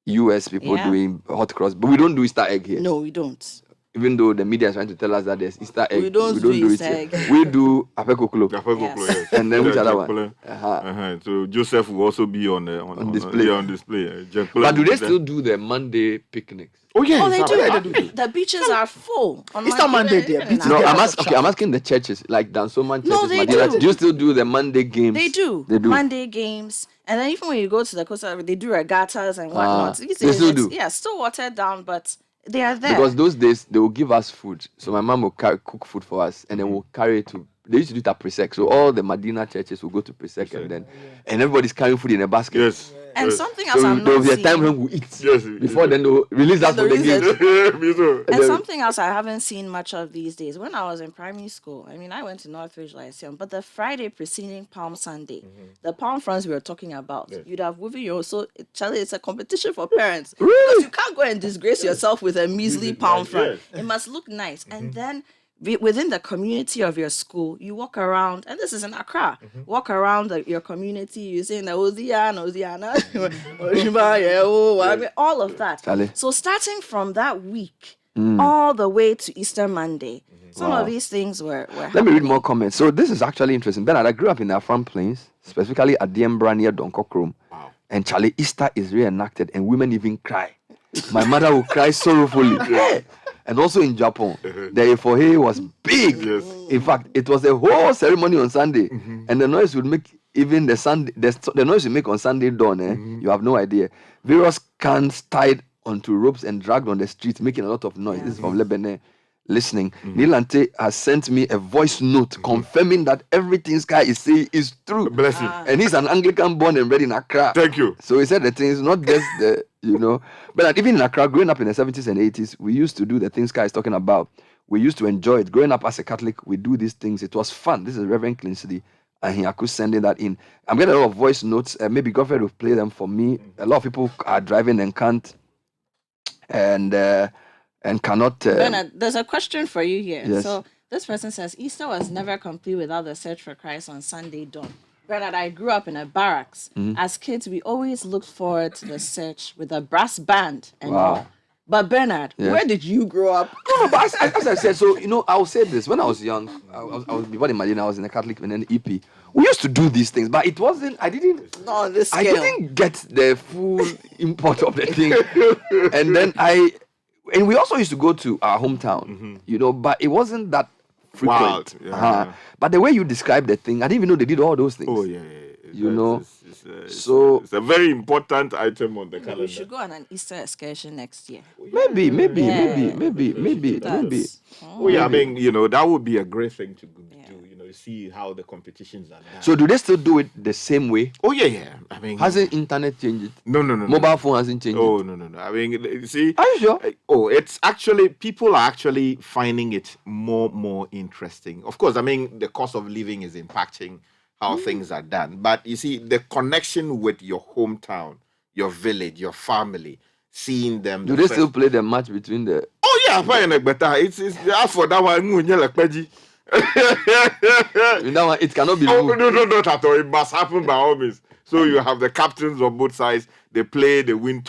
US people doing hot cross, but we don't do Easter egg here. No, we don't. Even though the media is trying to tell us that there's Easter egg, we don't do Easter egg. We do apekoklo. Yes. And then which other one? So Joseph will also be on display. On display. But do they still do the Monday picnics? Oh, they do. The beaches are full. Easter Monday, no, I'm asking the churches, like Dansoman churches. No, they do. Do you still do the Monday games? They do. Monday games. And then even when you go to the coast, they do regattas and whatnot. They still do. Yeah, still watered down, but they are there. Because those days, they will give us food. So my mom will cook food for us, and then we'll carry it to... They used to do it at Presec. So all the Medina churches will go to Presec, and everybody's carrying food in a basket. Yes. And something else I'm not seeing. There will be a time when we eat. Yes. Before then, they'll release us for the game. And something else I haven't seen much of these days. When I was in primary school, I mean, I went to Northridge Lyceum, but the Friday preceding Palm Sunday, the Palm Fronts we were talking about, you'd have woven your... So, Charlie, it's a competition for parents. Because you can't go and disgrace yourself with a measly Palm Front. It must look nice. And then... within the community of your school, you walk around, and this is in Accra, walk around your community, you say, all of that. Charlie. So starting from that week, all the way to Easter Monday, some of these things were happening. Let me read more comments. So this is actually interesting. Bernard, I grew up in the Afram Plains, specifically at Diembra near Donkokrom. Wow. And Charlie, Easter is reenacted, and women even cry. My mother will cry sorrowfully. And also in Japan, the Efohe was big. Yes. In fact, it was a whole ceremony on Sunday. And the noise would make even the noise you make on Sunday dawn, you have no idea. Various cans tied onto ropes and dragged on the streets, making a lot of noise. This is from Lebanon. Listening. Nilante has sent me a voice note confirming that everything Sky is saying is true. Bless him. And he's an Anglican born and bred in Accra. Thank you. So he said the thing is not just the, but even in Accra, growing up in the 70s and 80s, we used to do the things Sky is talking about. We used to enjoy it. Growing up as a Catholic, we do these things. It was fun. This is Reverend Clincy and Hiaku sending that in. I'm getting a lot of voice notes. Maybe Godfrey will play them for me. A lot of people are driving and can't. And cannot... Bernard, there's a question for you here. Yes. So this person says, Easter was never complete without the search for Christ on Sunday dawn. Bernard, I grew up in a barracks. As kids, we always looked forward to the search with a brass band and all. But Bernard, where did you grow up? No, but as I said, so I'll say this. When I was young, I was before Medina, I was in a Catholic and then EP. We used to do these things, but it wasn't. I didn't get the full import of the thing. And then and we also used to go to our hometown, but it wasn't that frequent. Wild. But the way you described the thing, I didn't even know they did all those things. Oh yeah. It's a very important item on the calendar. We should go on an Easter excursion next year. Maybe. Oh yeah, I mean, that would be a great thing to do. See how the competitions are done. So do they still do it the same way? Oh yeah. I mean, hasn't internet changed it? No. Mobile phone hasn't changed it? Oh no. I mean, you see. Are you sure? It's actually, people are actually finding it more interesting. Of course, I mean, the cost of living is impacting how things are done. But you see, the connection with your hometown, your village, your family, seeing them. Do they still play the match between the... Oh yeah, it's for that one. It cannot be moved. No, not at all. It must happen by all means. So you have the captains of both sides. They play, they win,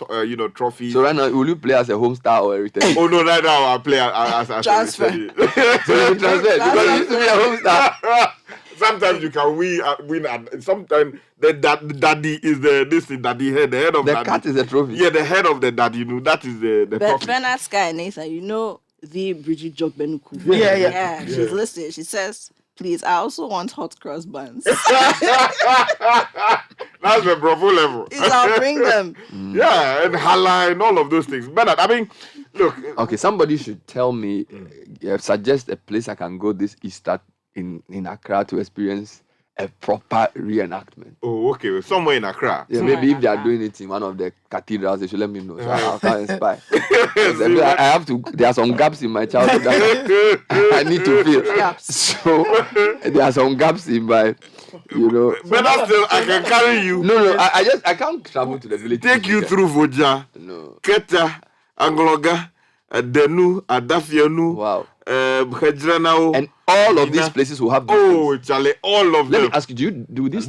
trophies. So right now, will you play as a home star or everything? Oh no, right now I'll play as transfer. So you transfer because you used to be a home star. Sometimes you can win. Sometimes the daddy is the head of the daddy. cat is a trophy. Yeah, the head of the daddy. That is the trophy. Bernard Sky and Nathan, the Bridget Jogbenuku. Yeah. She's listening. She says, please, I also want hot cross buns. That's the bravo level. I'll bring them. Yeah, and halal and all of those things. Bernard, I mean, look. Okay, somebody should tell me, suggest a place I can go this Easter in Accra to experience a proper reenactment. Oh, okay. Somewhere in Accra. Yeah, maybe if they are doing it in one of the cathedrals, they should let me know. So I'll come and spy. I have to. There are some gaps in my childhood that I need to fill. So there are some gaps in my, But still, I can carry you. No. I can't travel to the village. Take you through Voja, Keta, Angloga, Denu, Adafianu. Wow. Hejranao, and all of these places will have. Charlie, all of them. Let me ask you: do these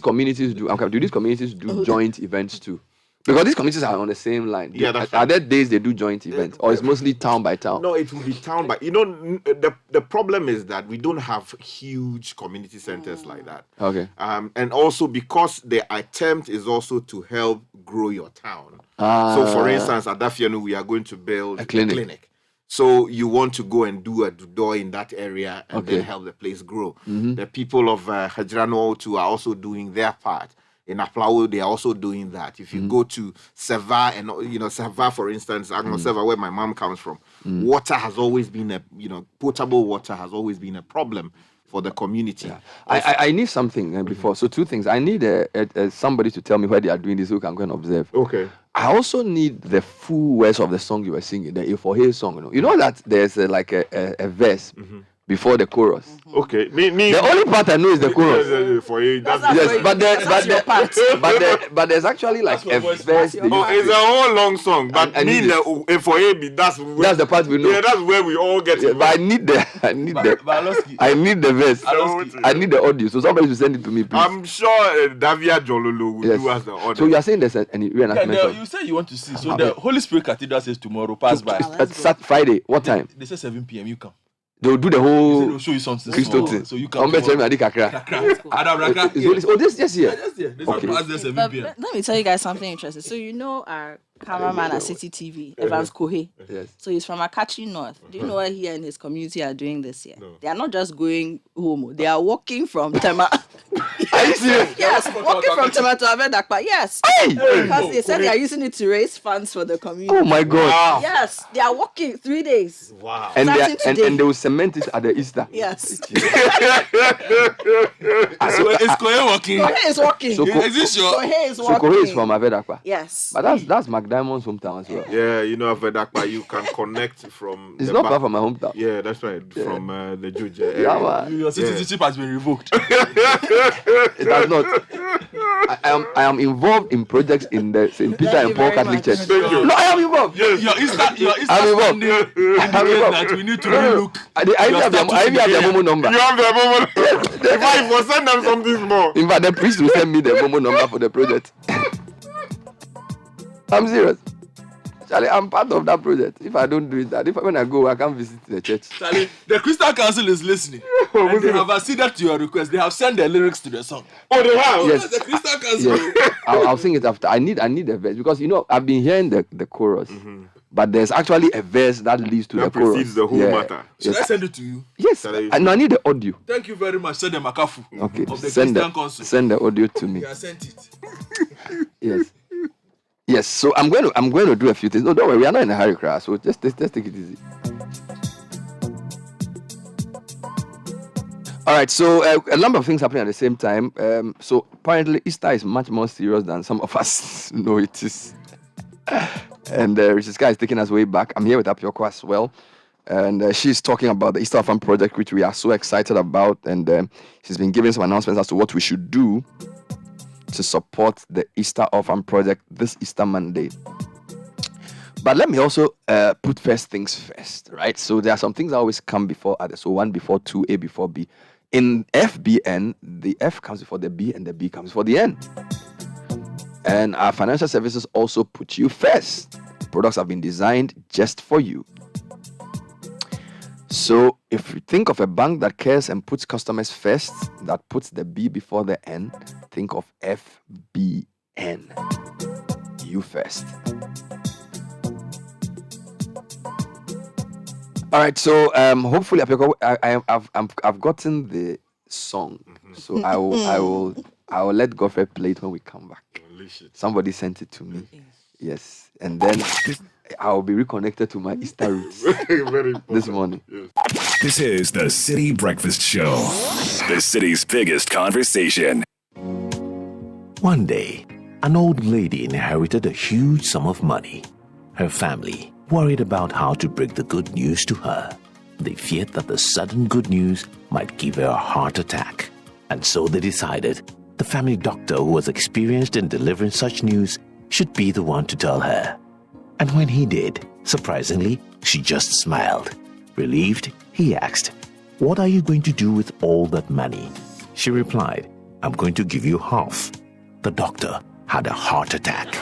communities do joint events too? Because these communities are on the same line. Yeah, are there days they do joint events, or it's mostly town by town? No, it will be town by. The problem is that we don't have huge community centers like that. Okay. And also because the attempt is also to help grow your town. So, for instance, at Dafianu, we are going to build a clinic. So you want to go and do a door in that area and then help the place grow. Mm-hmm. The people of Hejrano too are also doing their part. In Aplawo, they are also doing that. If you go to Seva and Seva, for instance, Seva, where my mom comes from, water has always been potable water has always been a problem for the community. Yeah. I need something before. So two things. I need somebody to tell me where they are doing this who can go and observe. Okay. I also need the full words of the song you were singing, the A4A song. You know that there's a verse before the chorus. Okay. The only part I know is the chorus. But there's actually like a verse. It's a whole long song. But that's the part we know. Yeah, that's where we all get it. But I need the verse. I need the audio. So somebody should send it to me, please. I'm sure Davia Jololo will do us the audio. So you are saying there's any reenactment? You say you want to see. So the Holy Spirit Cathedral says tomorrow. Pass by. Friday. What time? They say 7 p.m. You come. They'll do the whole. They'll show you something. So you come. This year. Okay. Let me tell you guys something interesting. So our cameraman at Citi TV, Evans Kohe. Yes. So he's from Akachi North. Do you know what he and his community are doing this year? No. They are not just going home. They are walking from Tema. Are you serious? Yes, walking from Tema to Avedakpa. Yes. Hey! Because they said they are using it to raise funds for the community. Oh my God. Wow. Yes, they are walking 3 days. Wow. And they will cement it at the Easter. Yes. Is Kohe walking? Kohe is walking. Is this sure? Kohe is walking. So Kohe is from Avedakpa. Yes. But that's McDiamond's hometown as well. Yeah, Avedakpa, you can connect from. It's not far from my hometown. Yeah, that's right. Yeah. From the Juja area. Yeah, man. Your citizenship has been revoked. It has not. I am involved in projects in the St. Peter and Paul Catholic Church. No, I am involved. Yes. Your Easter I'm involved. That we need to relook. I have the Momo number. You have the Momo number. If I will send them something more. In fact, the priest will send me the Momo number for the project. I'm serious. Charlie, I'm part of that project. If I don't do it, when I go, I can't visit the church. Charlie, the Crystal Council is listening. And they have acceded to your request. They have sent the lyrics to the song. Oh, they have? Yes. The Crystal Council. Yes. I'll sing it after. I need a verse because I've been hearing the chorus, but there's actually a verse that leads to the chorus. That precedes the whole matter. Should I send it to you? Yes. I need the audio. Thank you very much. Send the Makafu of the Christian Council. Send the audio to me. I sent it. Yes. Yes. So I'm going to do a few things. No, don't worry. We are not in a hurry, class. So just take it easy. All right. So a number of things happening at the same time. So apparently Easter is much more serious than some of us know it is. And Richard Sky is taking us way back. I'm here with Apioko as well. And she's talking about the Easter Orphan Project, which we are so excited about. And she's been giving some announcements as to what we should do to support the Easter Orphan Project this Easter Monday. But let me also put first things first, right? So there are some things that always come before others. So 1 before 2, A before B. In FBN, the F comes before the B and the B comes before the N. And our financial services also put you first. Products have been designed just for you. So if you think of a bank that cares and puts customers first, that puts the B before the N, think of FBN. You first. All right, so hopefully I've gotten the song. So I will let Godfrey play it when we come back. Somebody sent it to me. Yes. And then I'll be reconnected to my Easter roots this morning. This is the Citi Breakfast Show, the city's biggest conversation. One day, an old lady inherited a huge sum of money. Her family worried about how to break the good news to her. They feared that the sudden good news might give her a heart attack. And so they decided the family doctor who was experienced in delivering such news should be the one to tell her. And when he did, surprisingly, she just smiled. Relieved, he asked, "What are you going to do with all that money?" She replied, "I'm going to give you half." The doctor had a heart attack.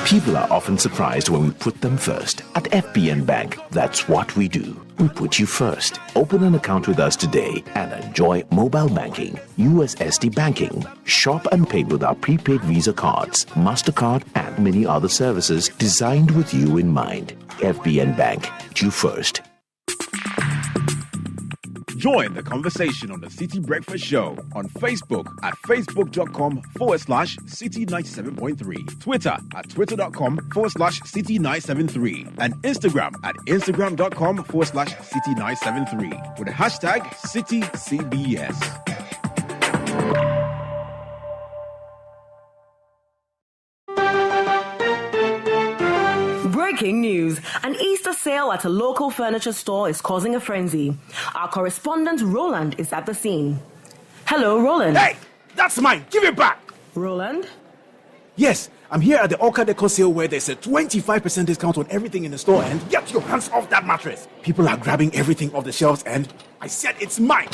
People are often surprised when we put them first. At FBN Bank, that's what we do. We put you first. Open an account with us today and enjoy mobile banking, USSD banking, shop and pay with our prepaid Visa cards, MasterCard, and many other services designed with you in mind. FBN Bank, you first. Join the conversation on the Citi Breakfast Show on Facebook at facebook.com/Citi97.3, Twitter at twitter.com/Citi973, and Instagram at instagram.com/Citi973 with the hashtag CitiCBS. Breaking news. An Easter sale at a local furniture store is causing a frenzy. Our correspondent Roland is at the scene. Hello, Roland. Hey, that's mine. Give it back. Roland? Yes, I'm here at the Orca Deco sale where there's a 25% discount on everything in the store, and get your hands off that mattress. People are grabbing everything off the shelves and I said it's mine.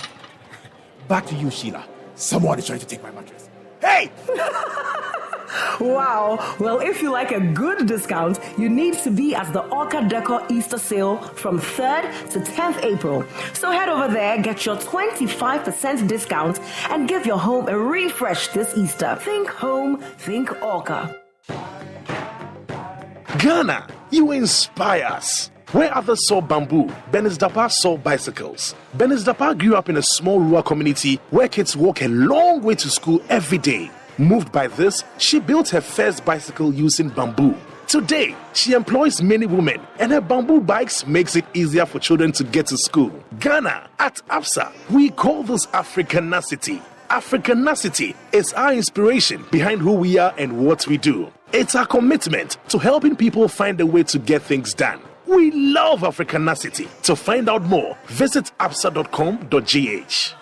Back to you, Sheila. Someone is trying to take my mattress. Hey! Wow. Well, if you like a good discount, you need to be at the Orca Deco Easter sale from 3rd to 10th April. So head over there, get your 25% discount, and give your home a refresh this Easter. Think home, think Orca. Ghana, you inspire us. Where others saw bamboo, Bernard Avle saw bicycles. Bernard Avle grew up in a small rural community where kids walk a long way to school every day. Moved by this, she built her first bicycle using bamboo. Today, she employs many women, and her bamboo bikes makes it easier for children to get to school. Ghana, at ABSA, we call this Africanacity. Africanacity is our inspiration behind who we are and what we do. It's our commitment to helping people find a way to get things done. We love Africanacity. To find out more, visit absa.com.gh.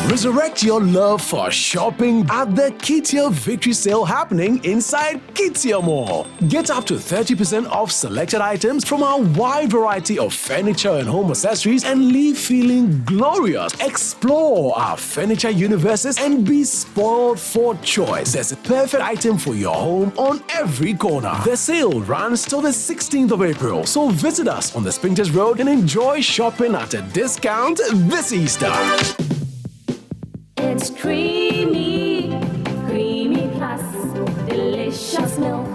Resurrect your love for shopping at the Kitia Victory Sale happening inside Kitia Mall. Get up to 30% off selected items from our wide variety of furniture and home accessories and leave feeling glorious. Explore our furniture universes and be spoiled for choice. There's a perfect item for your home on every corner. The sale runs till the 16th of April, so visit us on the Spintex Road and enjoy shopping at a discount this Easter. It's creamy, creamy plus, delicious milk,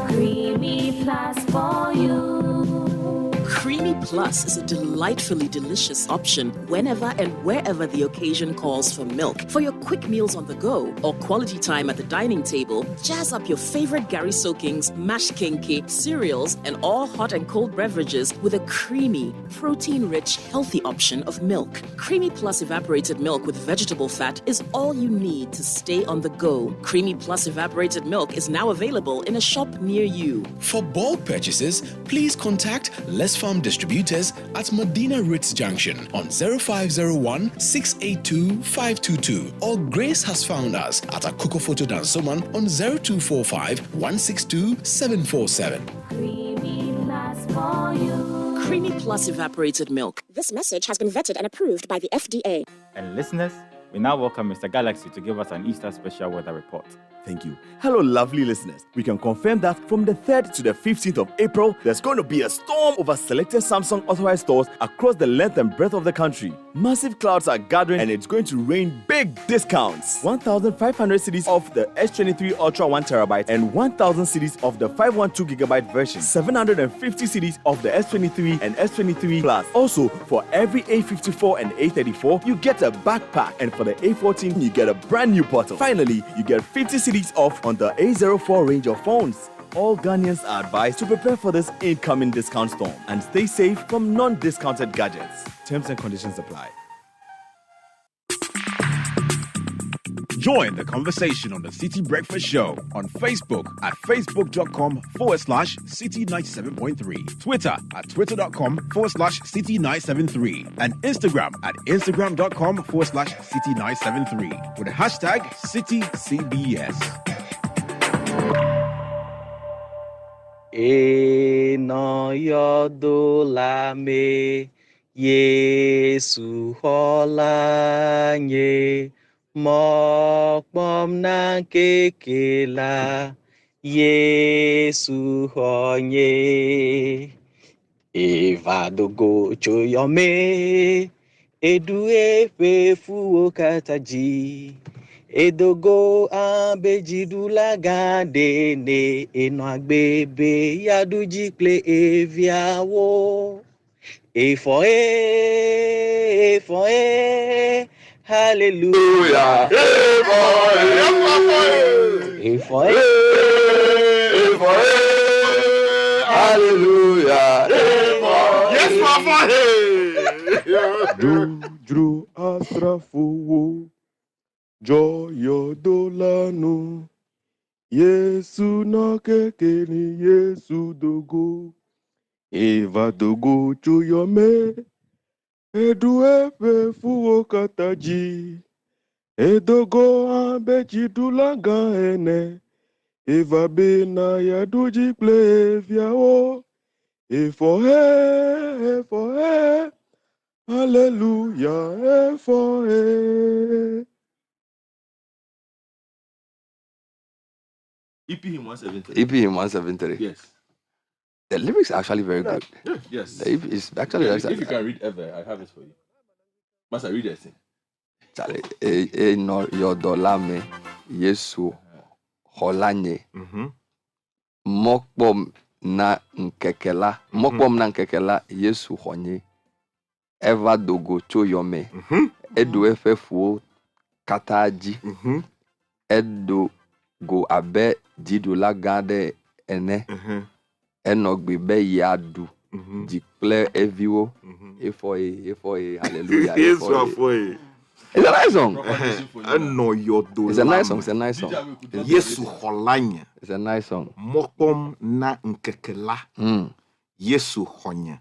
creamy plus for you. Creamy Plus is a delightfully delicious option whenever and wherever the occasion calls for milk. For your quick meals on the go or quality time at the dining table, jazz up your favorite Gary soakings, mashed kinky, cereals, and all hot and cold beverages with a creamy, protein-rich, healthy option of milk. Creamy Plus evaporated milk with vegetable fat is all you need to stay on the go. Creamy Plus evaporated milk is now available in a shop near you. For bulk purchases, please contact Les Farm Distributors at Medina Ritz Junction on 0501 682 522, or Grace has found us at Akoko Photo Dansoman on 0245 162 747. Creamy plus for you. Creamy Plus evaporated milk. This message has been vetted and approved by the FDA. And listeners, we now welcome Mr. Galaxy to give us an Easter special weather report. Thank you. Hello, lovely listeners. We can confirm that from the 3rd to the 15th of April, there's going to be a storm over selected Samsung authorized stores across the length and breadth of the country. Massive clouds are gathering and it's going to rain big discounts. 1,500 cedis off the S23 Ultra 1TB and 1,000 cedis off the 512GB version. 750 cedis off the S23 and S23 Plus. Also, for every A54 and A34, you get a backpack. And for the A14, you get a brand new bottle. Finally, you get 50 cedis off on the A04 range of phones. All Ghanaians are advised to prepare for this incoming discount storm and stay safe from non-discounted gadgets. Terms and conditions apply. Join the conversation on the Citi Breakfast Show on Facebook at facebook.com/Citi97.3, Twitter at twitter.com/Citi973, and Instagram at instagram.com/Citi973 with the hashtag CitiCBS. Eno yodolame Yesu holanye Mokpom na kekela Yesu honye Evadogo choyome Edu efe fuo kataji Edogo abejidula gadene Eno agbebe yaduji ple eviawo Efoe Hallelujah. Hallelujah. Yes, Papa. Drew astrafu joyo dolano Yesu na kekeni Yesu dogo Eva dogo choyome Edu efe fuo kataji Edogo abejidulaga ene Eva bena yaduji pleviao Efoe Hallelujah Efoe. EP him 173. EP him 173. Yes. The lyrics are actually very good. Yes. The EP is actually if you can read ever, I have it for you. Must I read that thing? Charlie, no yodolame Yesu holanye. Mokbom na nkekela. Mokbom na nkekela Yesu honye. Eva dogo choyome. Edu efefuo kataji. Edo go abe jidula gade ene. Enogbe be yadu. Declare eviwo. Efoe, hallelujah. Yes, Rafoe. It's a nice song. It's a nice song. It's a nice song. Yesu holanya. It's a nice song. Mokom na nkekela. Yesu honya.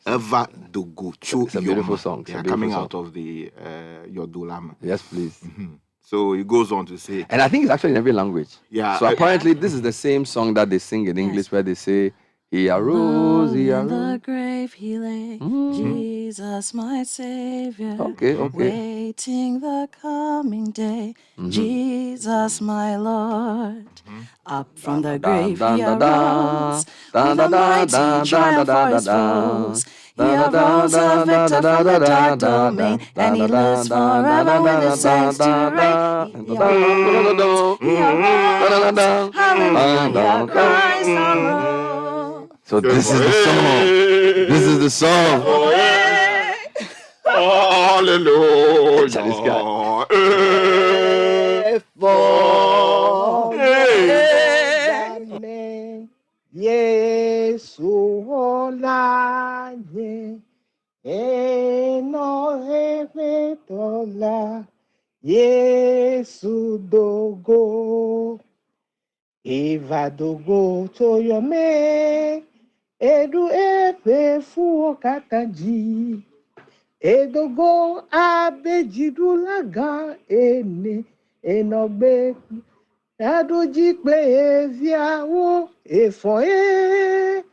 Eva Dogo Cho. It's a beautiful song. They are coming out of the Yodulam. Yes, please. So he goes on to say, and I think it's actually in every language. Yeah. So apparently, this is the same song that they sing in English, where they say, "He arose, he In arose." the grave he lay, Jesus my Savior. Okay. Waiting the coming day, Jesus my Lord. Up from the grave he arose, with a mighty triumph for his foes. He arose a victor from the dark domain, and he lives forever with his saints to reign. He arose, hallelujah, Christ arose. So this is the song. This is the song. Hallelujah. Charlie's got. Yesu olanye eno hefetola Yesu dogo Eva dogo toyome edu efe fuo kataji edogo abejidulaga ene enogbe Adoji pe eviawo efoe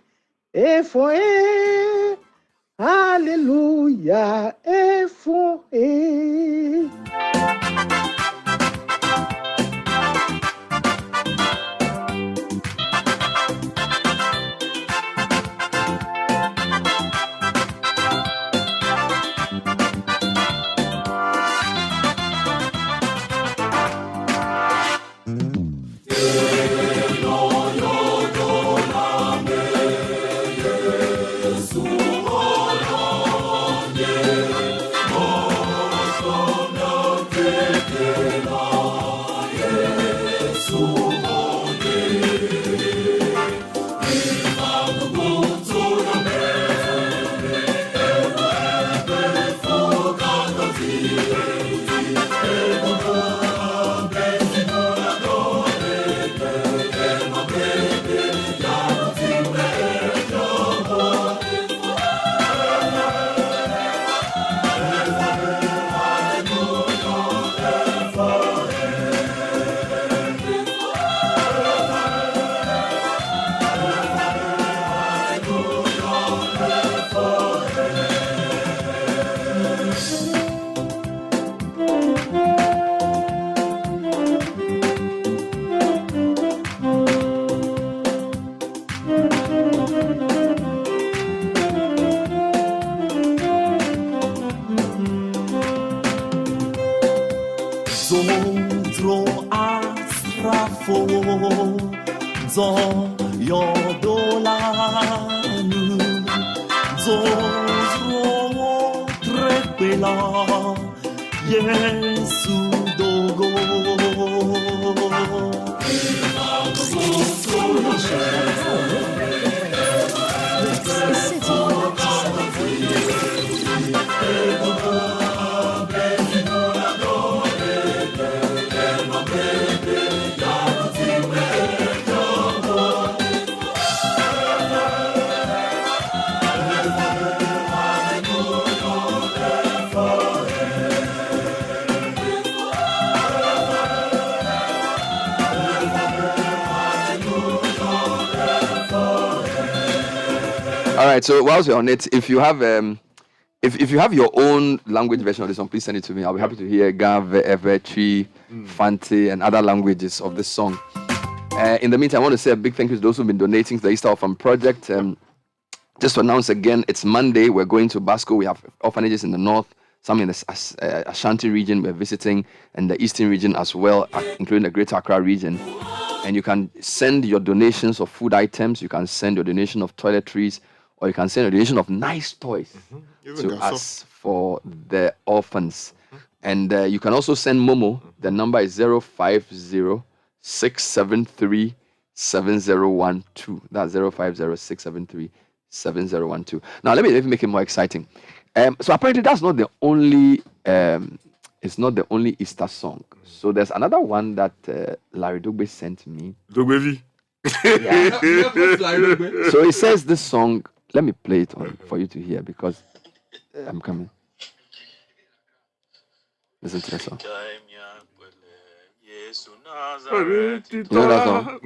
hallelujah efoe. Zondro asrafo Zo yodolanu Zozro trepela Yesu dogo All right. So whilst we're on it, if you have if you have your own language version of this song, please send it to me. I'll be happy to hear Gav, Evertree, Fante, and other languages of this song. In the meantime, I want to say a big thank you to those who've been donating to the Easter Orphan Project. Just to announce again, it's Monday. We're going to Basco. We have orphanages in the north, some in the Ashanti region we're visiting, and the eastern region as well, including the Greater Accra region. And you can send your donations of food items. You can send your donation of toiletries, or you can send a donation of nice toys to us for the orphans. And you can also send Momo. The number is 050-673-7012. That's 050-673-7012. Now let me make it more exciting. So apparently that's not the only it's not the only Easter song. So there's another one that Larry Dogbe sent me. Dogbevi. Yeah. So he says this song Let me play it for you to hear because I'm coming. Listen to the song. You know that song?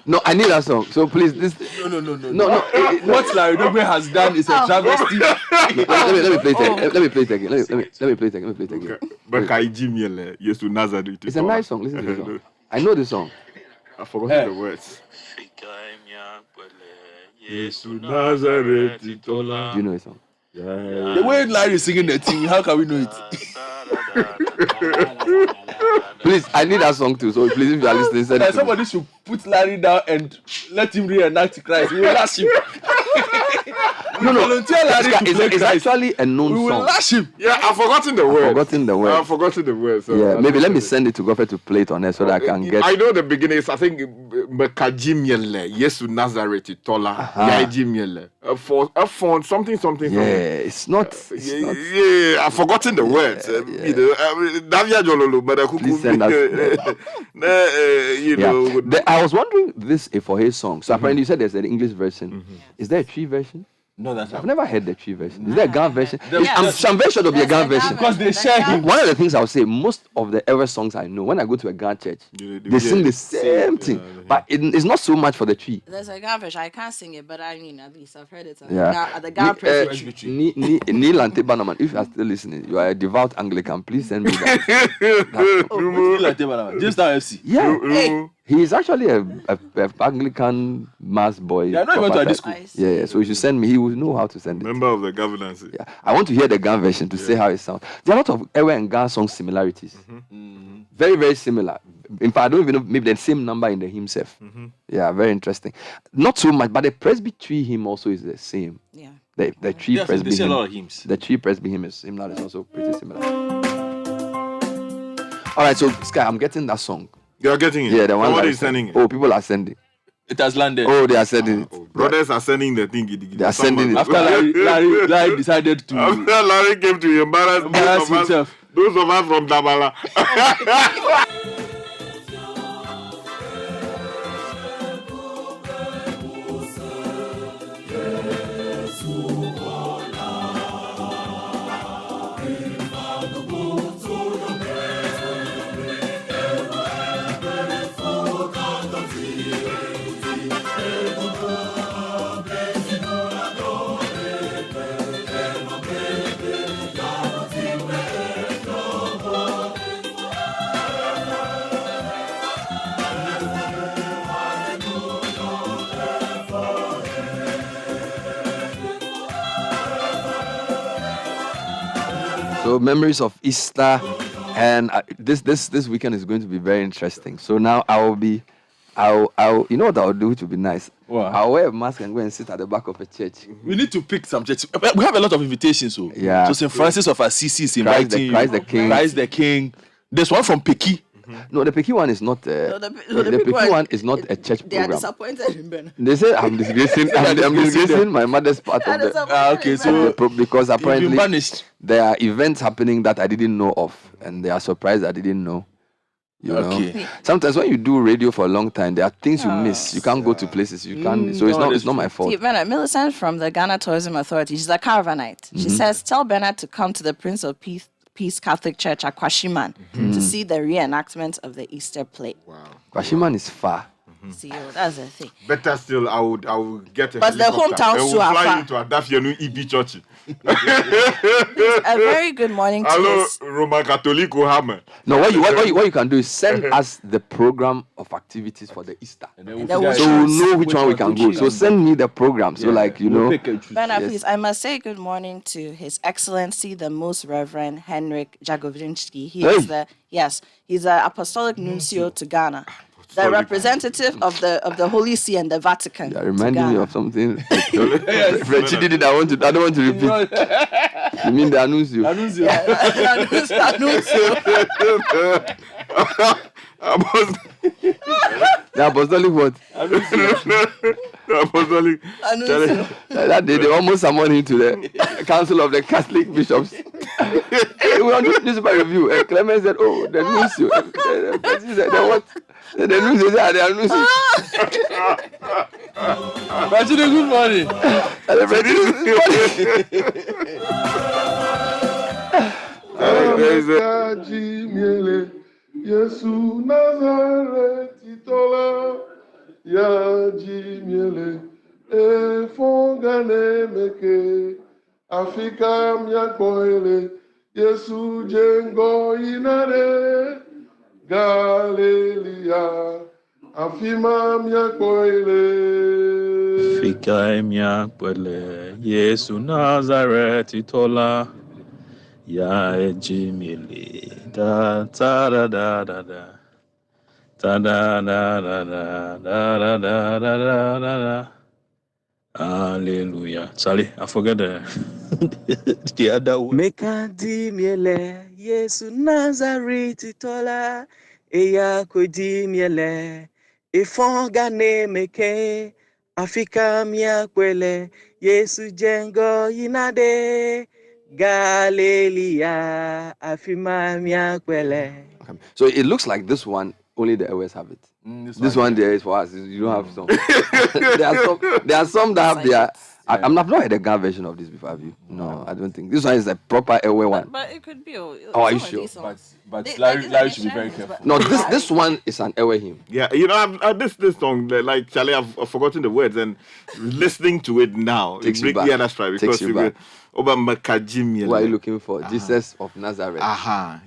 No, I need that song. So please, this. No. What Larry Dogbe has done is a travesty. Let me play it again. Let me play it again. Let me play it again. It's a nice song. Listen to the song. I know the song. I forgot the words. Do you know the song? The way Larry is singing the thing, how can we know it? Please, I need that song too. So please, if you are listening, send it to somebody should put Larry down and let him reenact Christ. We will lash him. No. Volunteer Larry to play it's Christ. actually a known We will song. lash him. Yeah, I've forgotten the words. So yeah, maybe let me send it to Godfrey to play it on there so that I can get. I know the beginning is, I think, Mekajimiele, Yesu Nazareth, Tola, Yaijimiele. For something. Yeah, it's not. Yeah, I've forgotten the words. Please send us. I was wondering this for his song. So apparently you said there's an English version. Is there a tree version? No, that's I've never heard the tree version. Is there a Ghana version? I'm very sure there'll be a Ghana version. Because they share him. One of the things I'll say, most of the ever songs I know, when I go to a Ghana church, they sing the same thing. But it's not so much for the tree. There's a Ghana version. I can't sing it, but I mean, at least I've heard it at the Ghana presbytery. Neil and Banaman, if you are still listening, you are a devout Anglican, please send me that. Just now FC. Yeah. Hey. He is actually a Anglican mass boy. Yeah, I know he went to a school. Yeah, so you should send me. He will know how to send it. Member of the governance. Yeah, I want to hear the Ghana version to see how it sounds. There are a lot of Ewe and Ghana song similarities. Very, very similar. In fact, I don't even know, maybe the same number in the hymn self. Yeah, very interesting. Not so much, but the presbytery hymn also is the same. Yeah. The tree presby hymn. A lot of hymns. The tree presby hymn is also pretty similar. All right, so Sky, I'm getting that song. You are getting it? Yeah, the one. Somebody is sending it. Oh, people are sending. It has landed. Oh, they are sending it. Brothers are sending the thing. They are sending it. After Larry decided to. After Larry came to embarrass himself. Those of us from Dabala. So memories of Easter, and this weekend is going to be very interesting. So now I'll you know what I'll do, which will be nice. What? I'll wear a mask and go and sit at the back of a church. We need to pick some churches. We have a lot of invitations. So yeah. So St. Francis of Assisi is inviting you. Christ the King. Christ the King. There's one from Peki. No, the Peki one is not. The Peki one is not a church They program. are disappointed in Ben. They say I'm disgracing. I'm disgracing my mother's part of the. Okay, so because apparently banished. There are events happening that I didn't know of, and they are surprised I didn't know. You know, sometimes when you do radio for a long time, there are things you miss. You can't go to places you can't. So it's not my fault. See, Bernard, Millicent from the Ghana Tourism Authority, she's a caravanite. She says, tell Bernard to come to the Prince of Peace Catholic Church at Kwashiman to see the reenactment of the Easter play. Wow. Kwashiman is far. See, that's the thing. Better still, I would get a But the hometowns too are fly far. into Adafianu EB Church. A very good morning to Hello, us. Roman Catholic Hammer. No, what you can do is send us the program of activities for the Easter. And then So we'll know which one we can go. So send me the program. So Bernard, please, I must say good morning to His Excellency the Most Reverend Henrik Jagovinsky. He's the Apostolic Nuncio to Ghana. The representative of the Holy See and the Vatican. You're reminding me of something. French did it. I don't want to repeat. You mean the Annuncio? Annuncio. The apostolic what? Apostolic. That day they almost summoned him to the Council of the Catholic Bishops. We were on newspaper review, and Clement said, "Oh, the news." The person said, "What?" The news is that they are losing. But you do good morning. Yesu Nazareti tola ya jimiele efongane meke Afrika myakoele Yesu jengo inare Galilia afima myakoele Afrika myakoele Yesu Nazareti tola ya ejimili da da da da da da da da da da da da da da da. Hallelujah. Sorry, I forget the the other one. Mekadi miele Yesu Nazareti tola eya kodi miele ifonga ne meke Afrika miakwele Yesu jengo inade Galilia afima miakwele. Okay. So it looks like this one, only the airways have it. This one there is for us. You don't have some. there are some that have their. I've not heard a Ghana version of this before, have you? No, I don't think. This one is a proper airway one. But it could be. Oh, are you sure? But Larry should be very careful. No, this one is an airway hymn. Yeah, you know, this song, like Charlie, I've forgotten the words, and listening to it now, Takes you back. Yeah, that's right. Because Takes you back. What are you looking for? Jesus of Nazareth.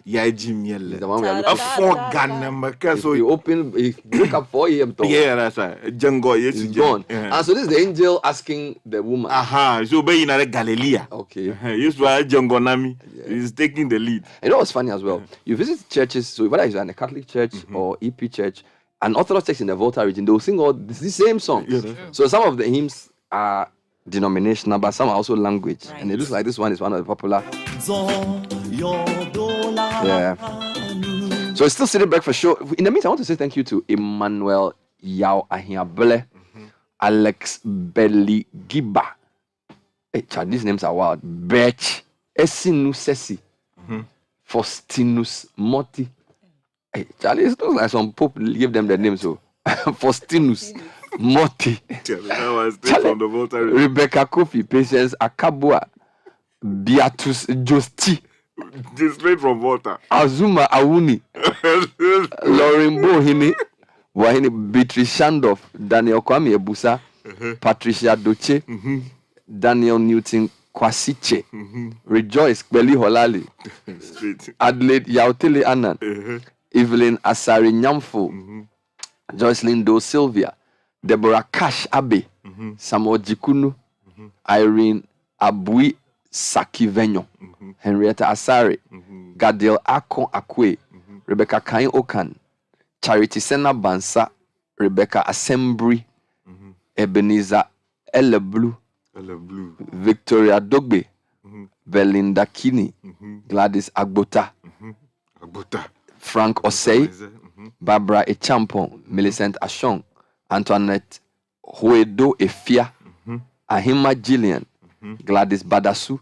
Yeah, Jim Yelle. The one we are A looking four gun. So you wake up 4 a.m. Yeah, that's right. Django, yes, is gone. And so this is the angel asking the woman. So be in Galilee. Okay. Yes, why Django Nami is taking the lead. You know what's funny as well? You visit churches, so whether it's in a Catholic church or EP church, an Orthodox church in the Volta region, they will sing all the same songs. So some of the hymns are denominational, but some are also language. Right. And it looks like this one is one of the popular. Yeah. So it's still Citi Breakfast Show. In the meantime, I want to say thank you to Emmanuel Yao Ahiabele, Alex Belligiba. Hey, Chad, these names are wild. Birch, Esinu Sesi, Faustinus Moti. Hey, Charlie, it looks like some Pope gave them the names. So Faustinus Moti. Rebecca Kofi, Patience Akabua, Beatus Josti. Straight from Volta. Azuma Awuni. Lauren Bohini. Wahini Beatrice Shandoff. Daniel Kwame Ebusa. Patricia Doche. Daniel Newton Kwasiche. Rejoice Kweli Holali. Adelaide Yautele Annan. Evelyn Asari Nyamfo. Joycelyn Do Sylvia. Deborah Cash Abe. Samuel Jikunu. Irene Abui Sakivenyo. Henrietta Asare. Gadiel Akon Akwe. Rebecca Kain Okan. Charity Sena Bansa. Rebecca Assembly. Ebenezer Eleblu. Victoria Dogbe. Belinda Kini. Gladys Agbota. Frank Osei. Barbara Echampon. Millicent Ashong. Antoinette Huedo Efia. Ahima Gillian. Gladys Badasu.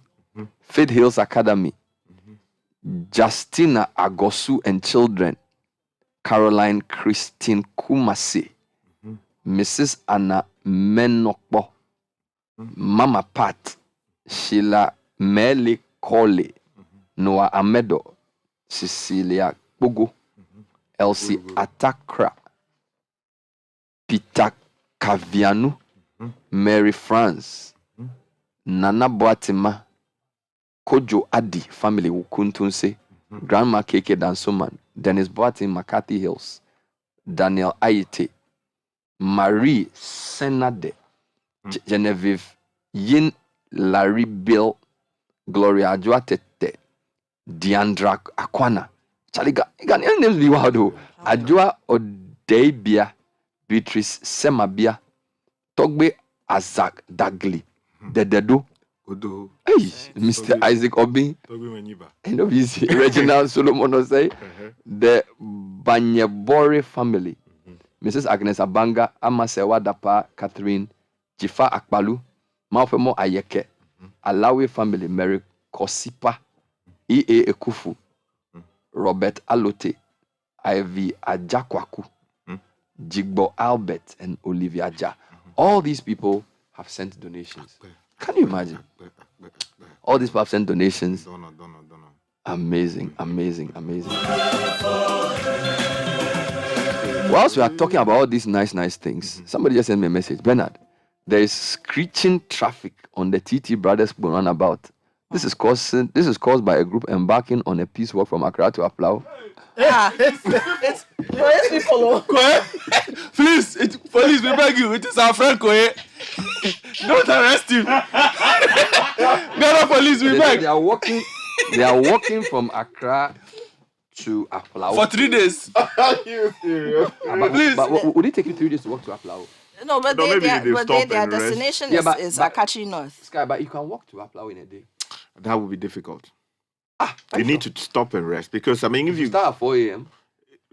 Faith Hills Academy. Justina Agosu and children. Caroline Christine Kumasi. Mrs. Anna Menokbo. Mama Pat. Sheila Mele Kole. Noah Amedo. Cecilia Bogo. Elsie Atakra. Peter Kavianu. Mary France. Nana Boatima. Kojo Adi family Wukuntunse. Grandma Keke Dansoman. Dennis Boatin McCarthy Hills. Daniel Aite. Marie Senade. Genevieve Yin Larry Bill. Gloria Ajuatete. Deandra Akwana. Charlie, you got names be wild though. Ajua Odeibia. Beatrice Semabia. Togbe Azak Dagli. Dededo. Hey, Mr. Isaac Obi. I know he's Reginald Solomon Osei. The Banyebore family. Mrs. Agnes Abanga. Amasewa Dapa. Catherine. Jifa Akbalu. Maufemo Ayeke. Alawi family. Mary Kosipa. E.A. Ekufu, Robert Alote, Ivy Ajakwaku, Jigbo Albert, and Olivia Ja. All these people have sent donations. Can you imagine? All these people have sent donations. Amazing. Whilst we are talking about all these nice things, somebody just sent me a message. Bernard, there is screeching traffic on the TT Brothers runabout. This is caused by a group embarking on a peace walk from Accra to Aflao. It's people. Please, police, we beg you. It is our friend Koye. Don't arrest him. Ghana police, we beg. They are walking from Accra to Aflao for 3 days. Are you serious? But would it take you 3 days to walk to Aflao? No, but their destination is Akachi North. Sky, but you can walk to Aflao in a day. That would be difficult. You need to stop and rest because if you start at 4 a.m.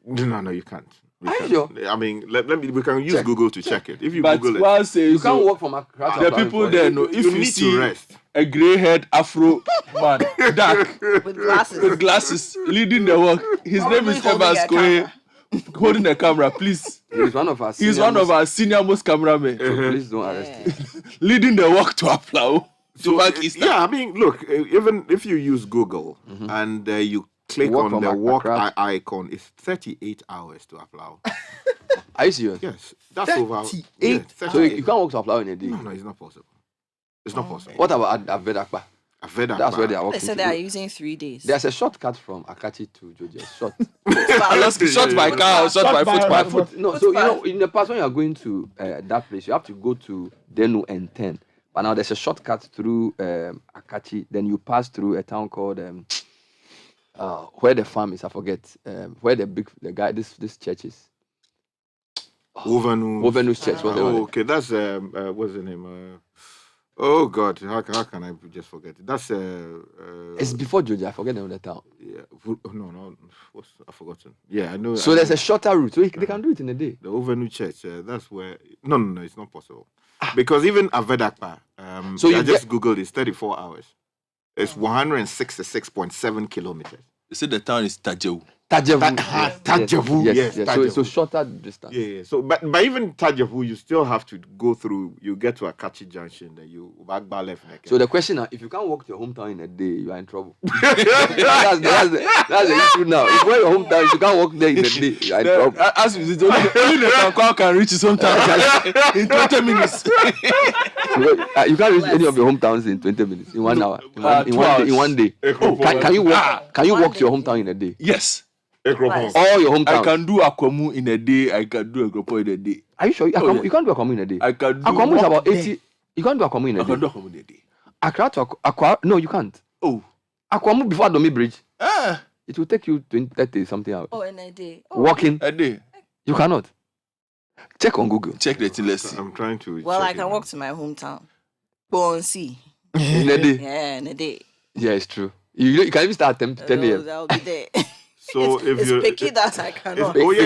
No, you can't. Sure? We can use Google to check it. If you Google it, you can't walk from Accra to the people there know. If you need see to rest. A grey-haired Afro man, dark with glasses, leading the walk. His name is Evans Koye. Holding the camera, please. He's one of our senior most cameramen. So please don't arrest him. Leading the walk to Aflao. Look, even if you use Google and you click on the walk icon, it's 38 hours to Aflao. Are you serious? Yes, that's over. 38. So you can't walk to Aflao in a day. No, it's not possible. It's not possible. What about Avedakpa? That's where they are walking. They said they are using 3 days. There's a shortcut from Akachi to Georgia. Short by car or short by foot. No, so in the past when you are going to that place, you have to go to Denu and 10. But now there's a shortcut through Akachi. Then you pass through a town called where the farm is. I forget where the guy this church is. Wovenu's church. Okay, that's what's the name? Oh God, how can I just forget it? That's it's before Georgia. I forget the name of the town. Yeah, no, I've forgotten. Yeah, I know. So there's a shorter route, so they can do it in a day. The Ovenu Church. That's where. No, it's not possible. Because even Avedakpa, so I just googled. It's 34 hours. It's 166.7 kilometers. You said the town is Tajewu. Tajewu. Yes. So shorter distance. Yeah. So, but even Tajewu, you still have to go through. You get to Akachi Junction, then you back left. So the question now, if you can't walk to your hometown in a day, you are in trouble. that's the issue now. If you're your hometown, if you can't walk there in a day, you are in trouble. As only the town can reach his hometown in 20 minutes. You can't reach any of your hometowns in 20 minutes, in 1 hour, in one day. Can you walk to your hometown in a day? Yes. All your hometown. I can do Akwamu in a day. I can do Agropo in a day. Are you sure? You can't do Akwamu in a day. I can do Akwamu is about 80. You can't do Akwamu in a day. I can do Akwamu in a day. Accra to Akwa. No, you can't. Oh. Akwamu before Adomi Bridge. It will take you 30 something hours. Oh, in a day. Walking. A day. You cannot. Check on Google. Check the thing. Let's see. I'm trying to. Well, I can walk to my hometown. Go and see. In a day. Yeah, in a day. Yeah, it's true. You can even start at 10 a.m. I'll be there. So it's picky that I cannot. Oh yeah,